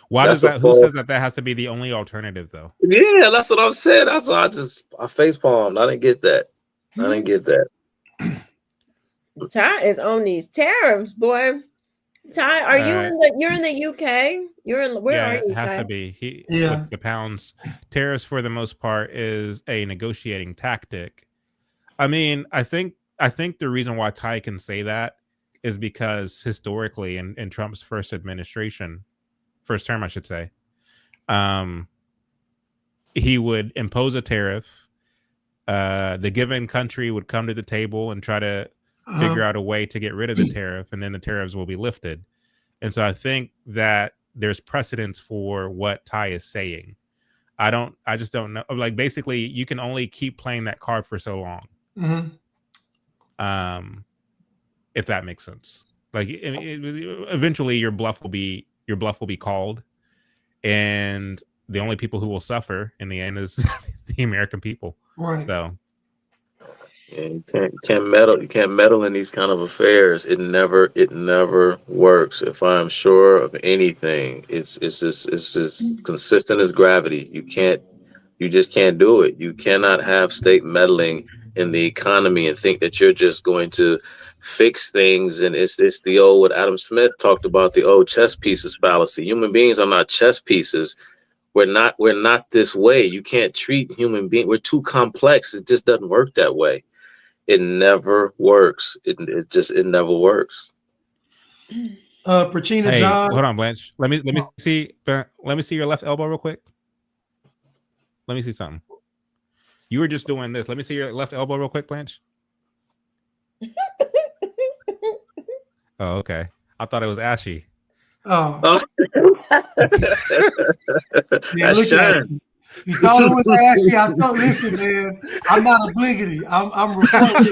Why does that? Who says that has to be the only alternative, though? Yeah, that's what I'm saying. That's why I face palmed. I didn't get that. Ty is on these tariffs, boy. Ty, are you you're in the UK? You're in where are you? It has to be. With the pounds. Tariffs for the most part is a negotiating tactic. I mean, I think the reason why Ty can say that is because historically in Trump's first term, I should say, he would impose a tariff. The given country would come to the table and try to figure out a way to get rid of the tariff, and then the tariffs will be lifted. And so I think that there's precedence for what Ty is saying. I just don't know. Like, basically, you can only keep playing that card for so long. If that makes sense. Like, eventually your bluff will be called, and the only people who will suffer in the end is the American people. Right. So yeah, you can't meddle in these kind of affairs. It never works. If I'm sure of anything, it's just consistent as gravity. You just can't do it. You cannot have state meddling in the economy and think that you're just going to fix things. And it's the old, what Adam Smith talked about, the old chess pieces fallacy. Human beings are not chess pieces. We're not this way. You can't treat human beings. We're too complex. It just doesn't work that way. It never works. It never works. Prachina John. Hold on, Blanche. Let me see. Let me see your left elbow real quick. Let me see something. You were just doing this. Let me see your left elbow real quick, Blanche. Oh, okay. I thought it was ashy. Oh. Yeah, look at you. You thought it was ashy. I thought, listen, man, I'm not a bliggity. I'm reflecting.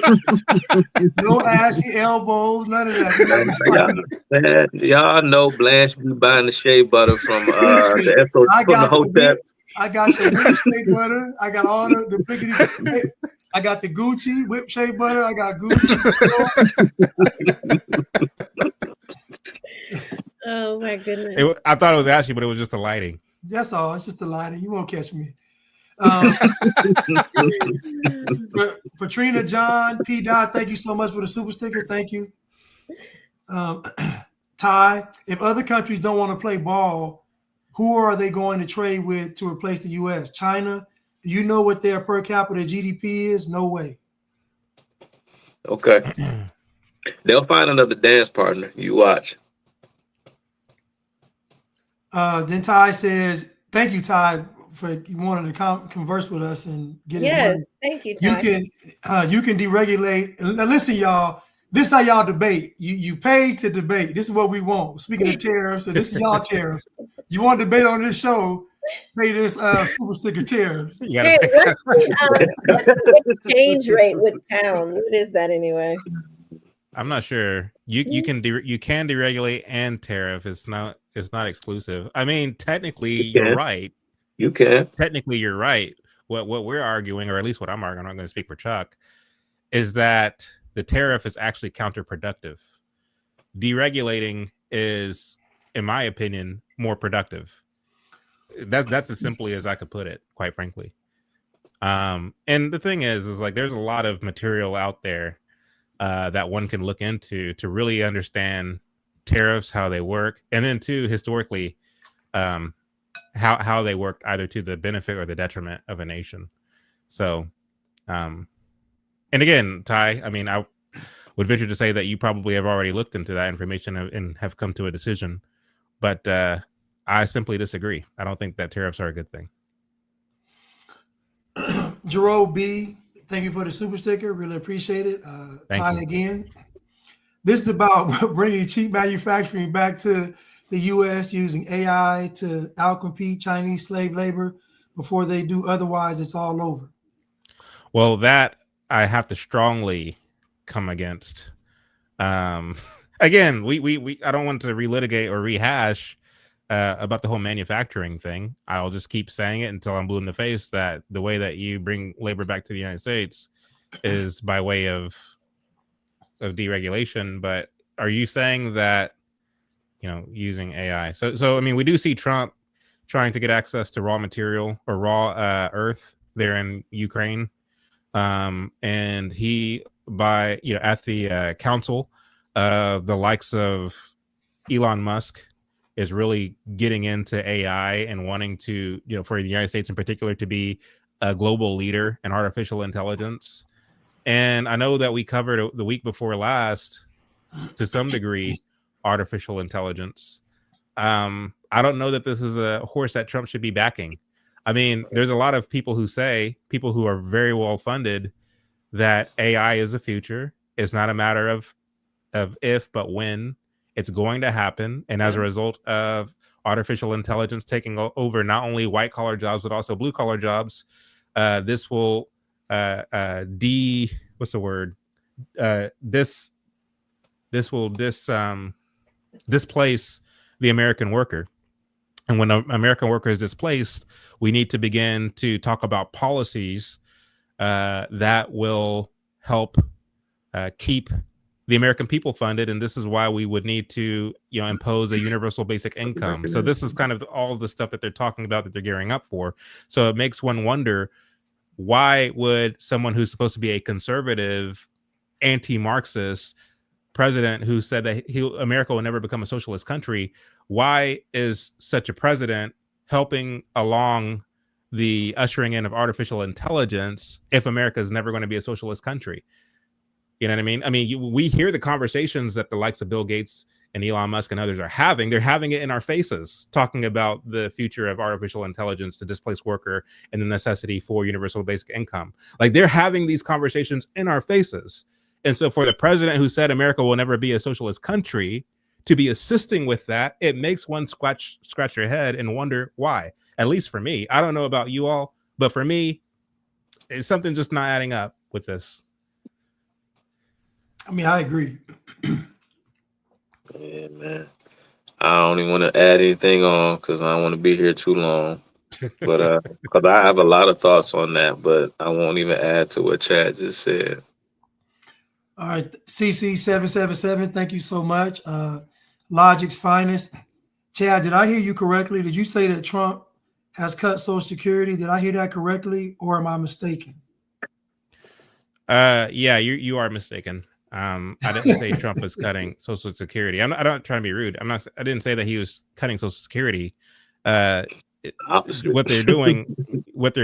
No ashy elbows, none of that. Y'all know Blanche be buying the shea butter from the SO from the hotel. I got the whip shea butter. I got all the bliggity. I got the Gucci whip shea butter. I got Gucci. Oh my goodness! I thought it was ashy, but it was just the lighting. That's all. It's just the lighting. You won't catch me. Patrina John P. Dot, thank you so much for the super sticker. Thank you. Ty, if other countries don't want to play ball, who are they going to trade with to replace the U.S.? China? Do you know what their per capita GDP is? No way. Okay. They'll find another dance partner. You watch. Then Ty says, thank you, Ty, for you wanted to converse with us and get his Yes, money. thank you, Ty. You can deregulate. Now listen, y'all. This is how y'all debate. You paid to debate. This is what we want. Speaking of tariffs, so this is y'all tariffs. You want to debate on this show? Pay this super sticker tariff. Hey, what's the exchange rate with pound? What is that anyway? I'm not sure. You can deregulate and tariff. It's not exclusive. I mean, technically, you're right. You can. Technically, you're right. What we're arguing, or at least what I'm arguing, I'm going to speak for Chuck, is that the tariff is actually counterproductive. Deregulating is, in my opinion, more productive. That's as simply as I could put it, quite frankly. And the thing is like there's a lot of material out there that one can look into to really understand tariffs, how they work, and then too historically, how they work either to the benefit or the detriment of a nation. So, and again, Ty, I mean, I would venture to say that you probably have already looked into that information and have come to a decision, but I simply disagree. I don't think that tariffs are a good thing. Jerome B, thank you for the super sticker. Really appreciate it. Ty you. Again. This is about bringing cheap manufacturing back to the U.S. using AI to outcompete Chinese slave labor before they do otherwise. It's all over. Well, that I have to strongly come against. Again, we I don't want to relitigate or rehash about the whole manufacturing thing. I'll just keep saying it until I'm blue in the face that the way that you bring labor back to the United States is by way of deregulation. But are you saying that, using AI? So I mean, we do see Trump trying to get access to raw material or raw earth there in Ukraine. And he, at the council of the likes of Elon Musk, is really getting into AI and wanting to, for the United States in particular, to be a global leader in artificial intelligence. And I know that we covered the week before last, to some degree, artificial intelligence. I don't know that this is a horse that Trump should be backing. I mean, there's a lot of people who are very well funded, that AI is the future. It's not a matter of if, but when. It's going to happen. And as a result of artificial intelligence taking over not only white collar jobs, but also blue collar jobs, this will displace the American worker. And when an American worker is displaced, we need to begin to talk about policies that will help keep the American people funded. And this is why we would need to, impose a universal basic income. So this is kind of all of the stuff that they're talking about, that they're gearing up for. So it makes one wonder, why would someone who's supposed to be a conservative, anti-Marxist president who said that America will never become a socialist country, why is such a president helping along the ushering in of artificial intelligence if America is never going to be a socialist country? You know what I mean? I mean, we hear the conversations that the likes of Bill Gates and Elon Musk and others are having. They're having it in our faces, talking about the future of artificial intelligence, the displaced worker, and the necessity for universal basic income. Like, they're having these conversations in our faces. And so for the president who said America will never be a socialist country to be assisting with that, it makes one scratch your head and wonder why. At least for me. I don't know about you all, but for me, it's something just not adding up with this. I mean, I agree. Yeah, man. I don't even want to add anything on because I don't want to be here too long. But because I have a lot of thoughts on that, but I won't even add to what Chad just said. All right, CC777, thank you so much. Logic's finest. Chad, did I hear you correctly? Did you say that Trump has cut Social Security? Did I hear that correctly, or am I mistaken? Yeah, you are mistaken. I didn't say Trump was cutting Social Security. I'm not trying to be rude. I didn't say that he was cutting Social Security. What they're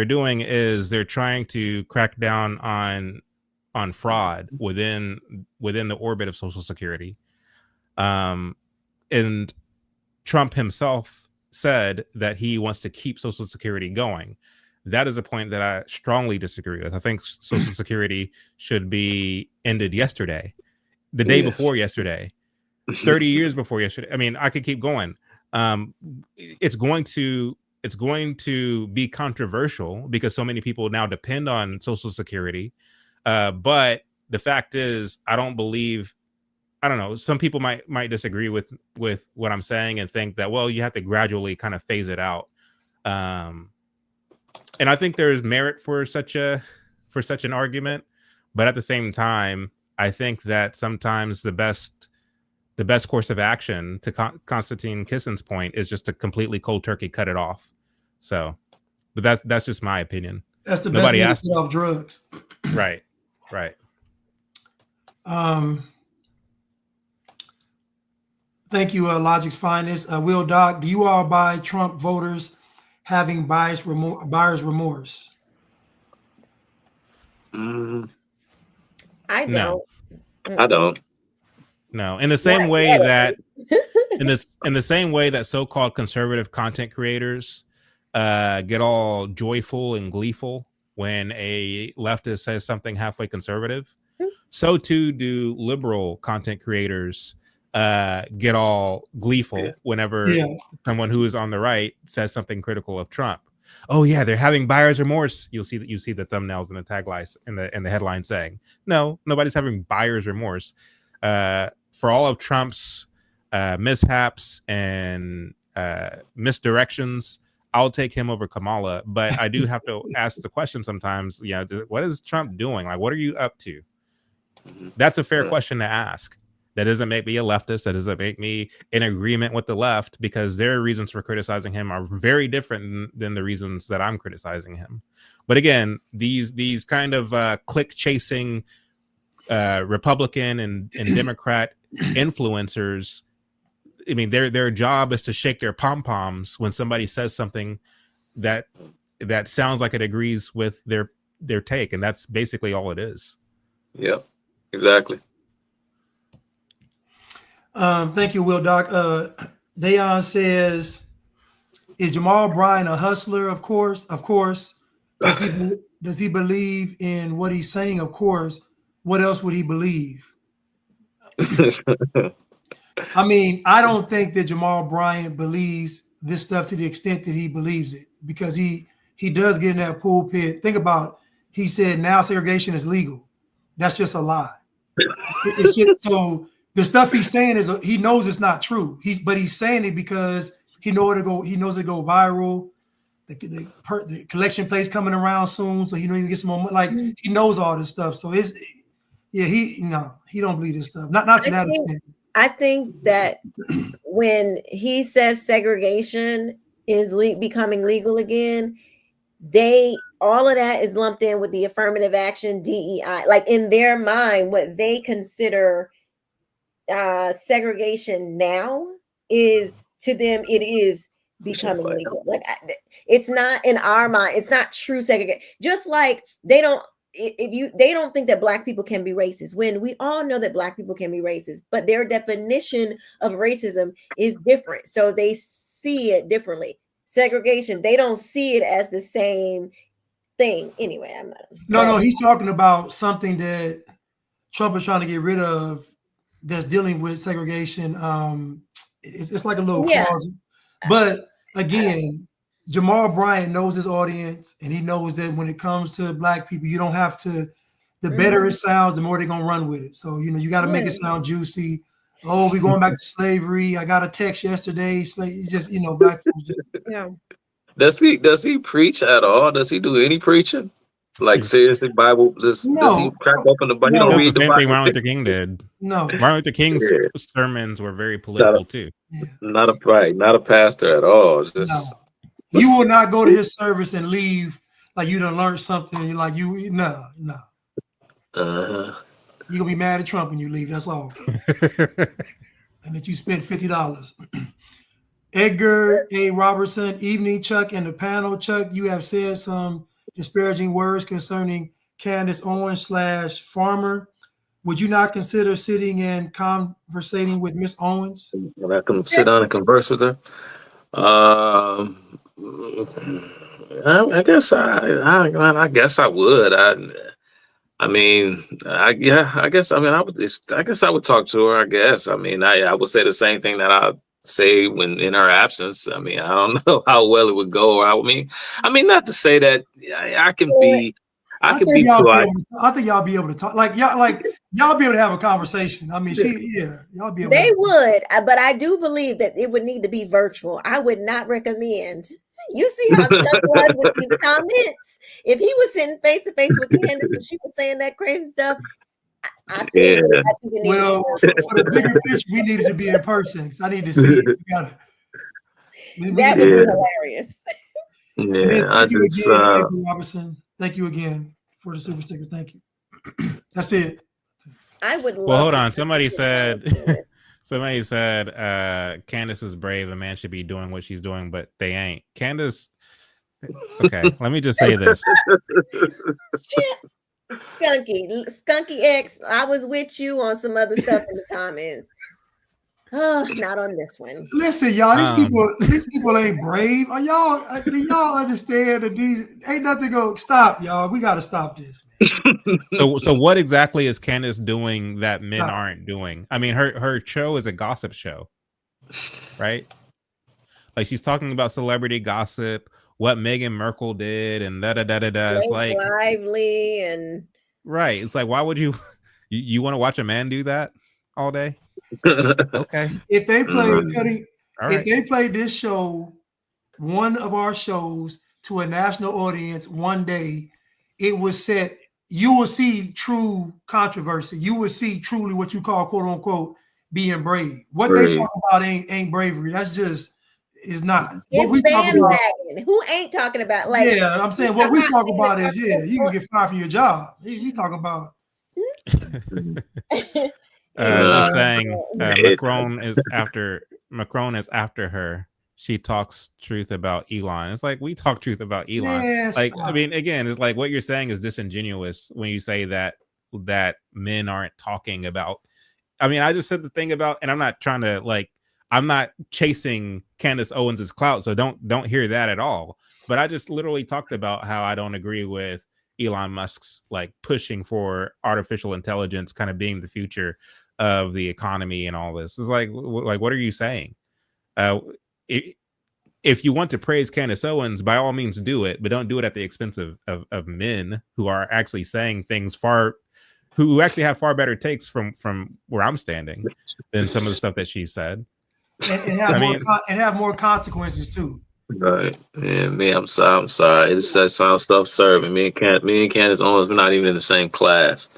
doing is they're trying to crack down on fraud within the orbit of Social Security. And Trump himself said that he wants to keep Social Security going. That is a point that I strongly disagree with. I think Social Security should be ended yesterday, the day before yesterday, 30 years before yesterday. I mean, I could keep going. It's going to be controversial because so many people now depend on Social Security. But the fact is, I don't know. Some people might disagree with what I'm saying and think that, well, you have to gradually kind of phase it out. And I think there's merit for such an argument, but at the same time, I think that sometimes the best course of action, to Konstantin Kissin's point, is just to completely cold turkey cut it off. So, but that's just my opinion. That's the best way to get off drugs. Right. Thank you, Logic's Finest. Will Doc, do you all buy Trump voters having buyer's remorse? I don't. No. I don't. No. In the same way that in the same way that so-called conservative content creators get all joyful and gleeful when a leftist says something halfway conservative, so too do liberal content creators get all gleeful whenever someone who is on the right says something critical of Trump. Oh yeah, they're having buyer's remorse. You see the thumbnails and the taglines and the headline saying, no, nobody's having buyer's remorse for all of Trump's mishaps and misdirections. I'll take him over Kamala, but I do have to ask the question sometimes. What is Trump doing? Like, what are you up to? That's a fair question to ask. That doesn't make me a leftist. That doesn't make me in agreement with the left, because their reasons for criticizing him are very different than the reasons that I'm criticizing him. But again, these kind of click chasing Republican and Democrat influencers, I mean, their job is to shake their pom-poms when somebody says something that sounds like it agrees with their take, and that's basically all it is. Yeah, exactly. Thank you, Will Doc. Dayon says, is Jamal Bryant a hustler? Of course. Does he believe in what he's saying? Of course. What else would he believe? I mean, I don't think that Jamal Bryant believes this stuff to the extent that he believes it, because he does get in that pulpit. Think about, he said now segregation is legal. That's just a lie. It's just, so the stuff he's saying is, he knows it's not true. But he's saying it because he knows it go viral. The collection plate's coming around soon, so he knows he can get some more money. Like, he knows all this stuff. So he don't believe this stuff. Not to that extent. I think that when he says segregation is becoming legal again, all of that is lumped in with the affirmative action, DEI. Like, in their mind, what they consider segregation now is, to them, it is becoming legal. Like, it's not, in our mind, it's not true segregation. Just like they don't think that Black people can be racist, when we all know that Black people can be racist, but their definition of racism is different. So they see it differently. Segregation, they don't see it as the same thing. Anyway, I'm not. No, he's talking about something that Trump is trying to get rid of that's dealing with segregation. It's like a little clause. But again, Jamal Bryant knows his audience, and he knows that when it comes to Black people, you don't have to, the better it sounds, the more they're going to run with it. So, you got to make it sound juicy. Oh, we're going back to slavery. I got a text yesterday. Just, Black people just. Does he preach at all? Does he do any preaching? Like, seriously, Bible? Does he crack open the Bible? He don't read the Bible. Same thing Martin Luther King did. No. Martin Luther King's sermons were very political too. Not a pastor at all. Just. No. You will not go to his service and leave like you done learned something. And you're like, no. You're gonna be mad at Trump when you leave. That's all. And that you spent $50. Edgar A. Robertson, evening, Chuck, and the panel. Chuck, you have said some disparaging words concerning Candace Owens / Farmer. Would you not consider sitting and conversating with Miss Owens? I can sit down and converse with her. I guess I guess I would. I guess I would talk to her. I guess. I would say the same thing that I say when in her absence. I don't know how well it would go. Not to say that I can be. I can be polite. I think y'all be able to talk. Y'all be able to have a conversation. Y'all be able. They would, but I do believe that it would need to be virtual. I would not recommend. You see how Chuck was with these comments. If he was sitting face to face with Candace and she was saying that crazy stuff, I think well, for the bigger picture, we needed to be in person. So I need to see it. That would be hilarious. Thank you again, April Robertson. Thank you again for the super sticker. Thank you. That's it. I would love. Well, hold on. Somebody said Candace is brave. A man should be doing what she's doing, but they ain't. Candace. Okay, let me just say this. Skunky X. I was with you on some other stuff in the comments. Oh, not on this one. Listen, y'all, these people ain't brave. Do y'all understand that these ain't nothing go stop, y'all? We got to stop this. So what exactly is Candace doing that men aren't doing? Her show is a gossip show, right? Like she's talking about celebrity gossip, what Meghan Merkel did, and It's like Lively and right. It's like, why would you want to watch a man do that all day? Okay. If they played this show, one of our shows, to a national audience one day, it was set. You will see true controversy. You will see truly what you call "quote unquote" being brave. What they talk about ain't bravery. That's just is not. It's what we talk about. Who ain't talking about? I'm saying what we talk about is you can get fired from your job. You talk about. Just saying, Macron is after her. She talks truth about Elon. It's like we talk truth about Elon. Yes. Again, it's like what you're saying is disingenuous when you say that men aren't talking about. I just said the thing about, and I'm not trying to I'm not chasing Candace Owens's clout, so don't hear that at all. But I just literally talked about how I don't agree with Elon Musk's pushing for artificial intelligence kind of being the future of the economy and all this. It's like what are you saying? If you want to praise Candace Owens, by all means do it, but don't do it at the expense of men who are actually saying things who actually have far better takes from where I'm standing than some of the stuff that she said. And have more consequences too. Right. Yeah, I'm sorry. It sounds self-serving. Me and Candace Owens, we're not even in the same class.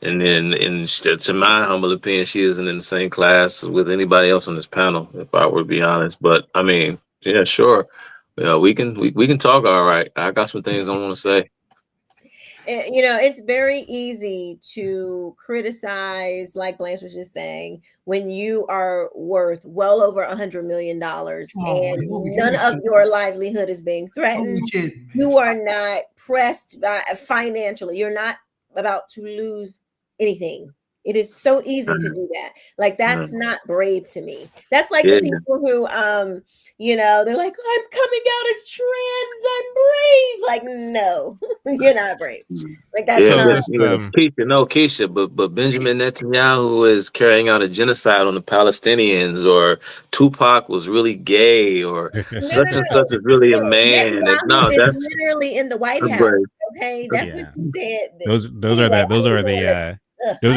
And then, to my humble opinion, she isn't in the same class with anybody else on this panel, if I were to be honest. But yeah, sure. We can talk. All right. I got some things I want to say. It's very easy to criticize, like Blanche was just saying, when you are worth well over $100 million and none of your livelihood is being threatened. You are not pressed financially. You're not about to lose anything. It is so easy to do that. That's not brave to me. That's like the people who, they're like, I'm coming out as trans. I'm brave. No, you're not brave. That's not. Keisha, but Benjamin Netanyahu is carrying out a genocide on the Palestinians, or Tupac was really gay, or such and such is really a man. That's literally in the White House. Brave. Okay, that's what you said. Those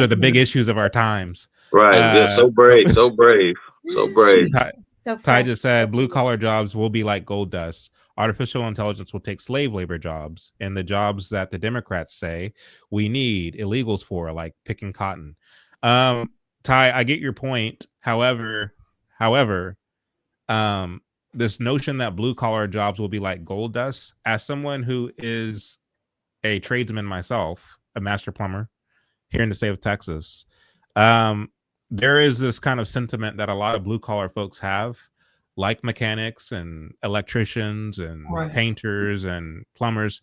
are the big issues of our times. Right. So brave. So brave. Ty just said blue collar jobs will be like gold dust. Artificial intelligence will take slave labor jobs, and the jobs that the Democrats say we need illegals for, like picking cotton. Ty, I get your point. However, this notion that blue collar jobs will be like gold dust, as someone who is a tradesman myself, a master plumber here in the state of Texas, there is this kind of sentiment that a lot of blue collar folks have, like mechanics and electricians and painters and plumbers,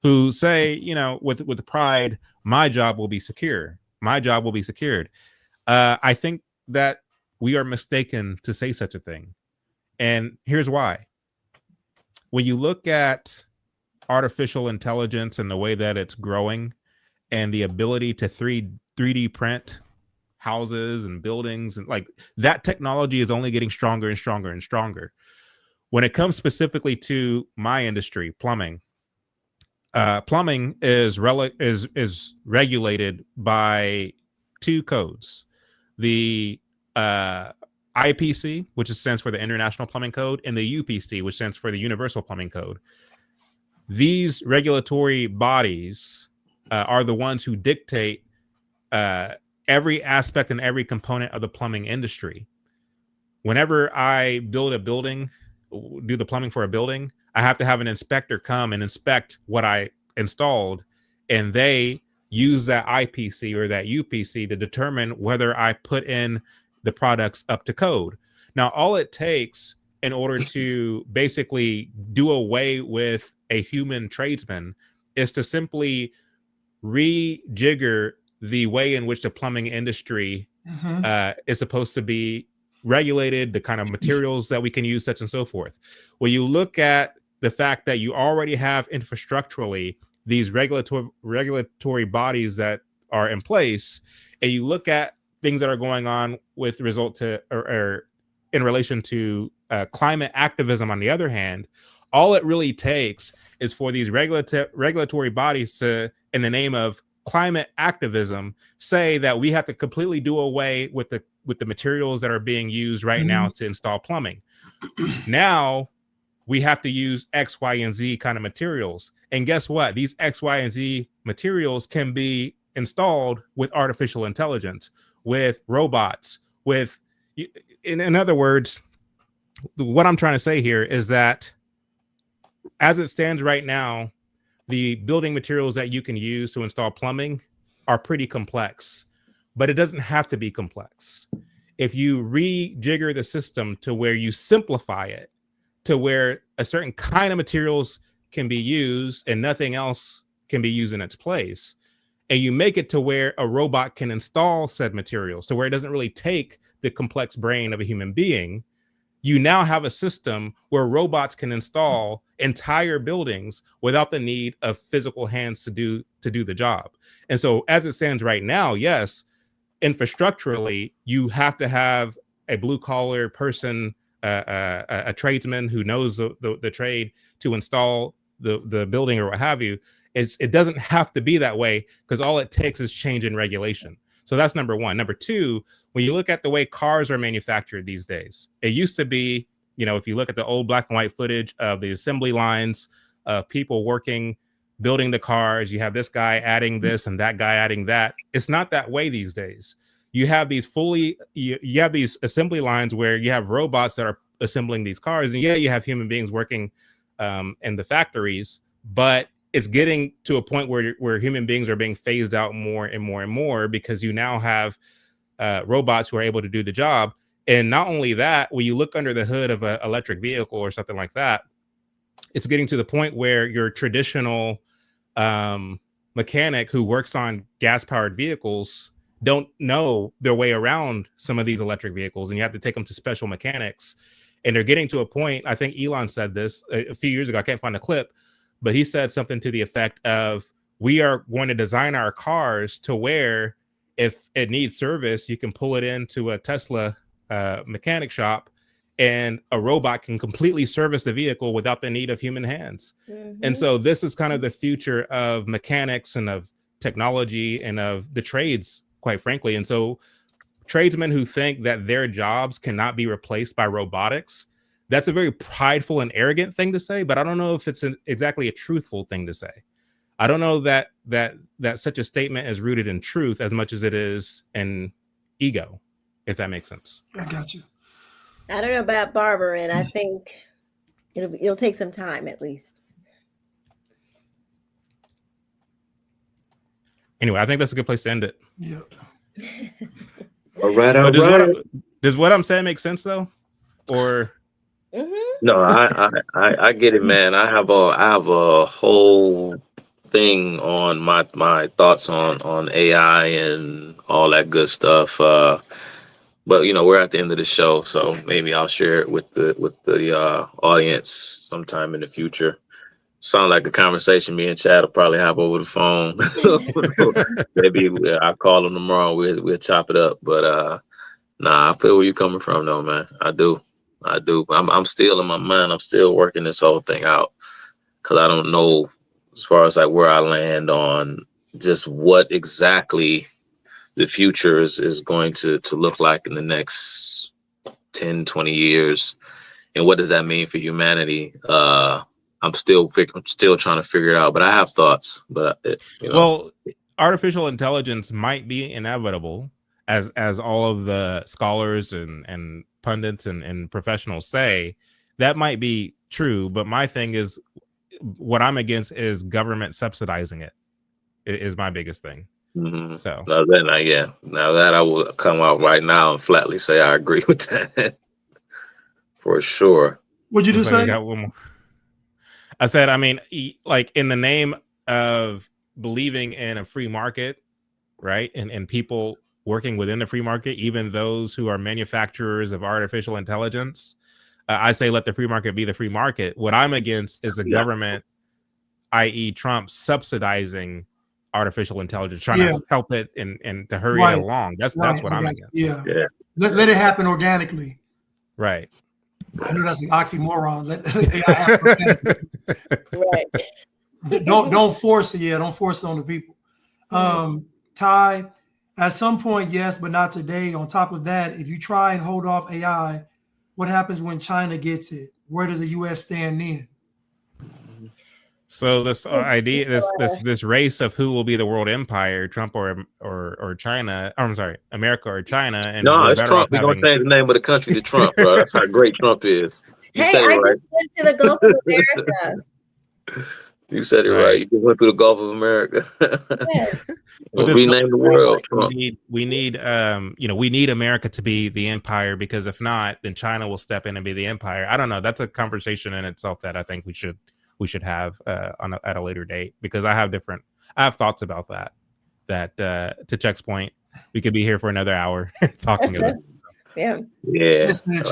who say, with pride, my job will be secure. My job will be secured. I think that we are mistaken to say such a thing. And here's why. When you look at artificial intelligence and the way that it's growing and the ability to 3D print houses and buildings, and like that technology is only getting stronger and stronger and stronger. When it comes specifically to my industry, plumbing, plumbing is regulated by two codes: the IPC, which stands for the International Plumbing Code, and the UPC, which stands for the Universal Plumbing Code. These regulatory bodies are the ones who dictate every aspect and every component of the plumbing industry. Whenever I build a building, do the plumbing for a building, I have to have an inspector come and inspect what I installed, and they use that IPC or that UPC to determine whether I put in the products up to code. Now, all it takes in order to basically do away with a human tradesman is to simply rejigger the way in which the plumbing industry is supposed to be regulated, the kind of materials that we can use, such and so forth. When you look at the fact that you already have infrastructurally these regulatory bodies that are in place, and you look at things that are going on with result to or in relation to climate activism on the other hand, all it really takes is for these regulatory bodies to, in the name of climate activism, say that we have to completely do away with the materials that are being used right now to install plumbing. Now we have to use X, Y, and Z kind of materials. And guess what? These X, Y, and Z materials can be installed with artificial intelligence, with robots, with, in other words, what I'm trying to say here is that as it stands right now, the building materials that you can use to install plumbing are pretty complex, but it doesn't have to be complex. If you rejigger the system to where you simplify it, to where a certain kind of materials can be used and nothing else can be used in its place, and you make it to where a robot can install said materials, to where it doesn't really take the complex brain of a human being, you now have a system where robots can install entire buildings without the need of physical hands to do the job. And so as it stands right now, yes, infrastructurally, you have to have a blue collar person, a tradesman who knows the trade to install the building or what have you. It doesn't have to be that way, because all it takes is change in regulation. So that's number one. Number two, when you look at the way cars are manufactured these days, it used to be, if you look at the old black and white footage of the assembly lines, people working, building the cars, you have this guy adding this and that guy adding that. It's not that way these days. You have these you have these assembly lines where you have robots that are assembling these cars. And yeah, you have human beings working in the factories, but it's getting to a point where human beings are being phased out more and more and more, because you now have robots who are able to do the job. And not only that, when you look under the hood of an electric vehicle or something like that, it's getting to the point where your traditional mechanic who works on gas-powered vehicles don't know their way around some of these electric vehicles, and you have to take them to special mechanics. And they're getting to a point, I think Elon said this a few years ago, I can't find a clip, but he said something to the effect of, we are going to design our cars to where if it needs service, you can pull it into a Tesla mechanic shop and a robot can completely service the vehicle without the need of human hands. And so this is kind of the future of mechanics and of technology and of the trades, quite frankly. And so tradesmen who think that their jobs cannot be replaced by robotics, that's a very prideful and arrogant thing to say, but I don't know if it's exactly a truthful thing to say. I don't know that such a statement is rooted in truth as much as it is in ego, if that makes sense. I got you. I don't know about Barbara, and I think it'll take some time at least. Anyway, I think that's a good place to end it. Yeah. All right. Does what I'm saying make sense though? Or no, I get it, man. I have a whole thing on my thoughts on AI and all that good stuff. But we're at the end of the show, so maybe I'll share it with the audience sometime in the future. Sound like a conversation me and Chad will probably have over the phone. Maybe I'll call him tomorrow. We'll chop it up. But nah, I feel where you're coming from, though, man. I do. I'm still in my mind. I'm still working this whole thing out because I don't know as far as like where I land on just what exactly the future is going to look like in the next 10, 20 years. And what does that mean for humanity? I'm still trying to figure it out, but I have thoughts. But well, artificial intelligence might be inevitable, as all of the scholars and pundits and professionals say. That might be true, but my thing is, what I'm against is government subsidizing it. Is my biggest thing. Mm-hmm. So now that I will come out right now and flatly say I agree with that for sure. What'd you just say? Got one more. I said, I mean, like in the name of believing in a free market, right? And people working within the free market, even those who are manufacturers of artificial intelligence, I say let the free market be the free market. What I'm against is the government, i.e. Trump, subsidizing artificial intelligence, trying to help it and to hurry it along. That's what I'm against. Yeah. Let it happen organically. Right. I know that's an oxymoron. Let AI happen organically. Don't force it. Yeah, don't force it on the people. Ty, at some point, yes, but not today. On top of that, if you try and hold off AI, what happens when China gets it? Where does the U.S. stand then? So this idea, this race of who will be the world empire, Trump or China. I'm sorry, America or China. And no, it's Trump. We're gonna change the name of the country to Trump, bro. That's how great Trump is. You Hey, said it I right. just went to the Gulf of America. You said it right. You just went through the Gulf of America. We'll rename the world. We need we need America to be the empire, because if not, then China will step in and be the empire. I don't know. That's a conversation in itself that I think we should have at a later date, because I have thoughts about that. That to Chuck's point, we could be here for another hour talking about it. Yeah. Listen, if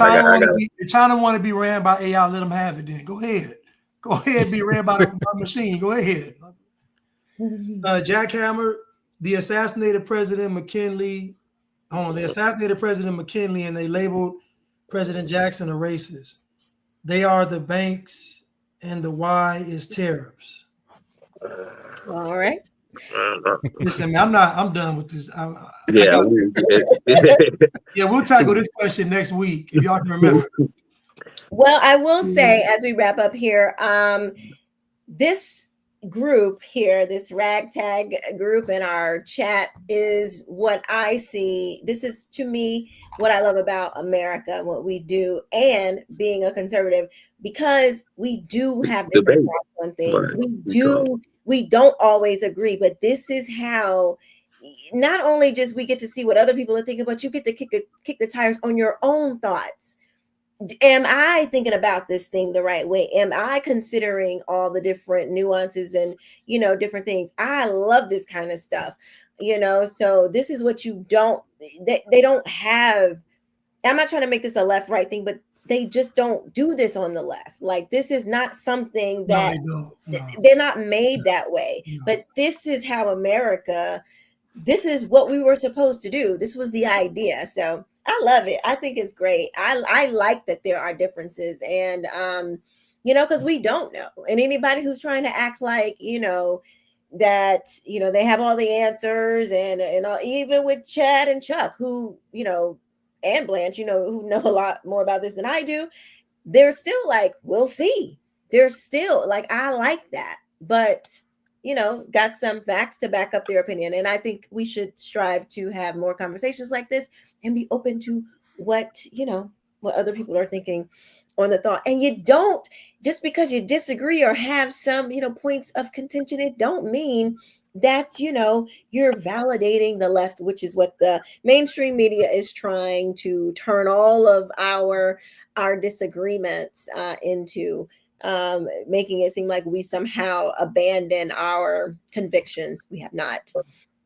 China want to be ran by AI, let them have it then. Go ahead, be ran by a machine. Go ahead. Jackhammer, they assassinated President McKinley, and they labeled President Jackson a racist. They are the banks, and the why is tariffs. All right. Listen, man, I'm done with this. We'll tackle this question next week, if y'all can remember. Well, I will say, as we wrap up here, this group here, this ragtag group in our chat, is what I see. This is, to me, what I love about America, what we do, and being a conservative, because we do have different thoughts on things. We don't always agree, but this is how not only just we get to see what other people are thinking, but you get to kick the tires on your own thoughts. Am I thinking about this thing the right way? Am I considering all the different nuances and, different things? I love this kind of stuff, so this is what they don't have. I'm not trying to make this a left-right thing, but they just don't do this on the left. Like, this is not something that they're not made that way, but this is how America, this is what we were supposed to do. This was the idea. So I love it. I think it's great. I like that there are differences, and because we don't know. And anybody who's trying to act like that they have all the answers, and even with Chad and Chuck, who and Blanche, who know a lot more about this than I do, they're still like, we'll see. They're still like, I like that, but got some facts to back up their opinion. And I think we should strive to have more conversations like this and be open to what other people are thinking on the thought. And you don't, just because you disagree or have some, points of contention, it don't mean that, you're validating the left, which is what the mainstream media is trying to turn all of our disagreements into, making it seem like we somehow abandon our convictions. We have not.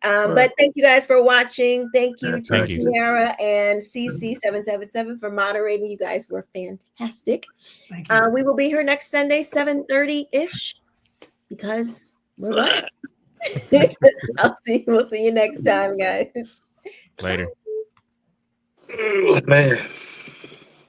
But thank you guys for watching. Thank you to Thank you. Tiara and CC777 for moderating. You guys were fantastic. Thank you. We will be here next Sunday, 7:30-ish, because we're black. We'll see you next time, guys. Later. Oh, man.